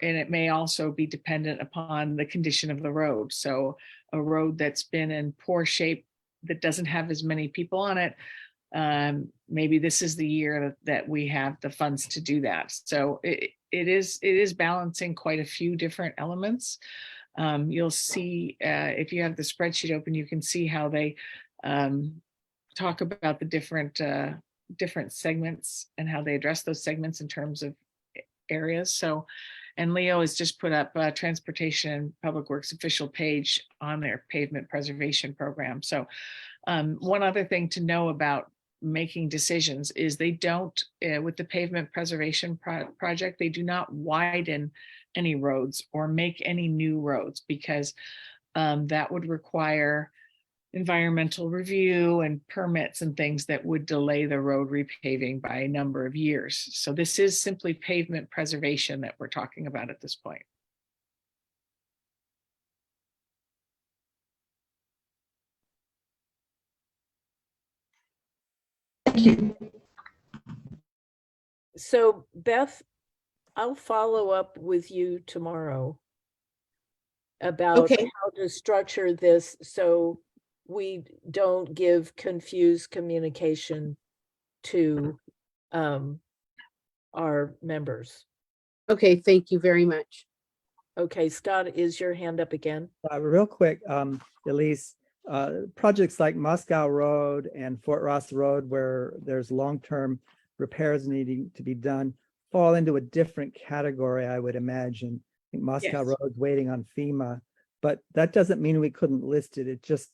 Speaker 9: it may also be dependent upon the condition of the road. So a road that's been in poor shape, that doesn't have as many people on it, maybe this is the year that we have the funds to do that. So it is balancing quite a few different elements. You'll see if you have the spreadsheet open, you can see how they talk about the different segments and how they address those segments in terms of areas. So, and Leo has just put up a Transportation and Public Works official page on their pavement preservation program. So one other thing to know about making decisions is they don't, with the pavement preservation project, they do not widen any roads or make any new roads, because that would require environmental review and permits and things that would delay the road repaving by a number of years. So this is simply pavement preservation that we're talking about at this point.
Speaker 20: Thank you.
Speaker 3: So Beth, I'll follow up with you tomorrow about how to structure this so we don't give confused communication to our members.
Speaker 6: Okay, thank you very much.
Speaker 3: Okay, Scott, is your hand up again?
Speaker 4: Real quick, Elise, projects like Moscow Road and Fort Ross Road, where there's long-term repairs needing to be done, fall into a different category, I would imagine. I think Moscow Road's waiting on FEMA, but that doesn't mean we couldn't list it. It just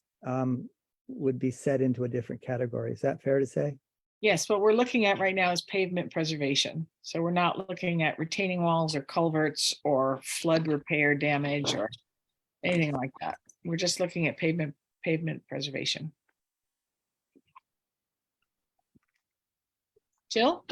Speaker 4: would be set into a different category. Is that fair to say?
Speaker 9: Yes, what we're looking at right now is pavement preservation. So we're not looking at retaining walls or culverts or flood repair damage or anything like that. We're just looking at pavement preservation. Jill?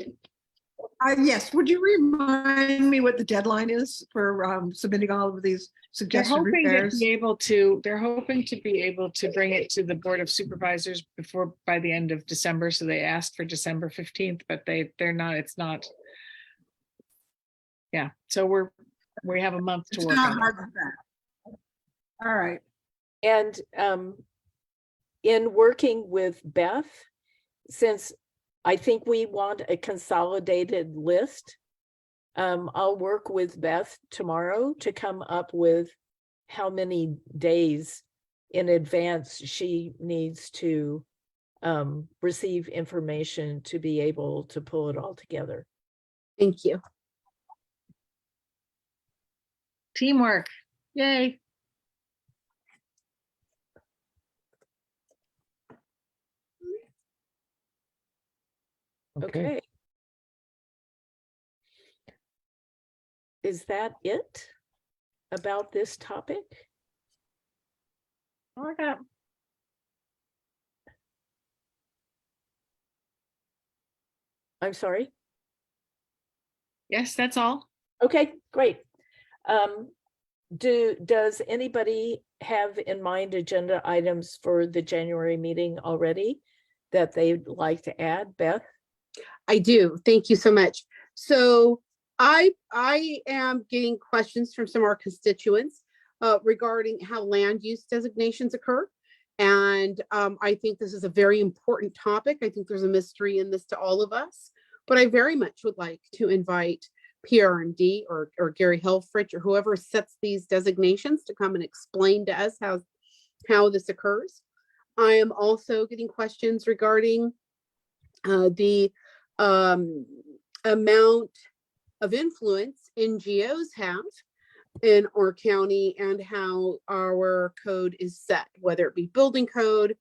Speaker 8: Yes, would you remind me what the deadline is for submitting all of these suggested repairs?
Speaker 9: They're hoping to be able to bring it to the Board of Supervisors by the end of December. So they asked for December 15th, but they're not, it's not. Yeah, so we have a month to work on it.
Speaker 8: All right.
Speaker 3: And in working with Beth, since I think we want a consolidated list, I'll work with Beth tomorrow to come up with how many days in advance she needs to receive information to be able to pull it all together.
Speaker 6: Thank you.
Speaker 9: Teamwork. Yay.
Speaker 3: Okay. Is that it about this topic? I'm sorry?
Speaker 9: Yes, that's all.
Speaker 3: Okay, great. Does anybody have in mind agenda items for the January meeting already that they'd like to add? Beth?
Speaker 6: I do. Thank you so much. So I am getting questions from some of our constituents regarding how land use designations occur. And I think this is a very important topic. I think there's a mystery in this to all of us, but I very much would like to invite PRMD or Gary Helfrich or whoever sets these designations to come and explain to us how this occurs. I am also getting questions regarding the amount of influence NGOs have in our county and how our code is set, whether it be building code,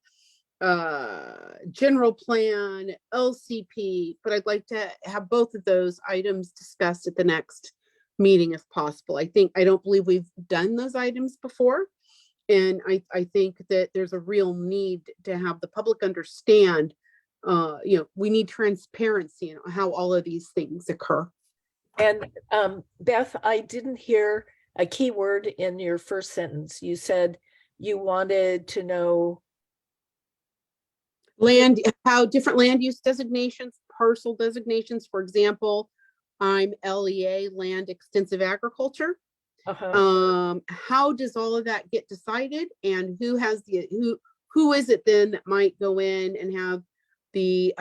Speaker 6: general plan, LCP, but I'd like to have both of those items discussed at the next meeting if possible. I don't believe we've done those items before. And I think that there's a real need to have the public understand, we need transparency in how all of these things occur.
Speaker 3: And Beth, I didn't hear a key word in your first sentence. You said you wanted to know
Speaker 6: land, how different land use designations, parcel designations, for example, I'm LEA, land extensive agriculture. How does all of that get decided, and who has the who is it then that might go in and have the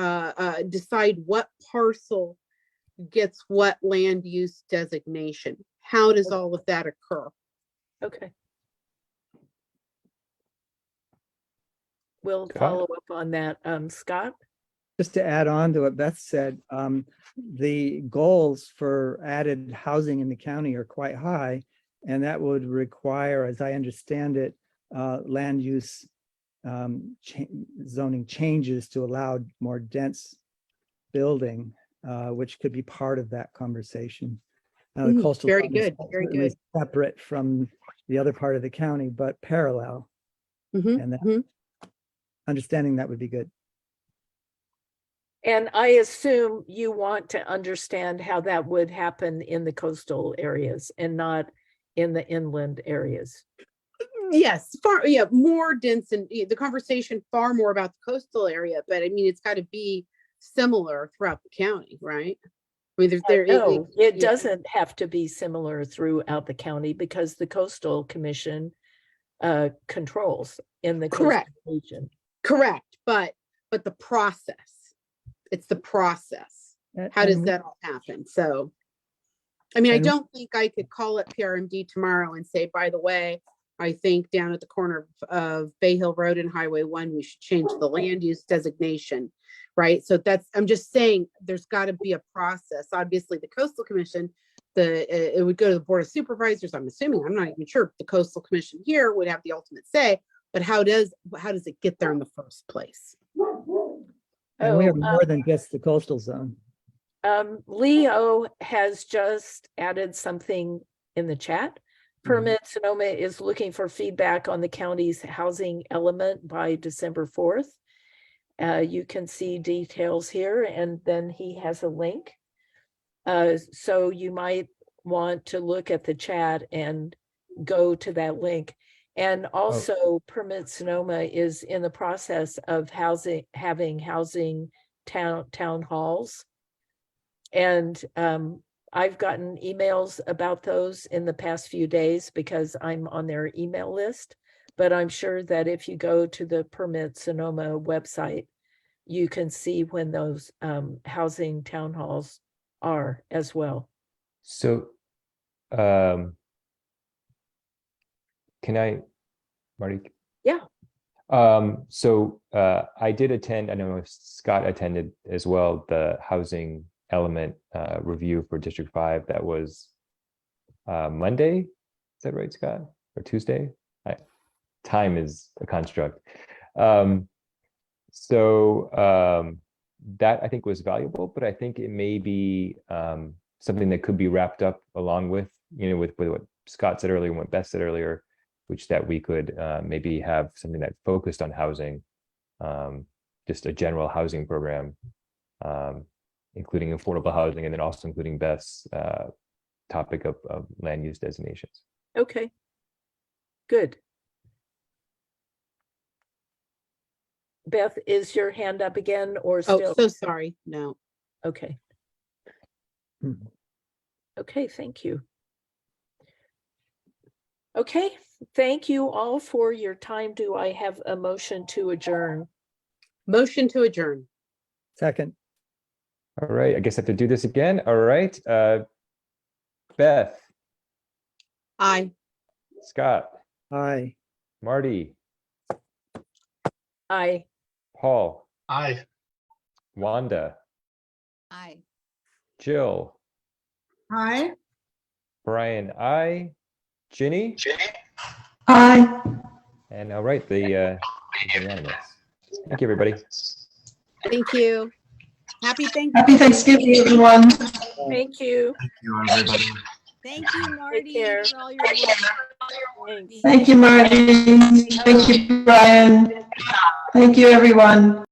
Speaker 6: decide what parcel gets what land use designation? How does all of that occur?
Speaker 3: Okay. We'll follow up on that. Scott?
Speaker 4: Just to add on to what Beth said, the goals for added housing in the county are quite high, and that would require, as I understand it, land use zoning changes to allow more dense building, which could be part of that conversation. Now, the coastal
Speaker 6: very
Speaker 4: zone is
Speaker 6: good, very
Speaker 4: certainly
Speaker 6: good.
Speaker 4: separate from the other part of the county, but parallel. And that, understanding that would be good.
Speaker 3: And I assume you want to understand how that would happen in the coastal areas and not in the inland areas.
Speaker 6: Yes, far, yeah, more dense, and the conversation far more about the coastal area, but I mean, it's got to be similar throughout the county, right? I mean,
Speaker 3: No, it doesn't have to be similar throughout the county, because the coastal commission controls in the
Speaker 6: correct
Speaker 3: coastal region.
Speaker 6: Correct, but the process, it's the process. How does that all happen? So, I mean, I don't think I could call up PRMD tomorrow and say, by the way, I think down at the corner of Bay Hill Road and Highway 1, we should change the land use designation, right? So that's, I'm just saying, there's got to be a process. Obviously, the Coastal Commission, it would go to the Board of Supervisors. I'm assuming, I'm not even sure if the Coastal Commission here would have the ultimate say, but how does it get there in the first place?
Speaker 4: And we have more than just the coastal zone.
Speaker 3: Leo has just added something in the chat. Permit Sonoma is looking for feedback on the county's housing element by December 4th. You can see details here, and then he has a link. So you might want to look at the chat and go to that link. And also Permit Sonoma is in the process of having housing town halls. And I've gotten emails about those in the past few days because I'm on their email list, but I'm sure that if you go to the Permit Sonoma website, you can see when those housing town halls are as well.
Speaker 2: So, can I, Marty?
Speaker 3: Yeah.
Speaker 2: So I did attend, I know Scott attended as well, the housing element review for District 5. That was Monday. Is that right, Scott? Or Tuesday? Time is a construct. That I think was valuable, but I think it may be something that could be wrapped up along with, with what Scott said earlier and what Beth said earlier, which that we could maybe have something that focused on housing, just a general housing program, including affordable housing, and then also including Beth's topic of land use designations.
Speaker 3: Okay, good. Beth, is your hand up again or still?
Speaker 6: Oh, so sorry. No.
Speaker 3: Okay. Okay, thank you. Okay, thank you all for your time. Do I have a motion to adjourn?
Speaker 6: Motion to adjourn.
Speaker 4: Second.
Speaker 2: All right, I guess I have to do this again. All right. Beth.
Speaker 6: Aye.
Speaker 2: Scott.
Speaker 4: Aye.
Speaker 2: Marty.
Speaker 3: Aye.
Speaker 2: Paul.
Speaker 5: Aye.
Speaker 2: Wanda.
Speaker 19: Aye.
Speaker 2: Jill.
Speaker 8: Aye.
Speaker 2: Brian. Aye. Ginny.
Speaker 20: Aye.
Speaker 2: And all right, the unanimous. Thank you, everybody.
Speaker 6: Thank you. Happy Thanksgiving.
Speaker 20: Happy Thanksgiving, everyone.
Speaker 3: Thank you.
Speaker 18: Thank you, everybody.
Speaker 19: Thank you, Marty,
Speaker 3: care.
Speaker 19: for all your work.
Speaker 20: Thank you, Marty. Thank you, Brian. Thank you, everyone.